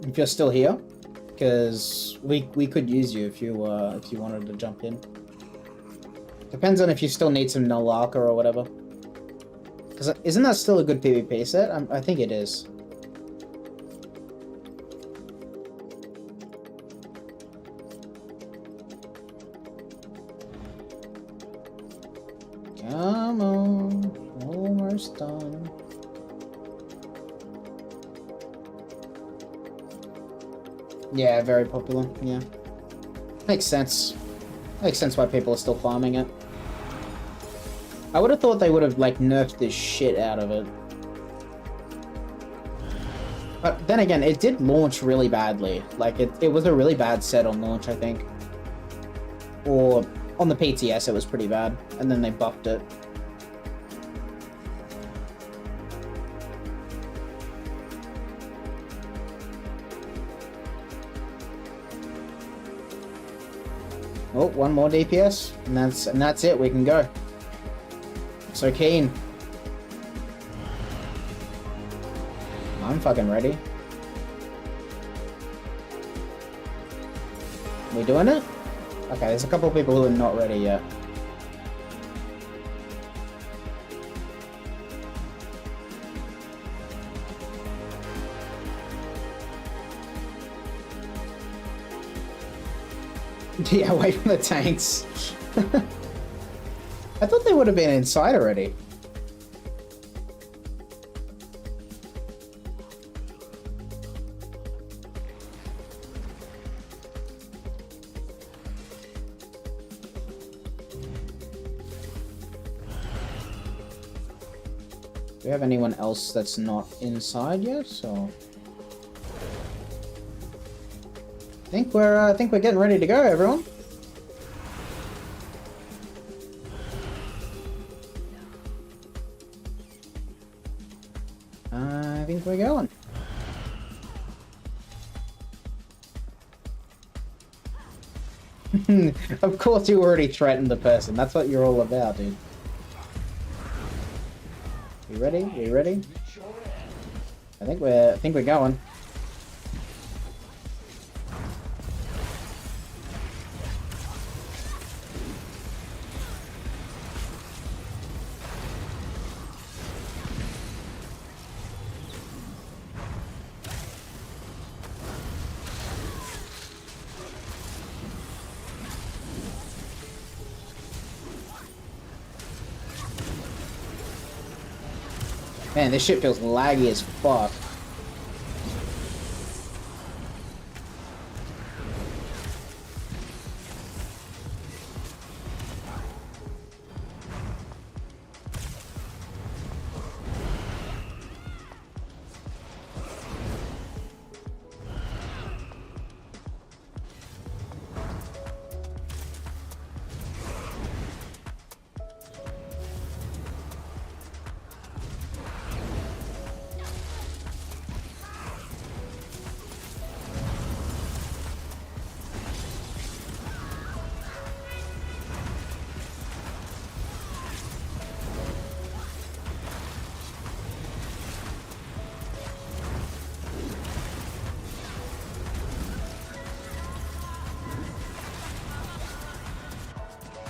If you're still here, because we could use you if you wanted to jump in. Depends on if you still need some Nullaka or whatever. Because isn't that still a good PvP set? I think it is. Come on, almost done. Yeah, very popular, yeah. Makes sense. Makes sense why people are still farming it. I would have thought they would have, like, nerfed the shit out of it. But then again, it did launch really badly. Like, it was a really bad set on launch, I think. Or on the PTS it was pretty bad, and then they buffed it. Oh, one more DPS, and that's it. We can go. So keen. I'm fucking ready. We doing it? Okay, there's a couple of people who are not ready yet. Yeah, away from the tanks. I thought they would have been inside already. Do we have anyone else that's not inside yet? So I think we're getting ready to go, everyone. I think we're going. Of course you already threatened the person. That's what you're all about, dude. You ready? You ready? I think we're going. Man, this shit feels laggy as fuck.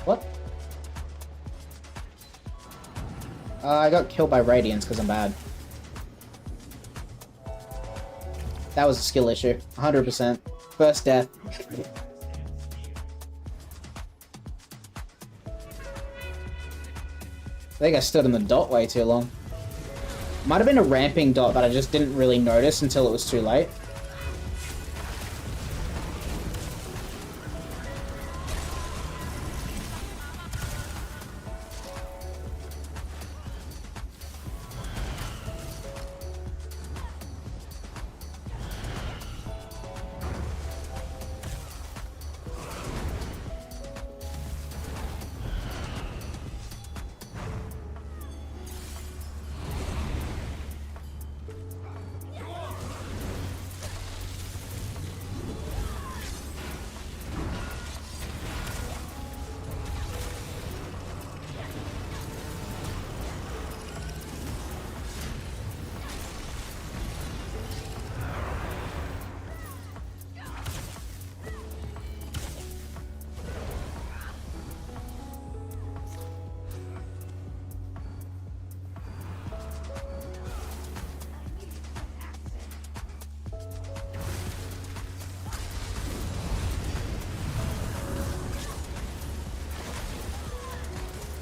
What? I got killed by Radiance because I'm bad. That was a skill issue. 100%. First death. I think I stood in the dot way too long. Might have been a ramping dot, but I just didn't really notice until it was too late.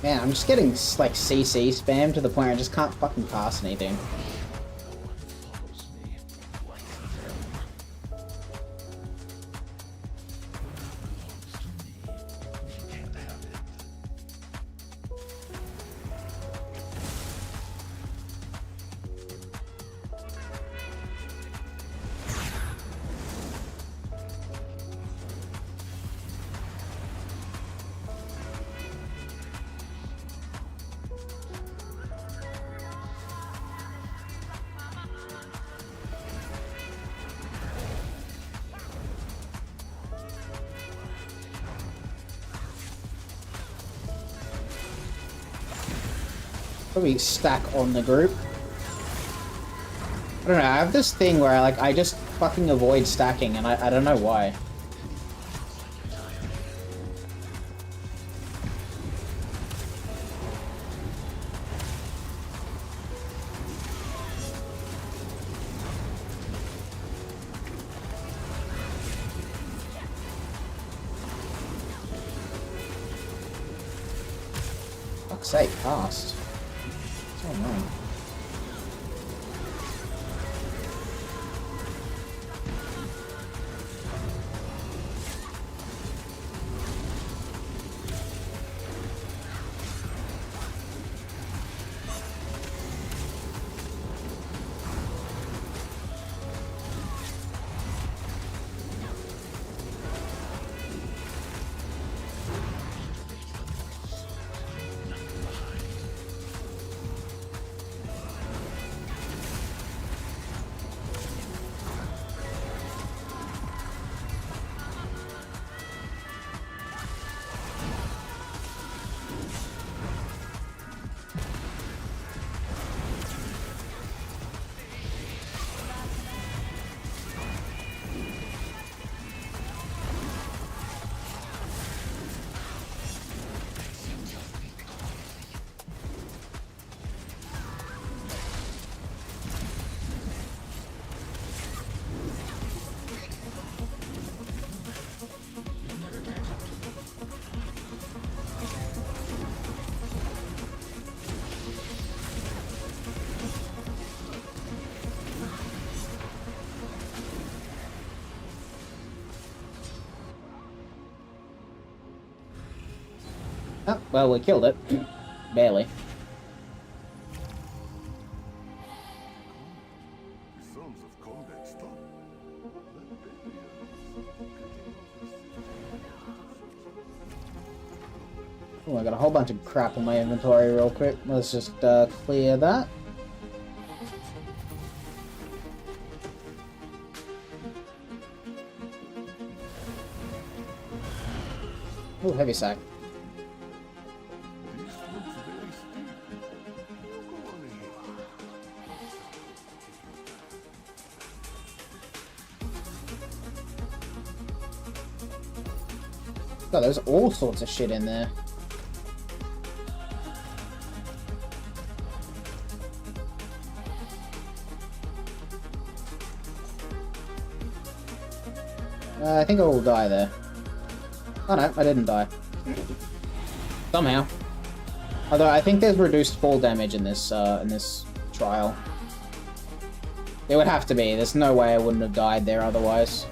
Man, I'm just getting like CC spam to the point where I just can't fucking cast anything. Probably stack on the group. I don't know, I have this thing where I just fucking avoid stacking and I don't know why. Fuck's sake, fast. So annoying. Oh, well, we killed it. Barely. Oh, I got a whole bunch of crap in my inventory real quick. Let's just clear that. Oh, heavy sack. God, there's all sorts of shit in there. I think I will die there. Oh no, I didn't die. Somehow. Although I think there's reduced fall damage in this trial. There would have to be. There's no way I wouldn't have died there otherwise.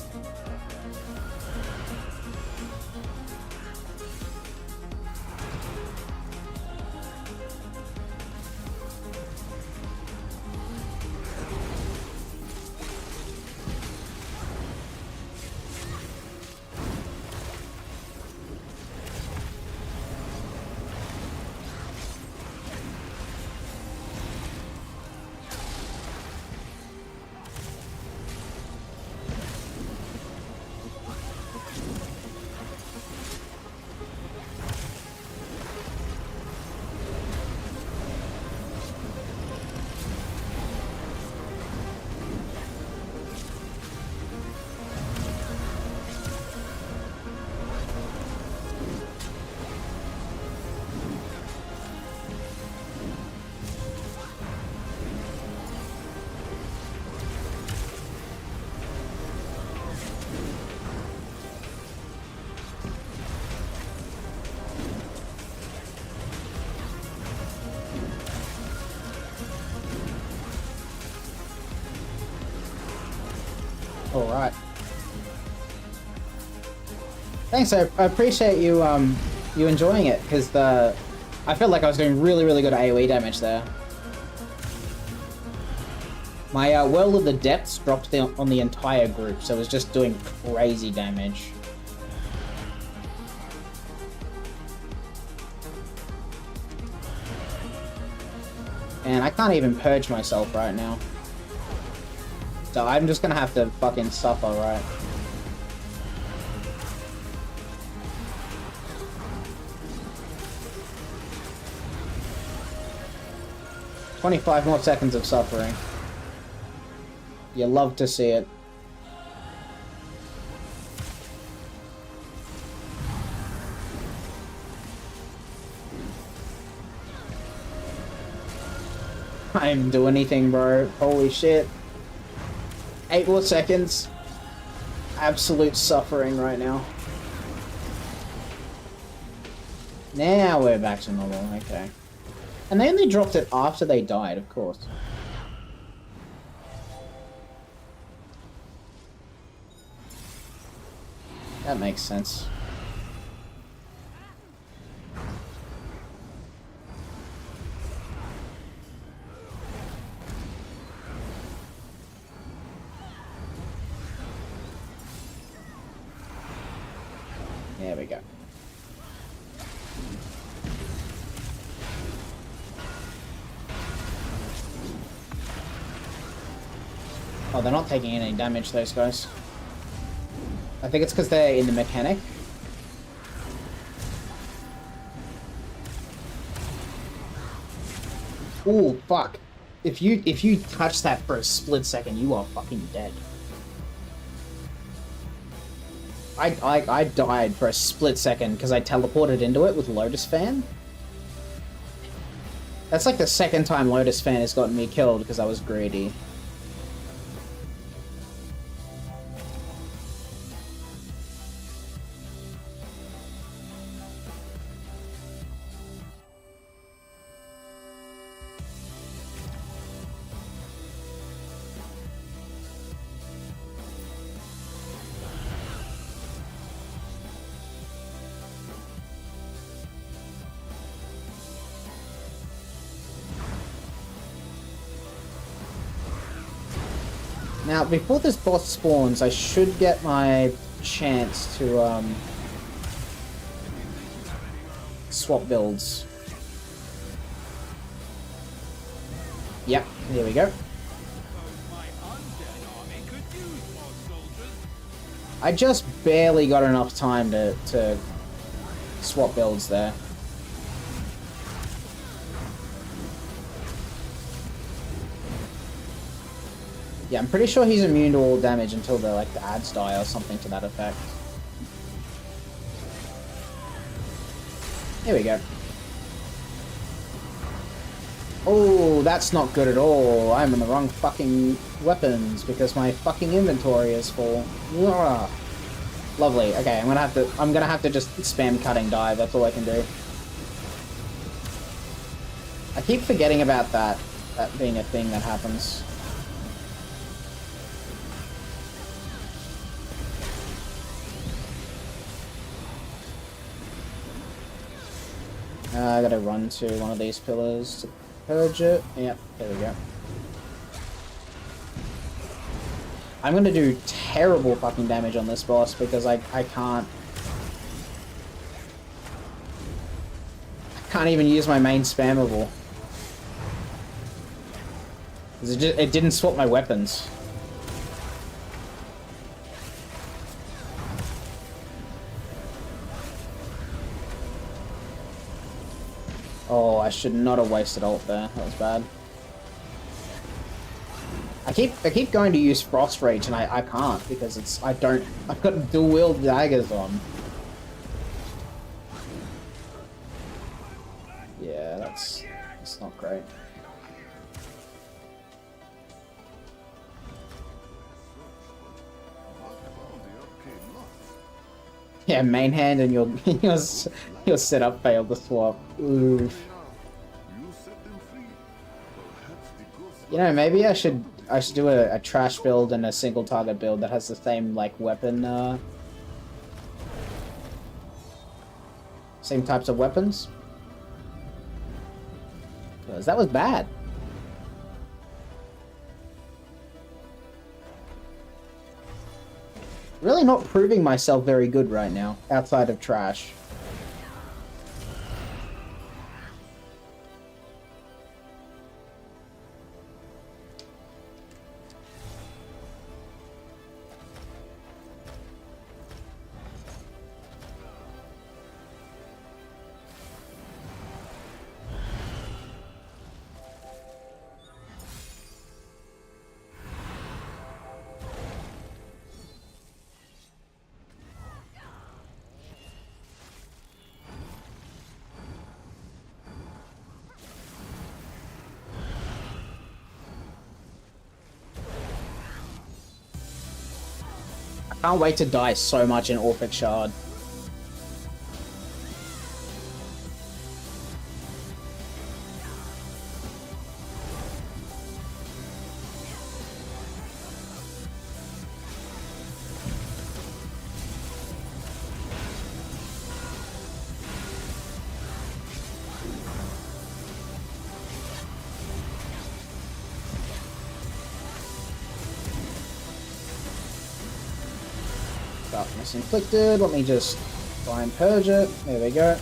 Thanks, I appreciate you you enjoying it, because I felt like I was doing really good AoE damage there. My World of the Depths dropped on the entire group, so it was just doing crazy damage. And I can't even purge myself right now. So I'm just gonna have to fucking suffer, right? "25 more seconds of suffering. You love to see it. I didn't do anything, bro. Holy shit. 8 more seconds. Absolute suffering right now. Now we're back to normal, okay. And they only dropped it after they died, of course. That makes sense. There we go. Oh, they're not taking any damage, those guys. I think it's because they're in the mechanic. Ooh, fuck. If you touch that for a split second, you are fucking dead. I died for a split second because I teleported into it with Lotus Fan. That's like the second time Lotus Fan has gotten me killed because I was greedy. Now, before this boss spawns, I should get my chance to, swap builds. Yep, here we go. I just barely got enough time to swap builds there. Yeah, I'm pretty sure he's immune to all damage until the ads die or something to that effect. Here we go. Oh, that's not good at all. I'm in the wrong fucking weapons because my fucking inventory is full. Ugh. Lovely. Okay, I'm gonna have to just spam cutting dive. That's all I can do. I keep forgetting about that being a thing that happens. I gotta run to one of these pillars to purge it. Yep, there we go. I'm gonna do terrible fucking damage on this boss because I can't even use my main spammable. It didn't swap my weapons. Oh, I should not have wasted ult there. That was bad. I keep going to use Frost Rage and I can't because I've got dual wield daggers on. Yeah, that's not great. Yeah, main hand and your setup failed to swap. Oof. You know, maybe I should do a trash build and a single target build that has the same weapon Same types of weapons. Because that was bad. Really not proving myself very good right now, outside of trash. Can't wait to die so much in Orphic Shard. Darkness inflicted. Let me just try and purge it. There we go.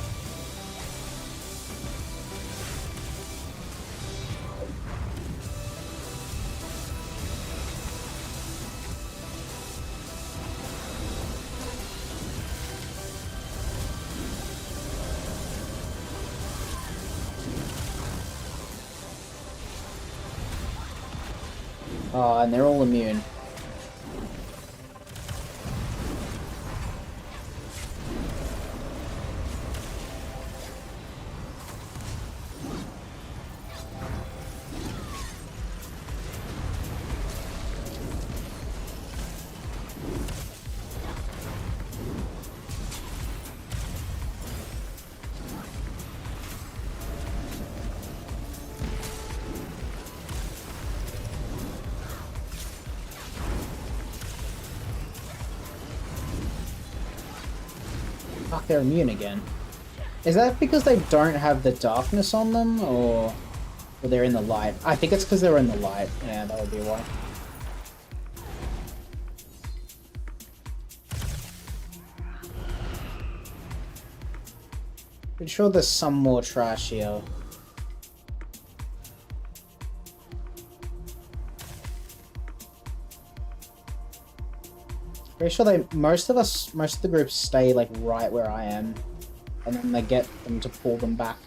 Oh, and they're all immune. Fuck, they're immune again. Is that because they don't have the darkness on them, or they're in the light? I think it's because they're in the light. Yeah, that would be why. Pretty sure there's some more trash here. Pretty sure most of the groups stay like right where I am, and then they get them to pull them back.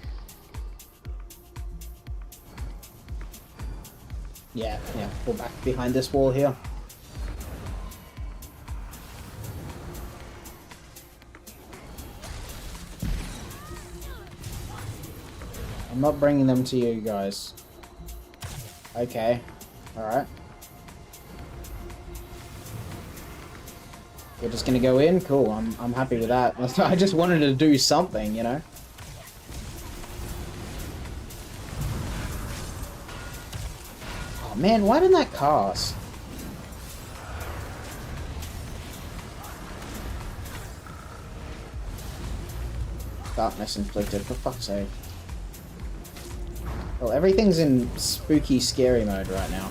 Yeah, pull back behind this wall here. I'm not bringing them to you guys. Okay, alright. You're just gonna go in? Cool, I'm happy with that. I just wanted to do something, you know? Oh man, why didn't that cast? Darkness inflicted, for fuck's sake. Well, everything's in spooky, scary mode right now.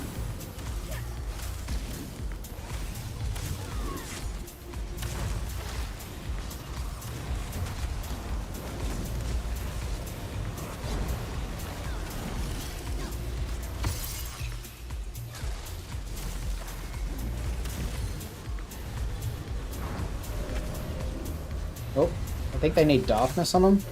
Oh, I think they need darkness on them.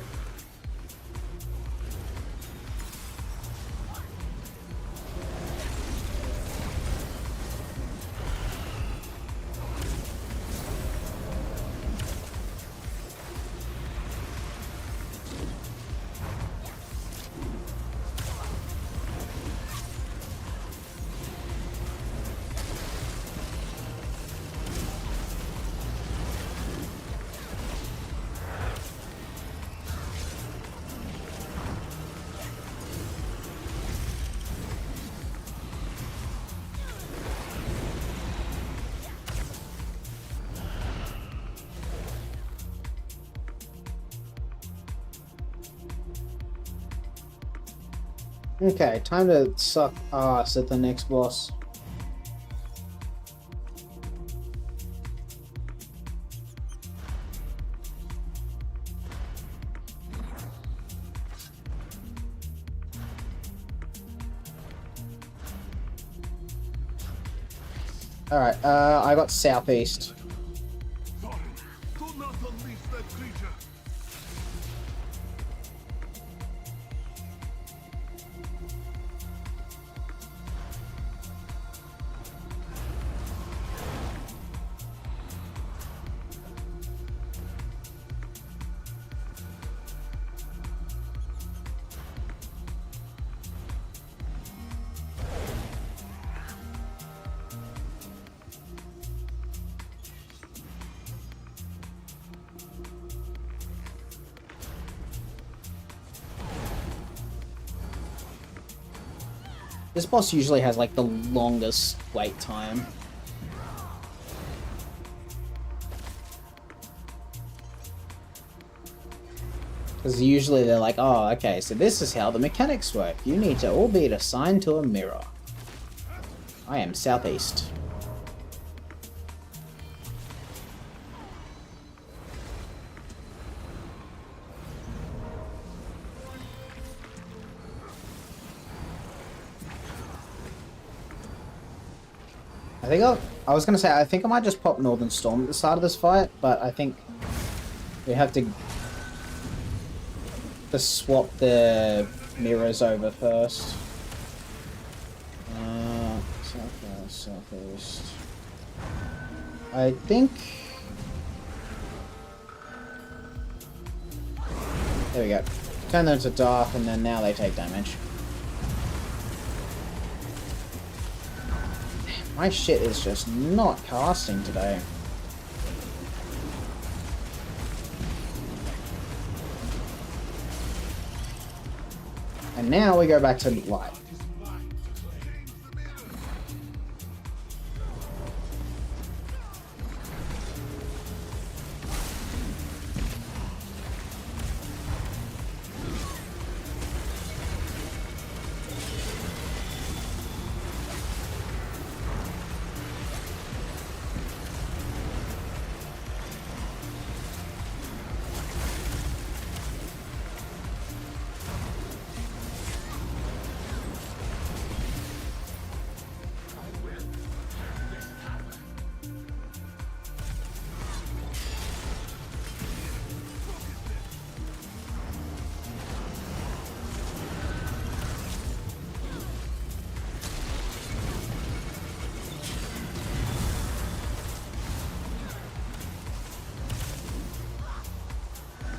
Okay, time to suck ass at the next boss. Alright, I got southeast. Do not unleash that creature. This boss usually has like the longest wait time. Because usually they're like, oh, okay, so this is how the mechanics work. You need to all be assigned to a mirror. I am southeast. I was gonna say, I think I might just pop Northern Storm at the start of this fight, but I think we have to swap the mirrors over first. Southwest, southeast. I think... There we go. Turn them to dark, and then now they take damage. My shit is just not casting today. And now we go back to light.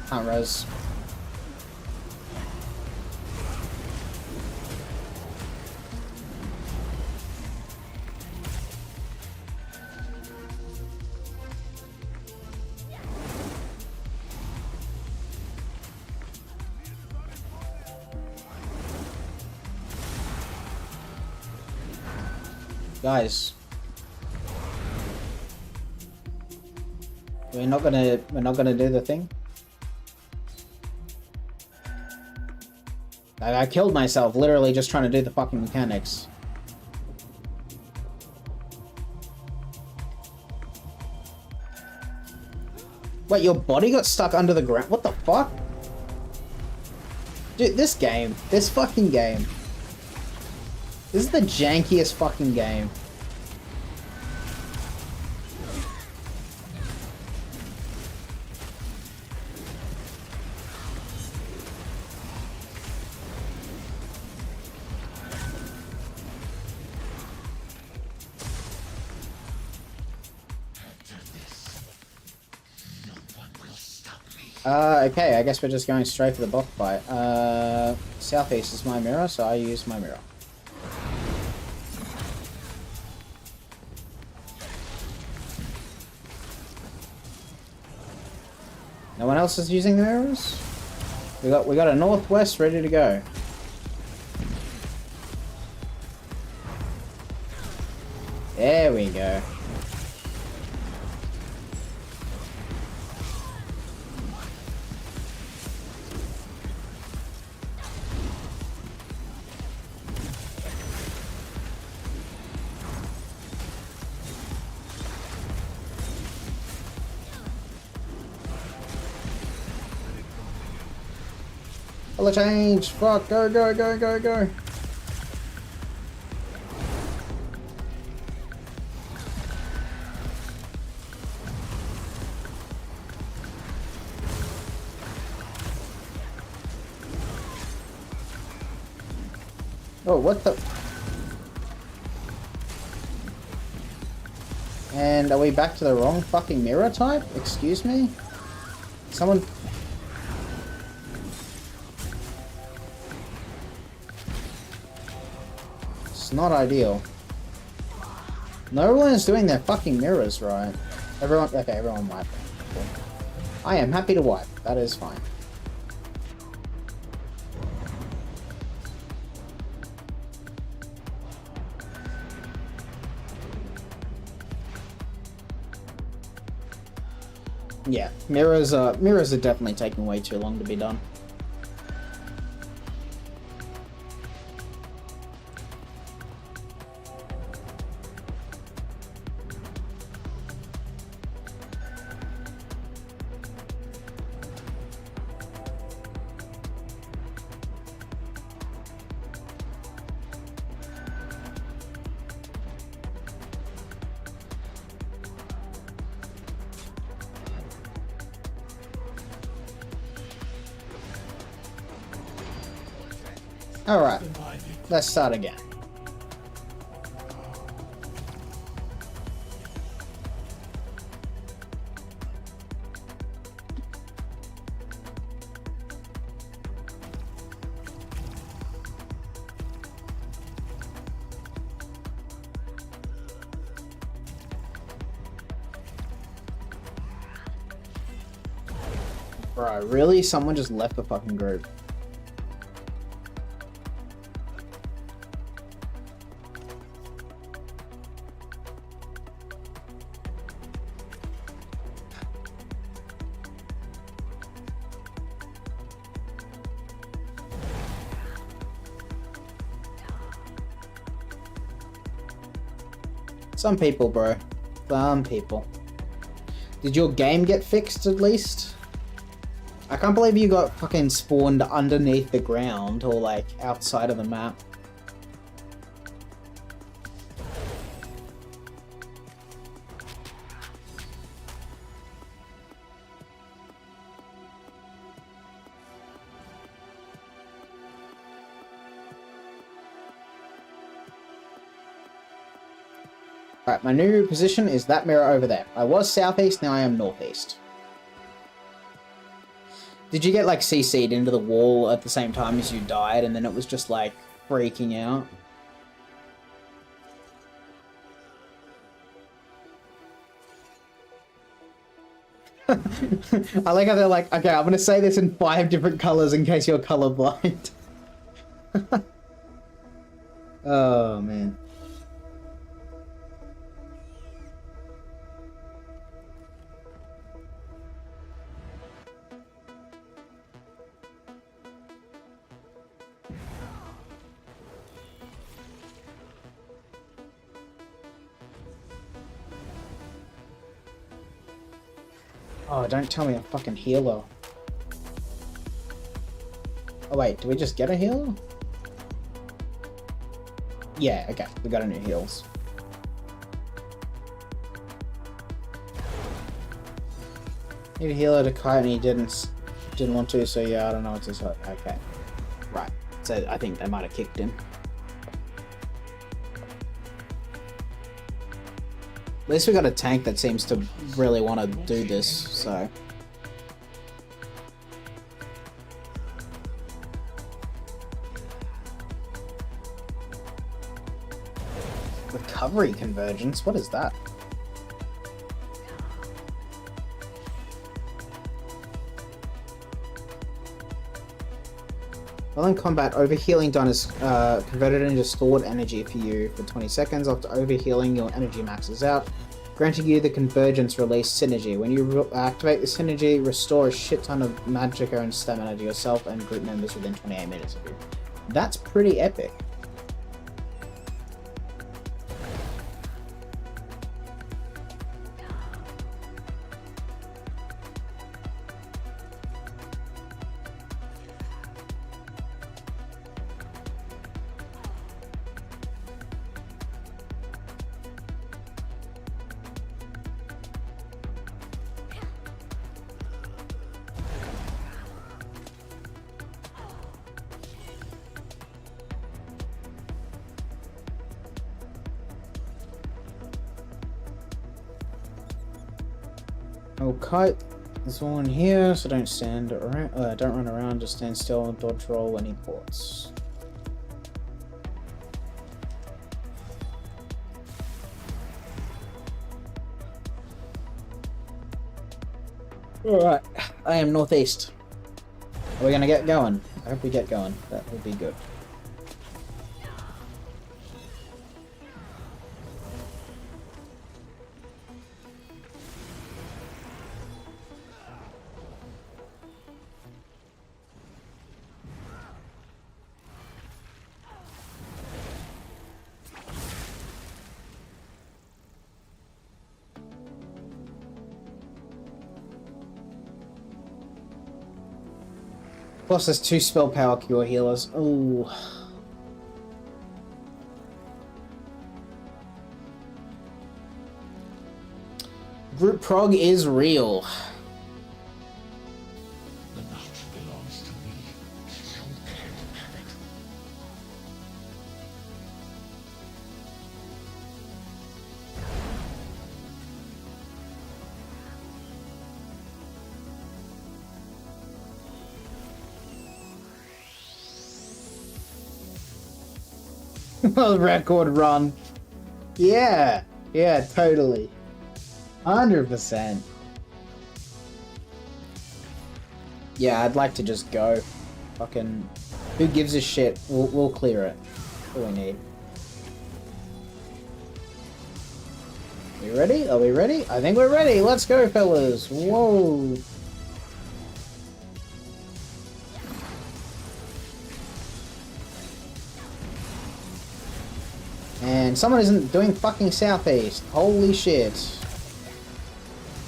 Can't res. Guys, we're not gonna do the thing. I killed myself literally just trying to do the fucking mechanics. Wait, your body got stuck under the ground? What the fuck? Dude, this fucking game. This is the jankiest fucking game. Okay, I guess we're just going straight for the boss fight. Southeast is my mirror, so I use my mirror. No one else is using the mirrors? We got a northwest ready to go. There we go. Color change! Fuck, go, go, go, go, go! Oh, what the? And are we back to the wrong fucking mirror type? Excuse me? Someone... It's not ideal. No one is doing their fucking mirrors right. Everyone... Okay, everyone wipe. Cool. I am happy to wipe. That is fine. Yeah, mirrors are definitely taking way too long to be done. Alright, let's start again. Bro, really? Someone just left the fucking group. Some people, bro. Some people. Did your game get fixed at least? I can't believe you got fucking spawned underneath the ground or like outside of the map. Alright, my new position is that mirror over there. I was southeast, now I am northeast. Did you get like CC'd into the wall at the same time as you died and then it was just like freaking out? I like how they're like, okay, I'm gonna say this in 5 different colors in case you're colorblind. Oh man. Oh, don't tell me a fucking healer. Oh wait, do we just get a healer? Yeah, okay, we got a new heals. Need a healer to kite and he didn't want to, so yeah, I don't know what to say. Okay. Right. So I think they might have kicked him. At least we got a tank that seems to really want to do this, so... Recovery convergence? What is that? While in combat, overhealing done is converted into stored energy for you for 20 seconds. After overhealing, your energy maxes out, granting you the convergence release synergy. When you activate the synergy, restore a shit ton of magicka and stamina to yourself and group members within 28 minutes of you. That's pretty epic. I'll kite this one here, so don't stand around. Don't run around. Just stand still and dodge roll when he ports. Alright, I am northeast. Are we gonna get going? I hope we get going. That would be good. Plus, there's 2 spell power cure healers. Ooh. Group prog is real. The knot belongs to me. You can't have it. Record run. Yeah. Yeah, totally. 100%. Yeah, I'd like to just go. Fucking... Who gives a shit? We'll clear it. That's all we need. We ready? Are we ready? I think we're ready. Let's go, fellas. Whoa. And someone isn't doing fucking southeast. Holy shit.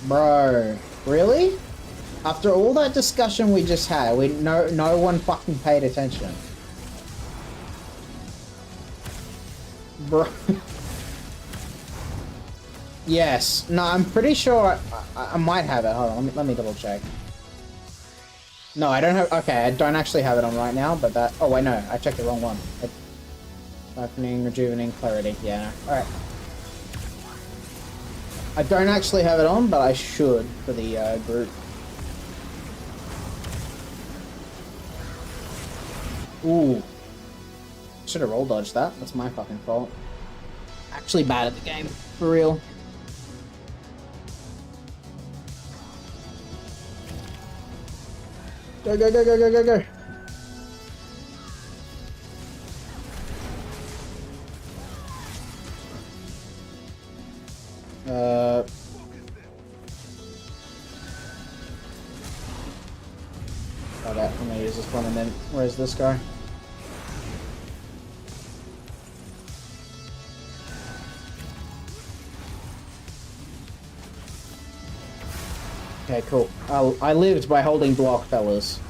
Bro. Really? After all that discussion we just had, no one fucking paid attention. Bro. Yes. No, I'm pretty sure I might have it. Hold on, let me double check. No, I don't have... Okay, I don't actually have it on right now, but that... Oh, wait, no. I checked the wrong one. Siphoning, rejuvenating, clarity. Yeah, no. Alright. I don't actually have it on, but I should for the group. Ooh. Should have roll dodged that. That's my fucking fault. Actually bad at the game. For real. Go, go, go, go, go, go, go. Okay, I'm gonna use this one and then where's this guy? Okay, cool. I lived by holding block, fellas.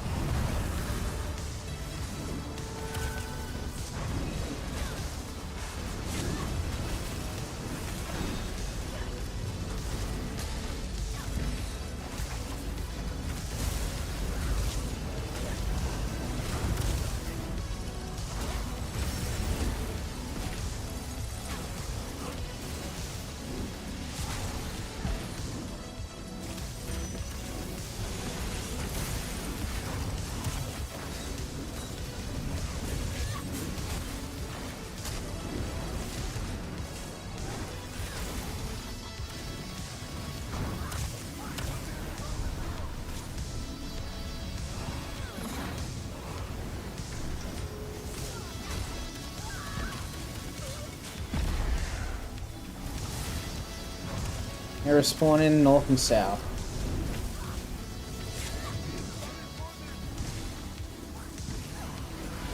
They're spawning north and south.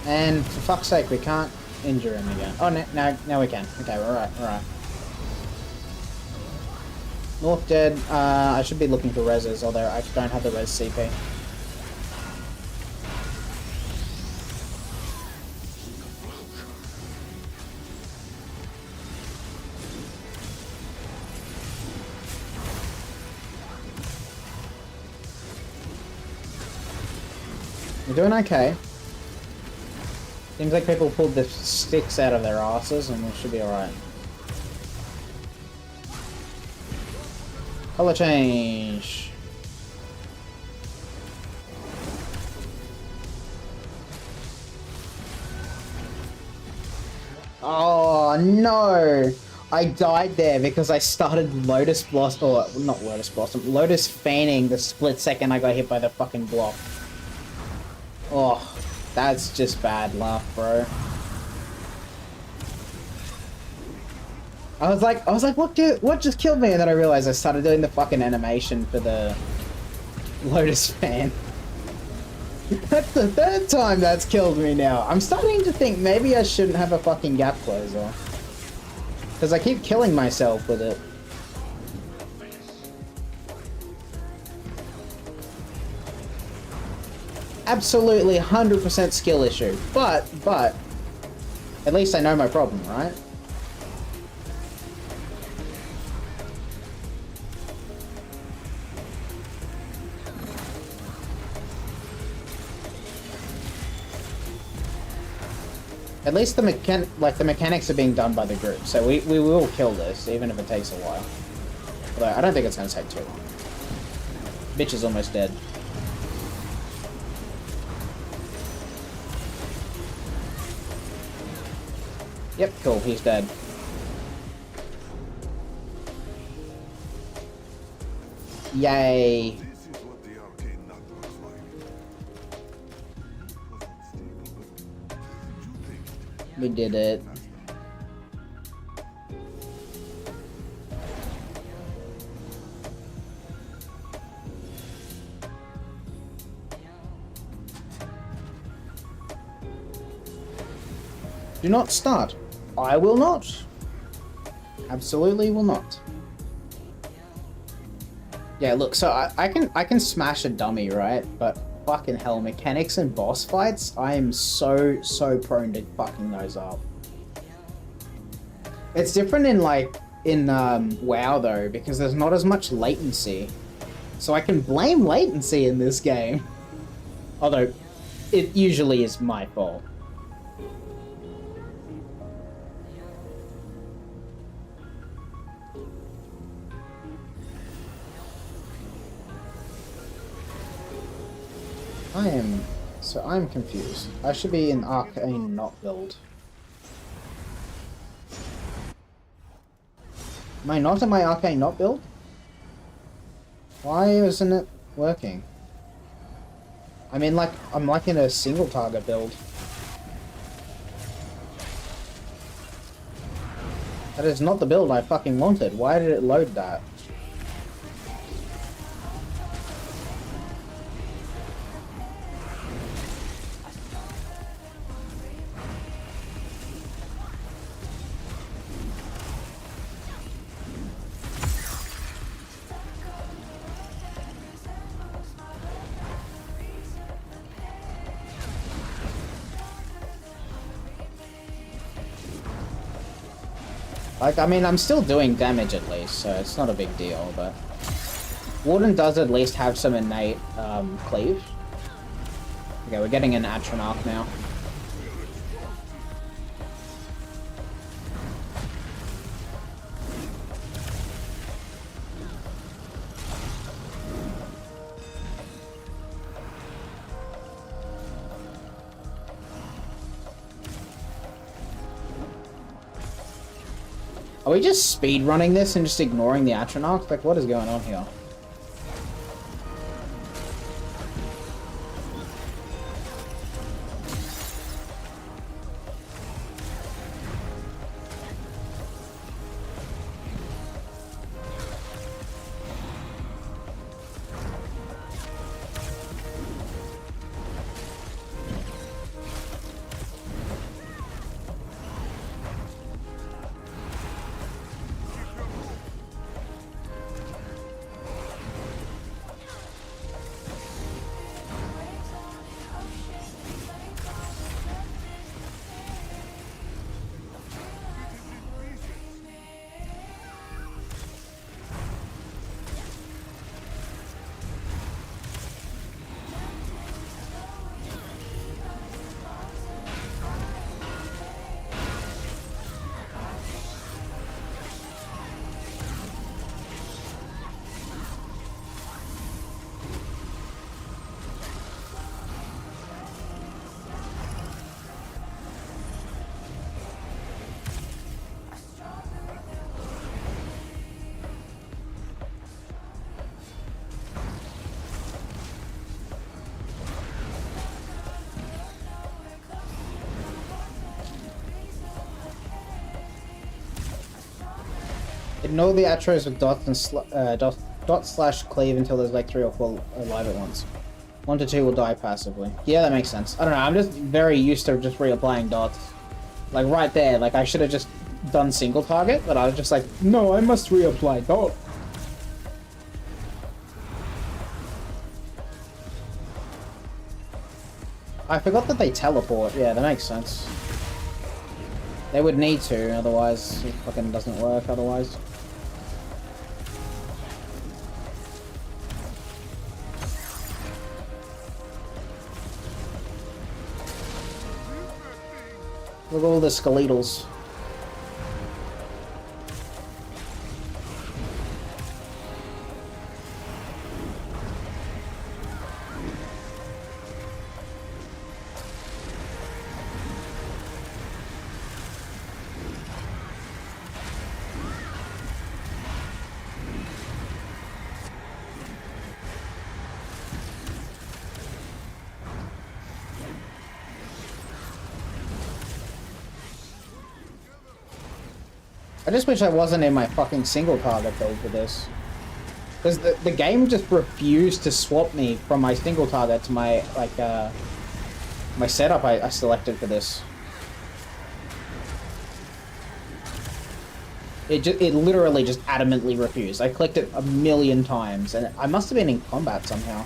And for fuck's sake, we can't injure him again. Oh, no, now we can. Okay, we're alright, we're alright. North dead. I should be looking for reses, although I don't have the res CP. We're doing okay. Seems like people pulled the sticks out of their asses and we should be alright. Color change. Oh no! I died there because I started Lotus Blossom, or not Lotus Blossom, Lotus Fanning the split second I got hit by the fucking block. Oh, that's just bad luck, bro. I was like, what just killed me? And then I realized I started doing the fucking animation for the Lotus Fan. That's the third time that's killed me now. I'm starting to think maybe I shouldn't have a fucking gap closer. Because I keep killing myself with it. Absolutely 100% skill issue. But, at least I know my problem, right? At least the mechanics are being done by the group, so we will kill this, even if it takes a while. Although, I don't think it's going to take too long. Bitch is almost dead. Yep, cool, he's dead. Yay. We did it. Do not start. I will not. Absolutely will not. Yeah, look, so I can smash a dummy, right? But fucking hell, mechanics and boss fights, I am so prone to fucking those up. It's different in WoW though, because there's not as much latency. So I can blame latency in this game. Although, it usually is my fault. I'm confused. I should be in Arcane not build. Am I not in my Arcane not build? Why isn't it working? I mean, I'm like in a single target build. That is not the build I fucking wanted. Why did it load that? I mean, I'm still doing damage at least, so it's not a big deal, but... Warden does at least have some innate, cleave. Okay, we're getting an Atronach now. Are we just speed running this and just ignoring the Atronach? Like, what is going on here? Ignore the atros with dots and dot slash cleave until there's like 3 or 4 alive at once. 1 to 2 will die passively. Yeah, that makes sense. I don't know, I'm just very used to just reapplying dots. Like right there, like I should have just done single target, but I was just like, no, I must reapply dot. I forgot that they teleport. Yeah, that makes sense. They would need to, otherwise it fucking doesn't work otherwise. Look at all the skeletals. I just wish I wasn't in my fucking single target build for this. Because the game just refused to swap me from my single target to my, like, my setup I selected for this. It literally just adamantly refused. I clicked it a million times, and I must have been in combat somehow.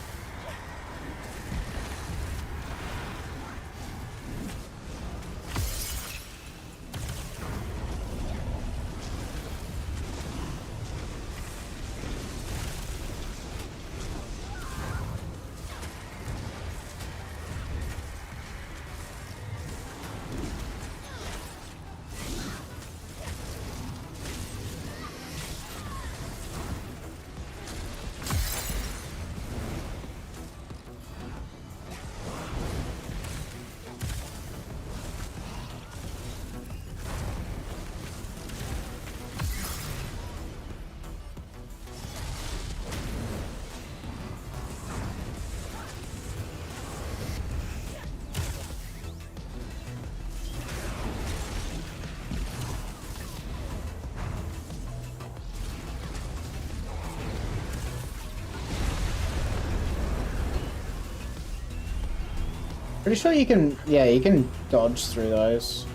Pretty sure you can, yeah, you can dodge through those.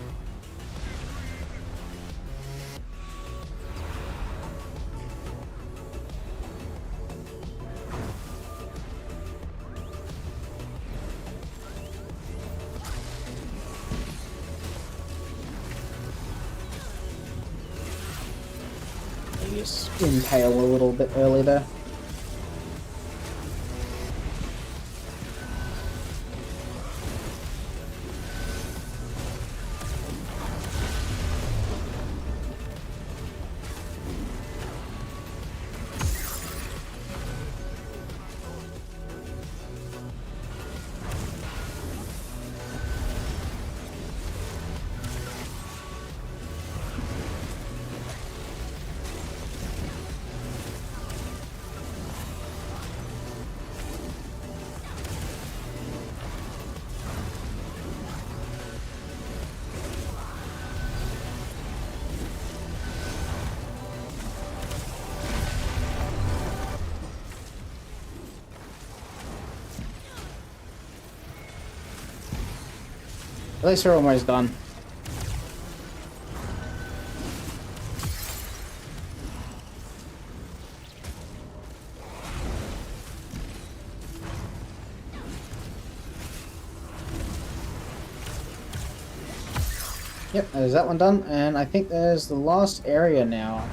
Maybe just impale a little bit early there. At least we're almost done. Yep, there's that one done, and I think there's the last area now.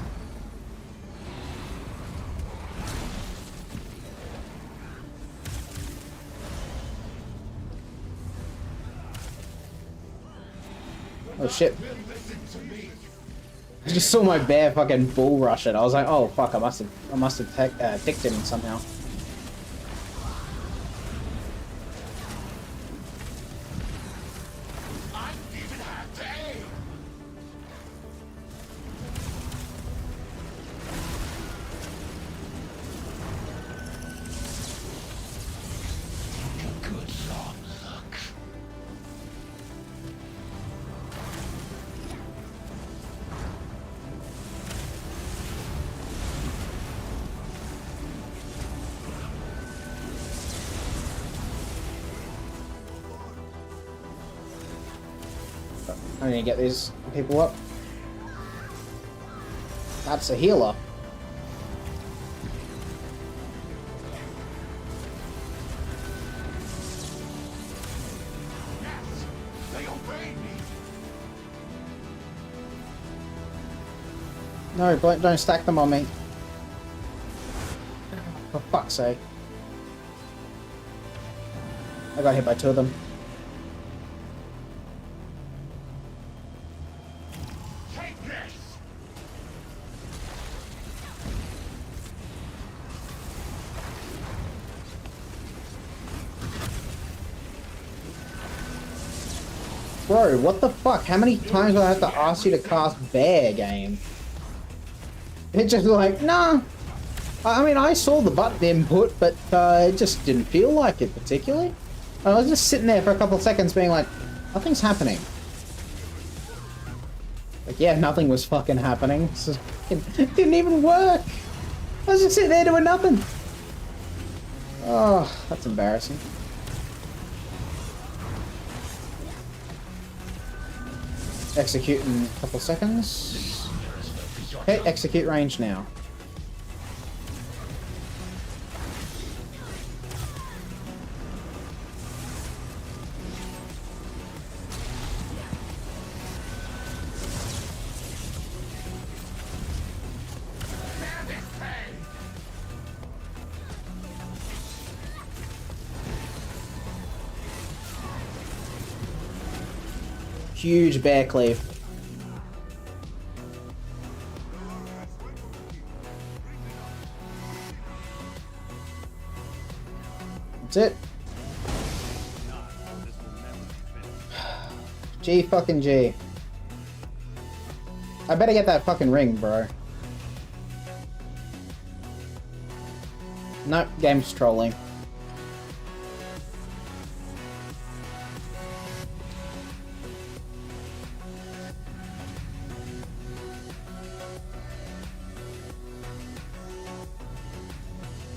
Oh shit. I just saw my bear fucking bull rush it. I was like, oh fuck, I must have ticked him somehow. I need to get these people up. That's a healer. They obey me. No, don't stack them on me. For fuck's sake. I got hit by 2 of them. Take this. Bro, what the fuck? How many times do I have to ask you to cast Bear game? It's just like, nah. I mean, I saw the button input, but it just didn't feel like it particularly. I was just sitting there for a couple of seconds being like, nothing's happening. Like, yeah, nothing was fucking happening. It didn't even work. I was just sitting there doing nothing. Oh, that's embarrassing. Execute in a couple seconds. Okay, execute range now. Huge bear cleave. That's it. G fucking G. I better get that fucking ring, bro. Nope, game's trolling.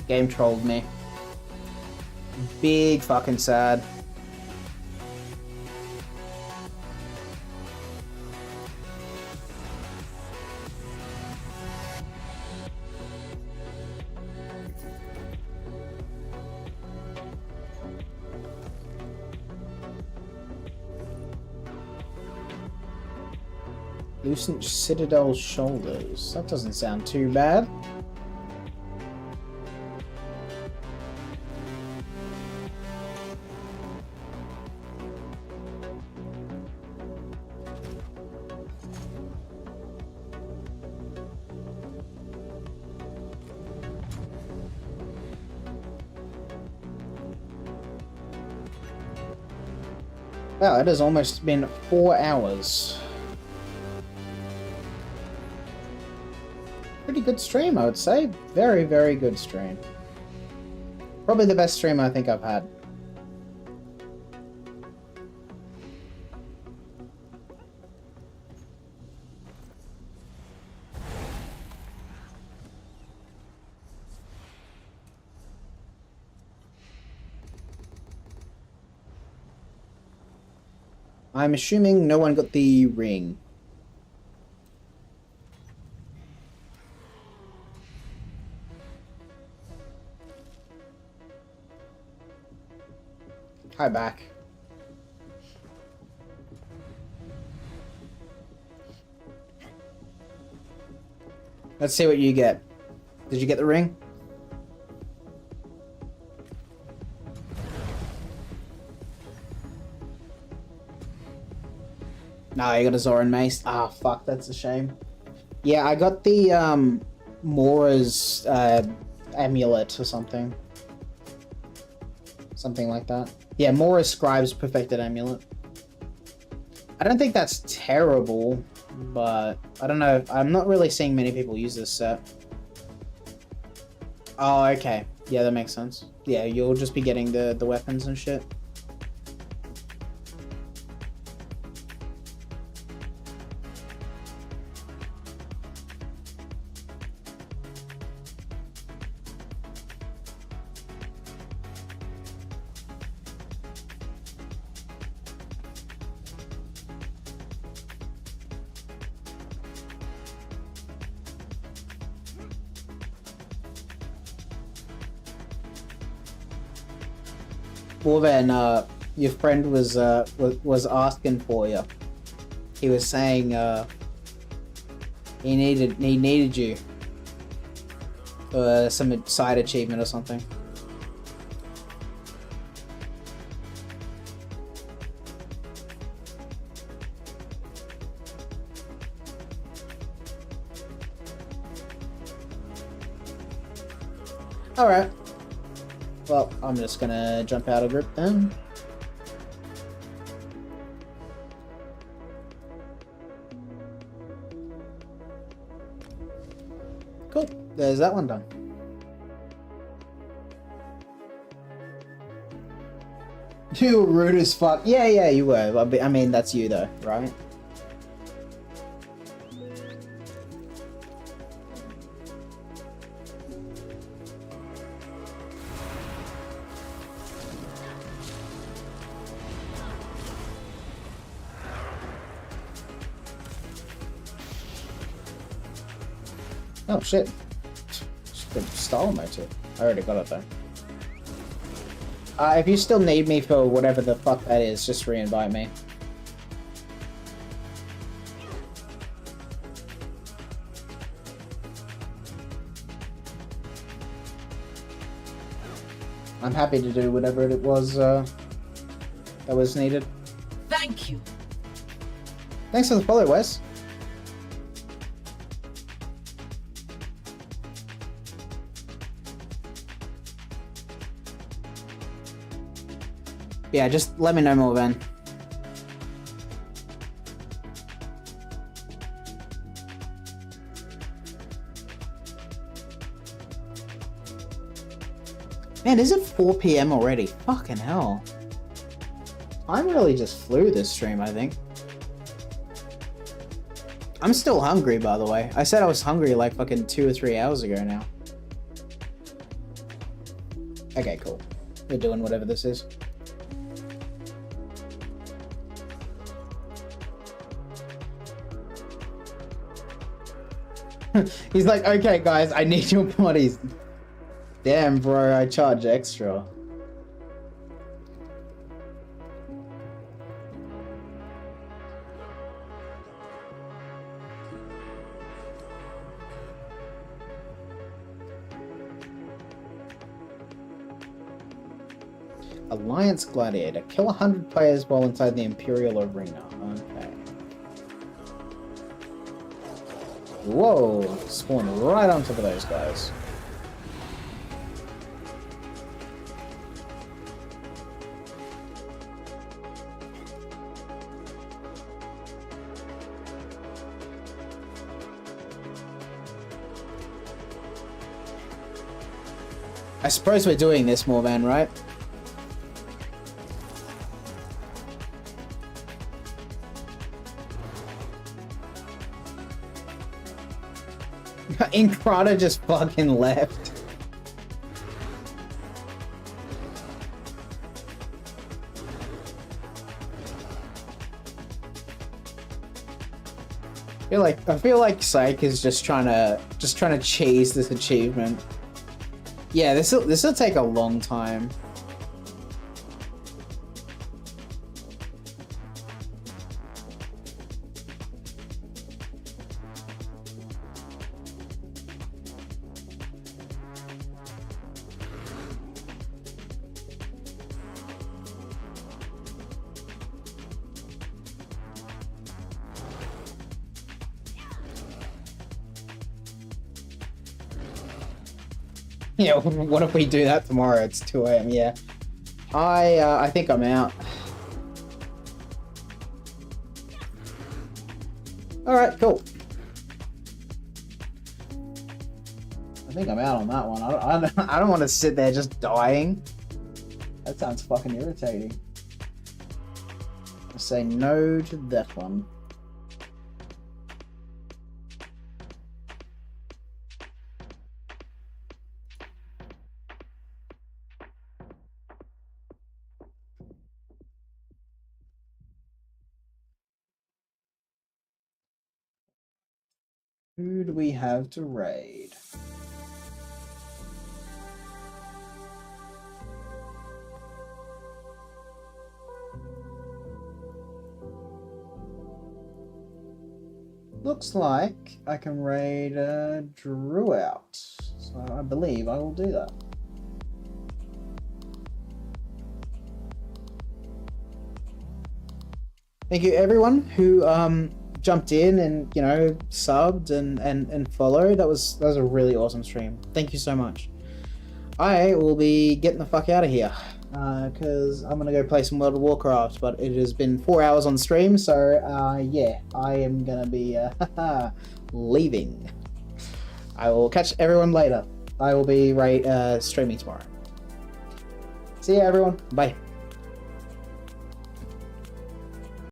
Game trolled me. Big fucking sad. Lucent Citadel shoulders. That doesn't sound too bad. Wow, it has almost been 4 hours. Pretty good stream, I would say. Very, very good stream. Probably the best stream I think I've had. I'm assuming no one got the ring. Hi, back. Let's see what you get. Did you get the ring? No, you got a Zoran Mace. Ah, fuck, that's a shame. Yeah, I got the, Mora's, amulet or something. Something like that. Yeah, Mora's Scribe's Perfected Amulet. I don't think that's terrible, but I don't know. I'm not really seeing many people use this set. Oh, okay. Yeah, that makes sense. Yeah, you'll just be getting the weapons and shit. Well then, your friend was asking for you. He was saying he needed you for some side achievement or something. Alright. Well, I'm just gonna jump out of group then. Cool. There's that one done. You were rude as fuck. Yeah, you were. I mean, that's you though, right? Oh shit. Stall motive. I already got it though. If you still need me for whatever the fuck that is, just re-invite me. I'm happy to do whatever it was that was needed. Thank you. Thanks for the follow, Wes. Yeah, just let me know more, Ben. Man, is it 4 PM already? Fucking hell. Time really just flew this stream, I think. I'm still hungry, by the way. I said I was hungry like fucking 2 or 3 hours ago now. Okay, cool. We're doing whatever this is. He's like, okay guys, I need your bodies. Damn bro, I charge extra. Alliance Gladiator. Kill 100 players while inside the Imperial Arena. Okay. Whoa! Spawn right on top of those guys. I suppose we're doing this more, man, right? Incrata just fucking left. I feel like Psych is just trying to chase this achievement. Yeah, this'll take a long time. Yeah, what if we do that tomorrow? It's 2 AM, yeah. I think I'm out. Alright, cool. I think I'm out on that one. I don't want to sit there just dying. That sounds fucking irritating. I say no to that one. Who do we have to raid? looks like I can raid Drew out. So I believe I will do that. Thank you everyone who jumped in and, you know, subbed and followed. That was a really awesome stream. Thank you so much. I will be getting the fuck out of here because I'm gonna go play some World of Warcraft, but it has been 4 hours on stream, so yeah, I am gonna be leaving. I will catch everyone later. I will be streaming tomorrow. See ya everyone. Bye.